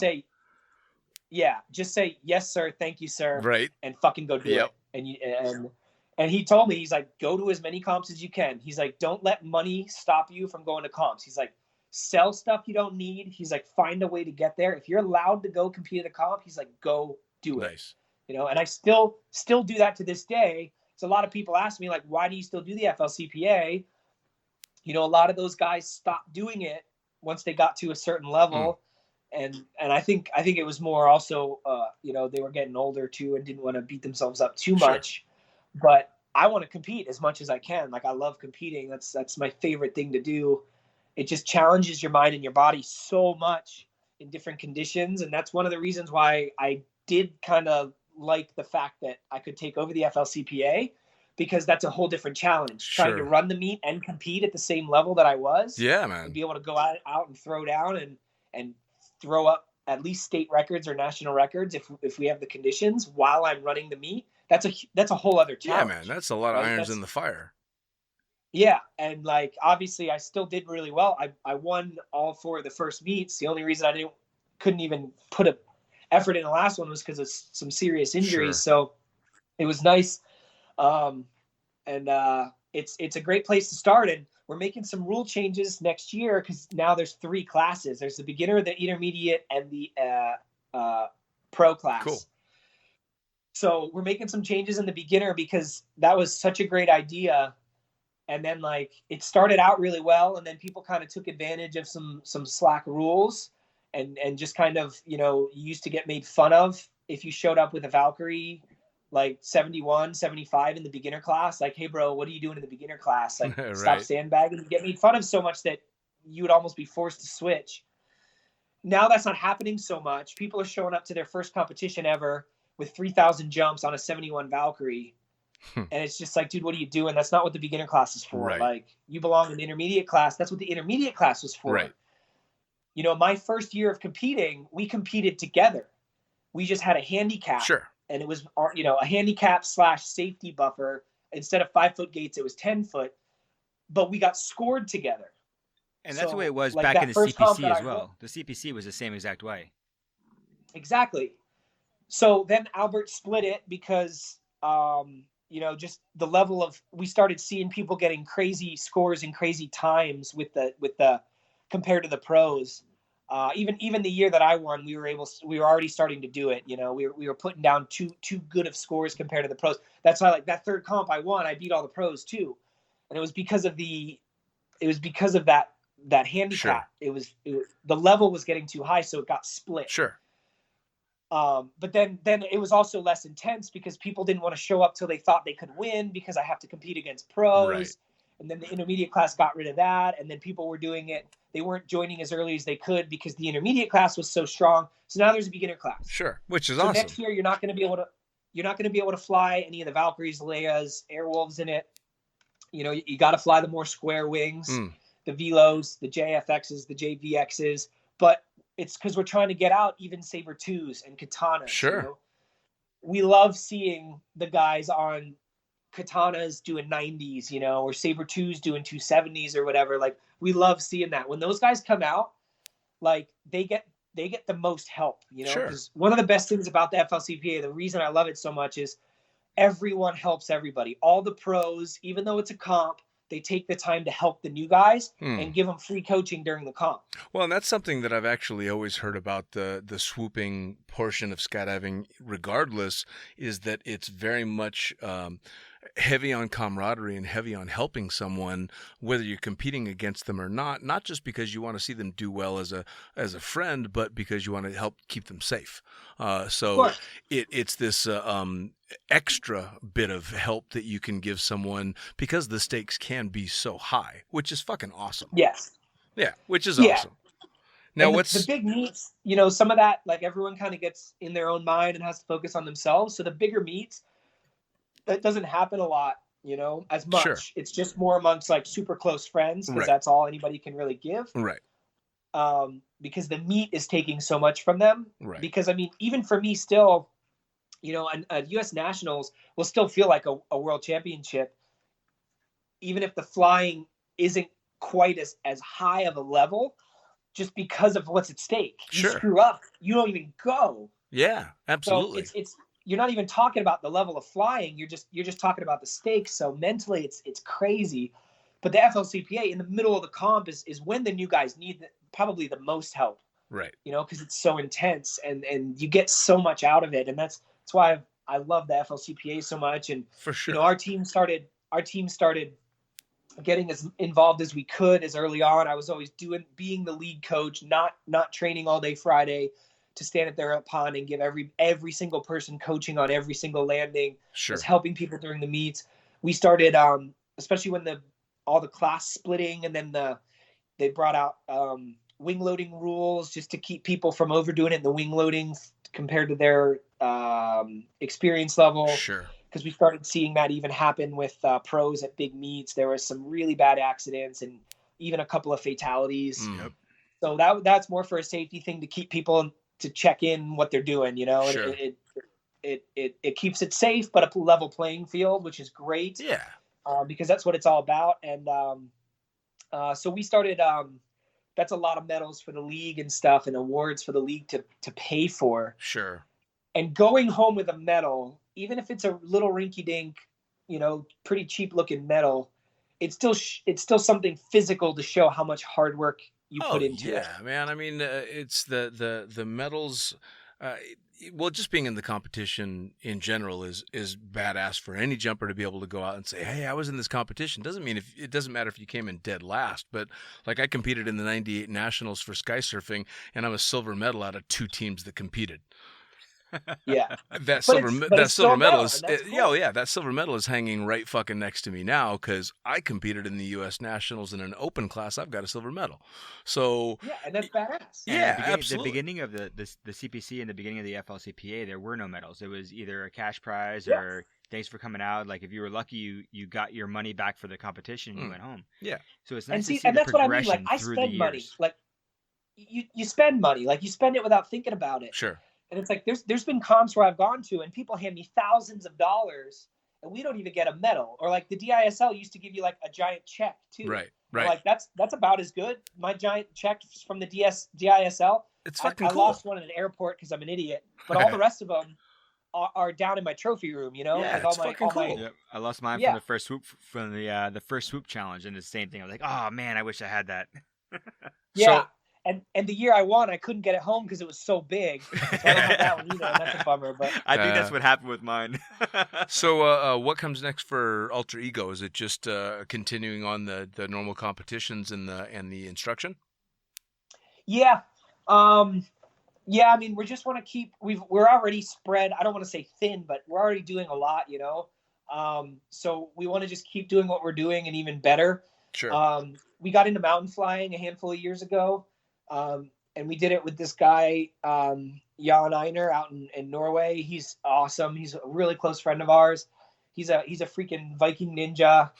say, yes, sir. Thank you, sir. Right. And fucking go do it. And he told me, he's like, go to as many comps as you can. He's like, don't let money stop you from going to comps. He's like, sell stuff you don't need. He's like, find a way to get there. If you're allowed to go compete at a comp, he's like, go do it. Nice. You know, and I still do that to this day. So a lot of people ask me, like, why do you still do the FLCPA? You know, a lot of those guys stopped doing it once they got to a certain level. And I think it was more also, you know, they were getting older too and didn't want to beat themselves up too much. But I want to compete as much as I can. Like, I love competing. That's my favorite thing to do. It just challenges your mind and your body so much in different conditions. And that's one of the reasons why I did kind of like the fact that I could take over the FLCPA, because that's a whole different challenge. Trying to run the meet and compete at the same level that I was. Yeah, man. And be able to go out and throw down and throw up at least state records or national records if we have the conditions while I'm running the meet. That's a whole other challenge. Yeah, man. That's a lot of irons in the fire. Yeah. And like, obviously I still did really well. I won all 4 of the first meets. The only reason I couldn't even put a effort in the last one was because of some serious injuries. So it was nice. It's a great place to start. And we're making some rule changes next year because now there's 3 classes. There's the beginner, the intermediate, and the pro class. Cool. So we're making some changes in the beginner because that was such a great idea. And then like it started out really well, and then people kind of took advantage of some slack rules and just kind of, you know, you used to get made fun of if you showed up with a Valkyrie like 71, 75 in the beginner class. Like, hey bro, what are you doing in the beginner class? Like stop sandbagging. You get made fun of so much that you would almost be forced to switch. Now that's not happening so much. People are showing up to their first competition ever with 3,000 jumps on a 71 Valkyrie. And it's just like, dude, what are you doing? That's not what the beginner class is for. Right. Like, you belong in the intermediate class. That's what the intermediate class was for. Right. You know, my first year of competing, we competed together. We just had a handicap. Sure. And it was, you know, a handicap / safety buffer. Instead of 5-foot gates, it was 10 foot. But we got scored together. And that's the way it was like back in the CPC as well. The CPC was the same exact way. Exactly. So then Albert split it because, you know, just the level of, we started seeing people getting crazy scores and crazy times with the compared to the pros. Even the year that I won, we were already starting to do it. You know, we were putting down too good of scores compared to the pros. That's why, like, that third comp I won, I beat all the pros too. And it was because of that handicap. Sure. The level was getting too high, so it got split. Sure. But then it was also less intense because people didn't want to show up till they thought they could win because I have to compete against pros. Right. And then the intermediate class got rid of that. And then people were doing it. They weren't joining as early as they could because the intermediate class was so strong. So now there's a beginner class. Sure. Which is so awesome. Next year, you're not going to be able to fly any of the Valkyries, Leias, Airwolves in it. You know, you got to fly the more square wings, the Velos, the JFXs, the JVXs. But it's because we're trying to get out even Saber 2s and Katanas. Sure. You know? We love seeing the guys on Katana's doing 90s, you know, or Saber 2's doing 270s or whatever. Like, we love seeing that. When those guys come out, like, they get the most help, you know, because one of the best things about the FLCPA, the reason I love it so much is everyone helps everybody. All the pros, even though it's a comp, they take the time to help the new guys and give them free coaching during the comp. Well, and that's something that I've actually always heard about the swooping portion of skydiving, regardless, is that it's very much heavy on camaraderie and heavy on helping someone, whether you're competing against them or not just because you want to see them do well as a friend, but because you want to help keep them safe. So it's this extra bit of help that you can give someone because the stakes can be so high, which is fucking awesome. Yes. Yeah, which is awesome. Now, what's the big meets, you know, some of that, like, everyone kind of gets in their own mind and has to focus on themselves. So the bigger meets, that doesn't happen a lot, you know, as much. Sure. It's just more amongst like super close friends, because that's all anybody can really give. Right. Because the meet is taking so much from them. Right. Because, I mean, even for me still, you know, a U.S. Nationals will still feel like a world championship, even if the flying isn't quite as high of a level, just because of what's at stake. You screw up, you don't even go. Yeah, absolutely. So it's you're not even talking about the level of flying. You're just talking about the stakes. So mentally, it's crazy. But the FLCPA in the middle of the comp is when the new guys need probably the most help. Right. You know, because it's so intense and you get so much out of it, and that's why I love the FLCPA so much. And for sure, you know, our team started getting as involved as we could as early on. I was always being the lead coach, not training all day Friday, to stand at their pond and give every single person coaching on every single landing. Just helping people during the meets. We started, especially when all the class splitting, and then they brought out wing loading rules just to keep people from overdoing it in the wing loading compared to their experience level. Sure. Because we started seeing that even happen with pros at big meets. There was some really bad accidents and even a couple of fatalities. Yep. So that's more for a safety thing, to keep people to check in what they're doing, you know. Sure. It keeps it safe, but a level playing field, which is great. Yeah. Because that's what it's all about. And so we started. That's a lot of medals for the league and stuff, and awards for the league to pay for. Sure. And going home with a medal, even if it's a little rinky-dink, you know, pretty cheap-looking medal, it's still something physical to show how much hard work you put into it. Yeah, man. I mean, it's the medals. Well, just being in the competition in general is badass for any jumper to be able to go out and say, "Hey, I was in this competition." It doesn't matter if you came in dead last, but like, I competed in the '98 Nationals for sky surfing, and I'm a silver medal out of 2 teams that competed. Yeah, that silver medal is that silver medal is hanging right fucking next to me now, because I competed in the U.S. Nationals in an open class. I've got a silver medal. So yeah, and that's badass. Yeah, absolutely. The beginning of the CPC and the beginning of the FLCPA, there were no medals. It was either a cash prize or thanks for coming out. Like, if you were lucky, you got your money back for the competition and you went home. Yeah. So it's nice to see and the that's what I mean. progression Like, I through spend the years. money. Like, you spend money. Like, you spend it without thinking about it. Sure. And it's like, there's been comps where I've gone to and people hand me thousands of dollars and we don't even get a medal. Or like the DISL used to give you like a giant check too. Right. Like, that's about as good. My giant check from the DISL. It's fucking cool. I lost one at an airport because I'm an idiot. But all the rest of them are down in my trophy room, you know? Yeah, like it's fucking cool. Yep. I lost mine from the first swoop, from the first swoop challenge, and the same thing. I was like, oh man, I wish I had that. Yeah. And the year I won, I couldn't get it home because it was so big. So I don't have that one either, and that's a bummer. But I think that's what happened with mine. So what comes next for Ultra Ego? Is it just continuing on the normal competitions and the instruction? Yeah. Yeah, I mean, we just want to keep, we're already spread. I don't want to say thin, but we're already doing a lot, you know? So we want to just keep doing what we're doing and even better. Sure. We got into mountain flying a handful of years ago. And we did it with this guy, Jan Einer, out in Norway. He's awesome. He's a really close friend of ours. He's a freaking Viking ninja.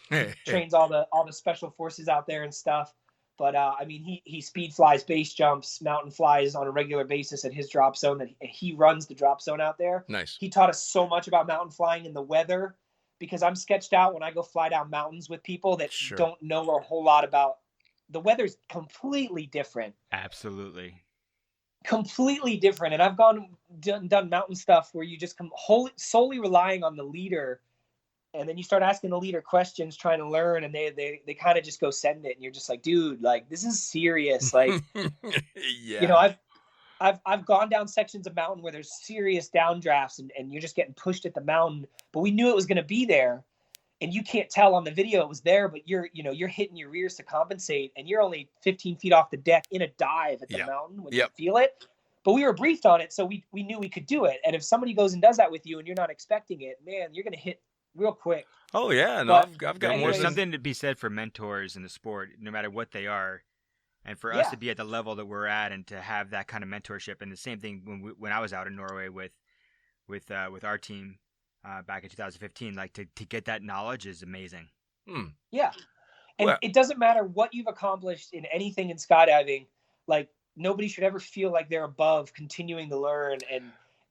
Trains all the special forces out there and stuff. But I mean, he speed flies, base jumps, mountain flies on a regular basis at his drop zone. That he runs the drop zone out there. Nice. He taught us so much about mountain flying and the weather because I'm sketched out when I go fly down mountains with people that Sure. don't know a whole lot about the weather's completely different. Absolutely. Completely different. And I've done mountain stuff where you just come solely relying on the leader, and then you start asking the leader questions, trying to learn, and they kind of just go send it, and you're just like, dude, like this is serious. Like, Yeah. you know, I've gone down sections of mountain where there's serious downdrafts, and you're just getting pushed at the mountain, but we knew it was going to be there, and you can't tell on the video it was there, but you're hitting your rears to compensate, and you're only 15 feet off the deck in a dive at the mountain when you feel it. But we were briefed on it, so we knew we could do it. And if somebody goes and does that with you and you're not expecting it, man, you're going to hit real quick. Oh yeah, no, I've got more. There's something to be said for mentors in the sport, no matter what they are, and for us to be at the level that we're at and to have that kind of mentorship. And the same thing when I was out in Norway with our team back in 2015, like to get that knowledge is amazing. Yeah, and it doesn't matter what you've accomplished in anything in skydiving. Like nobody should ever feel like they're above continuing to learn.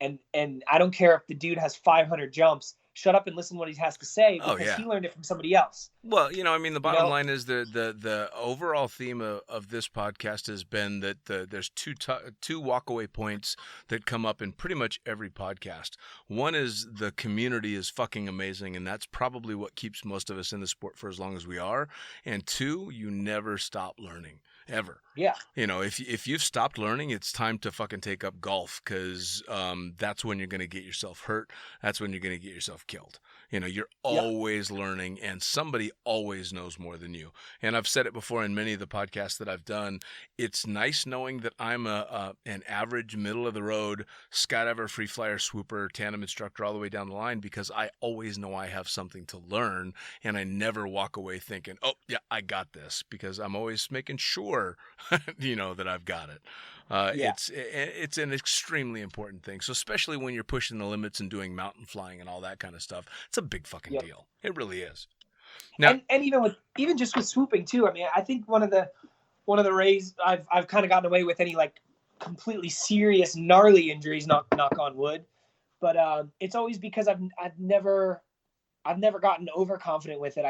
And I don't care if the dude has 500 jumps. Shut up and listen to what he has to say because he learned it from somebody else. Well, I mean, the bottom line is the overall theme of this podcast has been that there's two walkaway points that come up in pretty much every podcast. One is the community is fucking amazing, and that's probably what keeps most of us in the sport for as long as we are. And two, you never stop learning. Ever. Yeah. If you've stopped learning, it's time to fucking take up golf, because that's when you're going to get yourself hurt. That's when you're going to get yourself killed. You're always learning, and somebody always knows more than you. And I've said it before in many of the podcasts that I've done. It's nice knowing that I'm an average, middle of the road skydiver, free flyer, swooper, tandem instructor, all the way down the line, because I always know I have something to learn, and I never walk away thinking, oh yeah, I got this, because I'm always making sure, that I've got it. It's an extremely important thing. So especially when you're pushing the limits and doing mountain flying and all that kind of stuff, it's a big fucking deal. It really is. Now, and even just with swooping too. I mean, I think one of the rays I've kind of gotten away with any like completely serious gnarly injuries, knock on wood, but it's always because I've never gotten overconfident with it.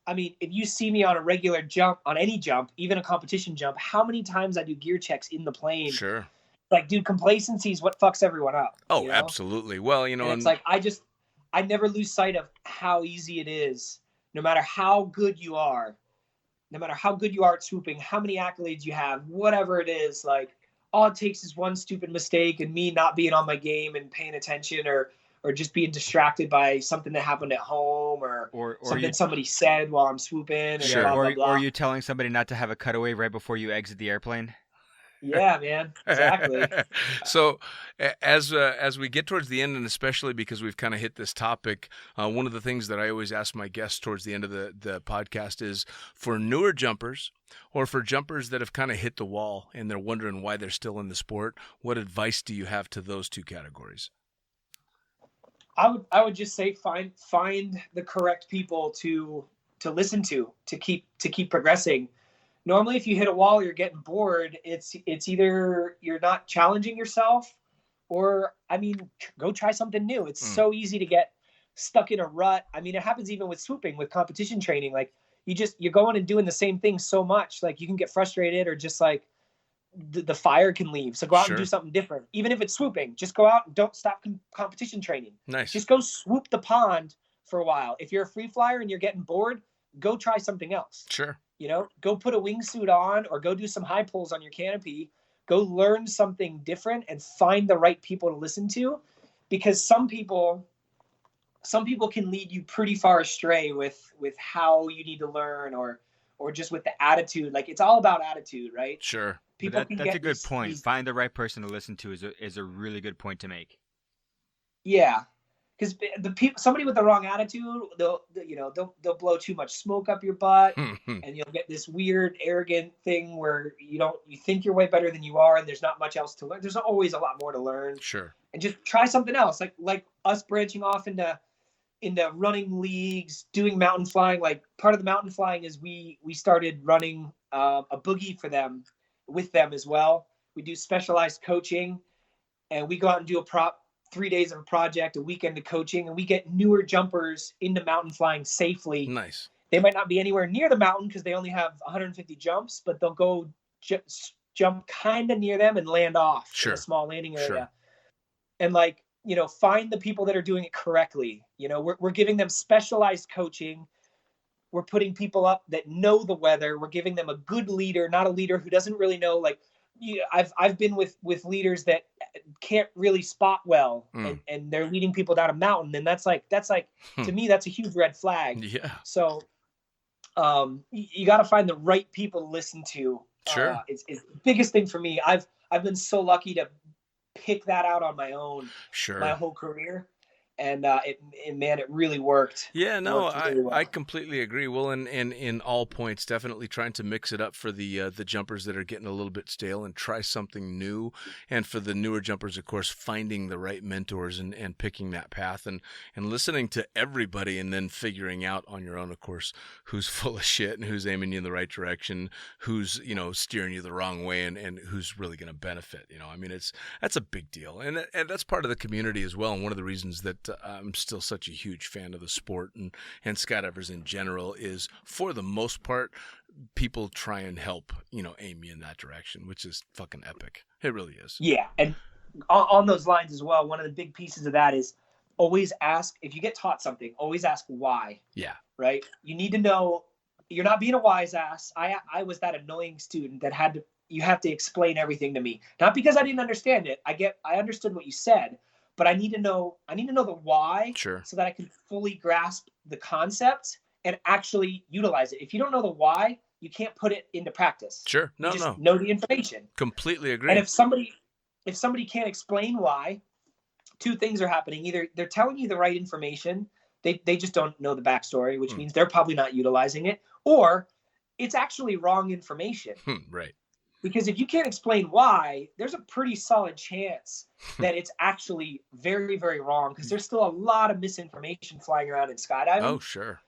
I mean, if you see me on a regular jump, on any jump, even a competition jump, how many times I do gear checks in the plane? Sure. Like, dude, complacency is what fucks everyone up. Oh, absolutely. Well, and it's like, I never lose sight of how easy it is, no matter how good you are at swooping, how many accolades you have, whatever it is, like, all it takes is one stupid mistake and me not being on my game and paying attention, or just being distracted by something that happened at home or something somebody said while I'm swooping. And blah, blah, blah. Or you telling somebody not to have a cutaway right before you exit the airplane. Yeah, man, exactly. So as we get towards the end, and especially because we've kind of hit this topic, one of the things that I always ask my guests towards the end of the podcast is, for newer jumpers or for jumpers that have kind of hit the wall and they're wondering why they're still in the sport, what advice do you have to those two categories? I would just say find the correct people to listen to keep progressing. Normally, if you hit a wall, you're getting bored. It's either you're not challenging yourself, or go try something new. It's so easy to get stuck in a rut. I mean, it happens even with swooping, with competition training. Like you're going and doing the same thing so much, like you can get frustrated, or just like the fire can leave. So go out and do something different. Even if it's swooping, just go out and don't stop competition training. Nice. Just go swoop the pond for a while. If you're a free flyer and you're getting bored, go try something else. Sure. Go put a wingsuit on, or go do some high pulls on your canopy. Go learn something different and find the right people to listen to, because some people can lead you pretty far astray with how you need to learn, or just with the attitude. Like, it's all about attitude, right? Sure. That's a good point. Find the right person to listen to is a really good point to make. Yeah, because somebody with the wrong attitude, they'll blow too much smoke up your butt, and you'll get this weird, arrogant thing where you think you're way better than you are, and there's not much else to learn. There's always a lot more to learn. Sure. And just try something else, like us branching off into running leagues, doing mountain flying. Like, part of the mountain flying is we started running a boogie with them as well. We do specialized coaching, and we go out and do a prop 3 days of a project, a weekend of coaching, and we get newer jumpers into mountain flying safely. Nice. They might not be anywhere near the mountain because they only have 150 jumps, but they'll go jump kind of near them and land off in a small landing area. Sure. And like, find the people that are doing it correctly. We're giving them specialized coaching. We're putting people up that know the weather. We're giving them a good leader, not a leader who doesn't really know. Like, I've been with leaders that can't really spot well, and they're leading people down a mountain, and that's like to me, that's a huge red flag. Yeah. So you got to find the right people to listen to. Sure. It's the biggest thing for me. I've been so lucky to pick that out on my own. Sure. My whole career. And it really worked. Yeah, no, really well. I completely agree. Well, and in all points, definitely trying to mix it up for the jumpers that are getting a little bit stale and try something new. And for the newer jumpers, of course, finding the right mentors and picking that path and listening to everybody and then figuring out on your own, of course, who's full of shit and who's aiming you in the right direction, who's, steering you the wrong way and who's really going to benefit. I mean, that's a big deal. And that's part of the community as well. And one of the reasons that I'm still such a huge fan of the sport and skydivers in general is, for the most part, people try and help, aim me in that direction, which is fucking epic. It really is. Yeah. And on those lines as well, one of the big pieces of that is always ask, if you get taught something, always ask why. Yeah. Right? You need to know, you're not being a wise ass. I was that annoying student that you have to explain everything to me. Not because I didn't understand it. I understood what you said. But I need to know the why, Sure, so that I can fully grasp the concept and actually utilize it. If you don't know the why, you can't put it into practice. Sure. You just know the information. Completely agree. And if somebody can't explain why, two things are happening. Either they're telling you the right information, they just don't know the backstory, which means they're probably not utilizing it, or it's actually wrong information. Right. Because if you can't explain why, there's a pretty solid chance that it's actually very, very wrong, because there's still a lot of misinformation flying around in skydiving. Oh, sure.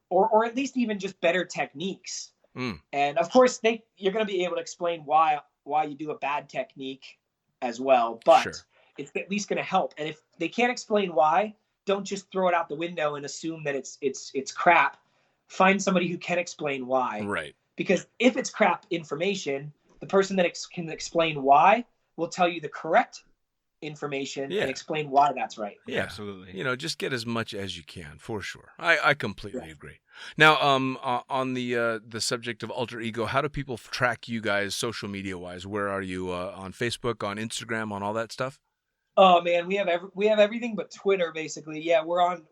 Or at least even just better techniques. And of course, you're going to be able to explain why you do a bad technique as well, but it's at least going to help. And if they can't explain why, don't just throw it out the window and assume that it's crap. Find somebody who can explain why. Right. Because if it's crap information, the person that can explain why will tell you the correct information and explain why that's right. Yeah, absolutely. Just get as much as you can, for sure. I completely agree. Now, on the subject of alter ego, how do people track you guys social media wise? Where are you on Facebook, on Instagram, on all that stuff? Oh man, we have everything but Twitter basically. Yeah, we're on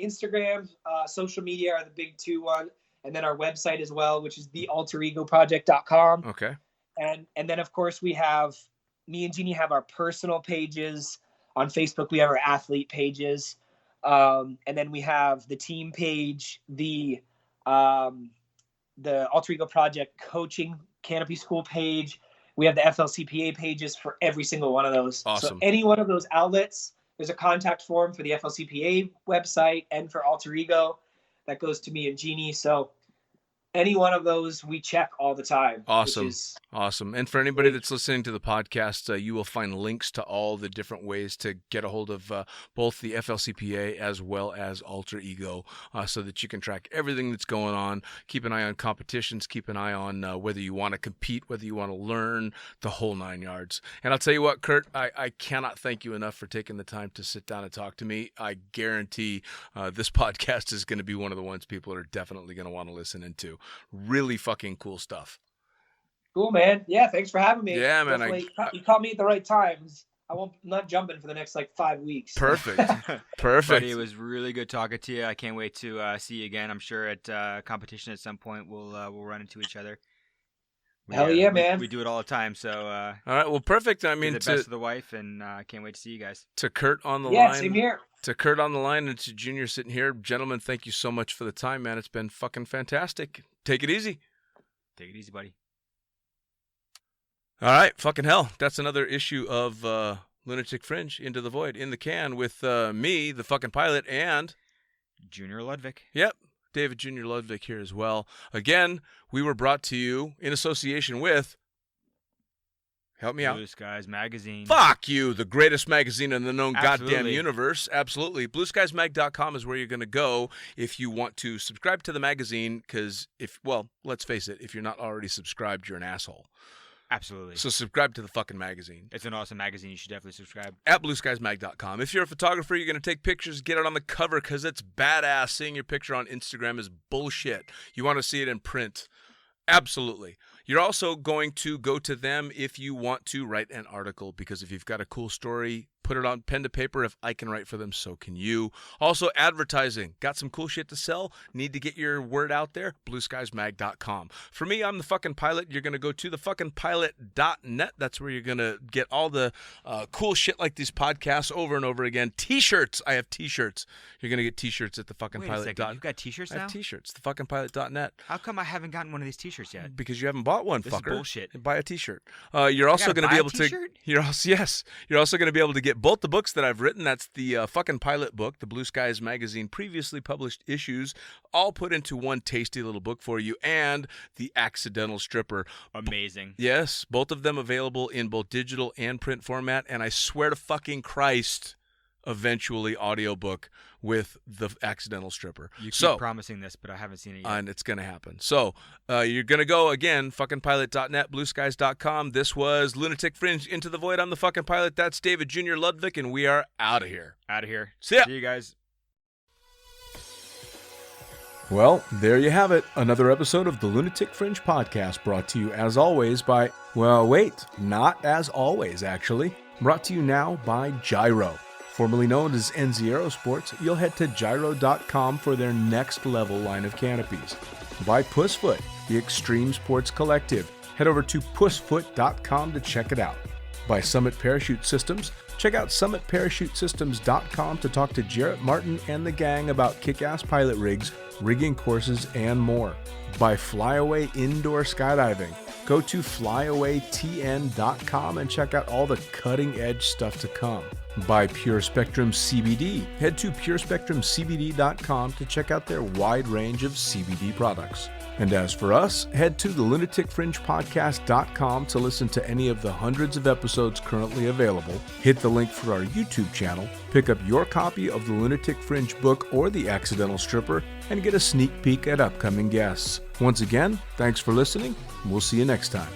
Instagram. Social media are the big two one. And then our website as well, which is thealteregoproject.com. Okay. And then of course me and Jeannie have our personal pages. On Facebook we have our athlete pages. And then we have the team page, the Alter Ego Project coaching canopy school page. We have the FLCPA pages for every single one of those. Awesome. So any one of those outlets, there's a contact form for the FLCPA website and for Alter Ego. That goes to me and Jeannie. So any one of those we check all the time. Awesome. Awesome. And for anybody that's listening to the podcast, you will find links to all the different ways to get a hold of both the FLCPA as well as Alter Ego, so that you can track everything that's going on. Keep an eye on competitions. Keep an eye on whether you want to compete, whether you want to learn, the whole 9 yards. And I'll tell you what, Curt, I cannot thank you enough for taking the time to sit down and talk to me. I guarantee this podcast is going to be one of the ones people are definitely going to want to listen into. Really fucking cool stuff. Cool, man. Yeah, thanks for having me. Yeah, man. You caught me at the right times. I'm not jumping for the next 5 weeks. Perfect. Perfect. Buddy, it was really good talking to you. I can't wait to see you again. I'm sure at competition at some point we'll run into each other. Hell yeah, man. We do it all the time. So all right. Well, perfect. I mean, the best of the wife, and I can't wait to see you guys. To Curt on the line. Yeah, same here. To Curt on the line and to Junior sitting here, gentlemen, thank you so much for the time, man. It's been fucking fantastic. Take it easy. Take it easy, buddy. All right, fucking hell. That's another issue of Lunatic Fringe, Into the Void, in the can with me, the fucking pilot, and Junior Ludwig. Yep, David Junior Ludwig here as well. Again, we were brought to you in association with Help me out. Blue Skies Magazine. Fuck you, the greatest magazine in the known goddamn Absolutely. universe. Absolutely. BlueSkiesMag.com is where you're going to go if you want to subscribe to the magazine, because let's face it, if you're not already subscribed, you're an asshole. Absolutely. So subscribe to the fucking magazine. It's an awesome magazine. You should definitely subscribe. At BlueSkiesMag.com. If you're a photographer, you're going to take pictures, get it on the cover, because it's badass. Seeing your picture on Instagram is bullshit. You want to see it in print. Absolutely. You're also going to go to them if you want to write an article, because if you've got a cool story, put it on pen to paper. If I can write for them, so can you. Also, advertising. Got some cool shit to sell? Need to get your word out there? BlueSkiesMag.com. For me, I'm the fucking pilot. You're going to go to thefuckingpilot.net. That's where you're going to get all the cool shit like these podcasts over and over again. T-shirts. I have T-shirts. You're going to get T-shirts at thefuckingpilot.net. Wait a second. You've got T-shirts now? I have T-shirts. Thefuckingpilot.net. How come I haven't gotten one of these T-shirts yet? Because you haven't bought one, This fucker. is bullshit. Buy a T-shirt. You're also going to be able to. You're also going to be able to get both the books that I've written. That's the fucking pilot book, the Blue Skies magazine previously published issues, all put into one tasty little book for you, and the Accidental Stripper. Amazing. Yes, both of them available in both digital and print format. And I swear to fucking Christ, eventually audiobook with the Accidental Stripper. You keep promising this, but I haven't seen it yet. And it's going to happen. So you're going to go again, fuckingpilot.net, blueskies.com. This was Lunatic Fringe, Into the Void. I'm the fucking pilot. That's David Jr. Ludwig, and we are out of here. Out of here. See ya. See you guys. Well, there you have it. Another episode of the Lunatic Fringe podcast, brought to you as always by, not as always, actually. Brought to you now by Gyro. Formerly known as NZ Aerosports, you'll head to gyro.com for their next level line of canopies. By Pussfoot, the Extreme Sports Collective. Head over to pussfoot.com to check it out. By Summit Parachute Systems, check out summitparachutesystems.com to talk to Jarrett Martin and the gang about kick-ass pilot rigs, rigging courses, and more. By Flyaway Indoor Skydiving, go to flyawaytn.com and check out all the cutting-edge stuff to come. By Pure Spectrum CBD, head to purespectrumcbd.com to check out their wide range of CBD products. And as for us, head to the lunaticfringepodcast.com to listen to any of the hundreds of episodes currently available, hit the link for our YouTube channel, pick up your copy of the Lunatic Fringe book or the Accidental Stripper, and get a sneak peek at upcoming guests. Once again, thanks for listening, and we'll see you next time.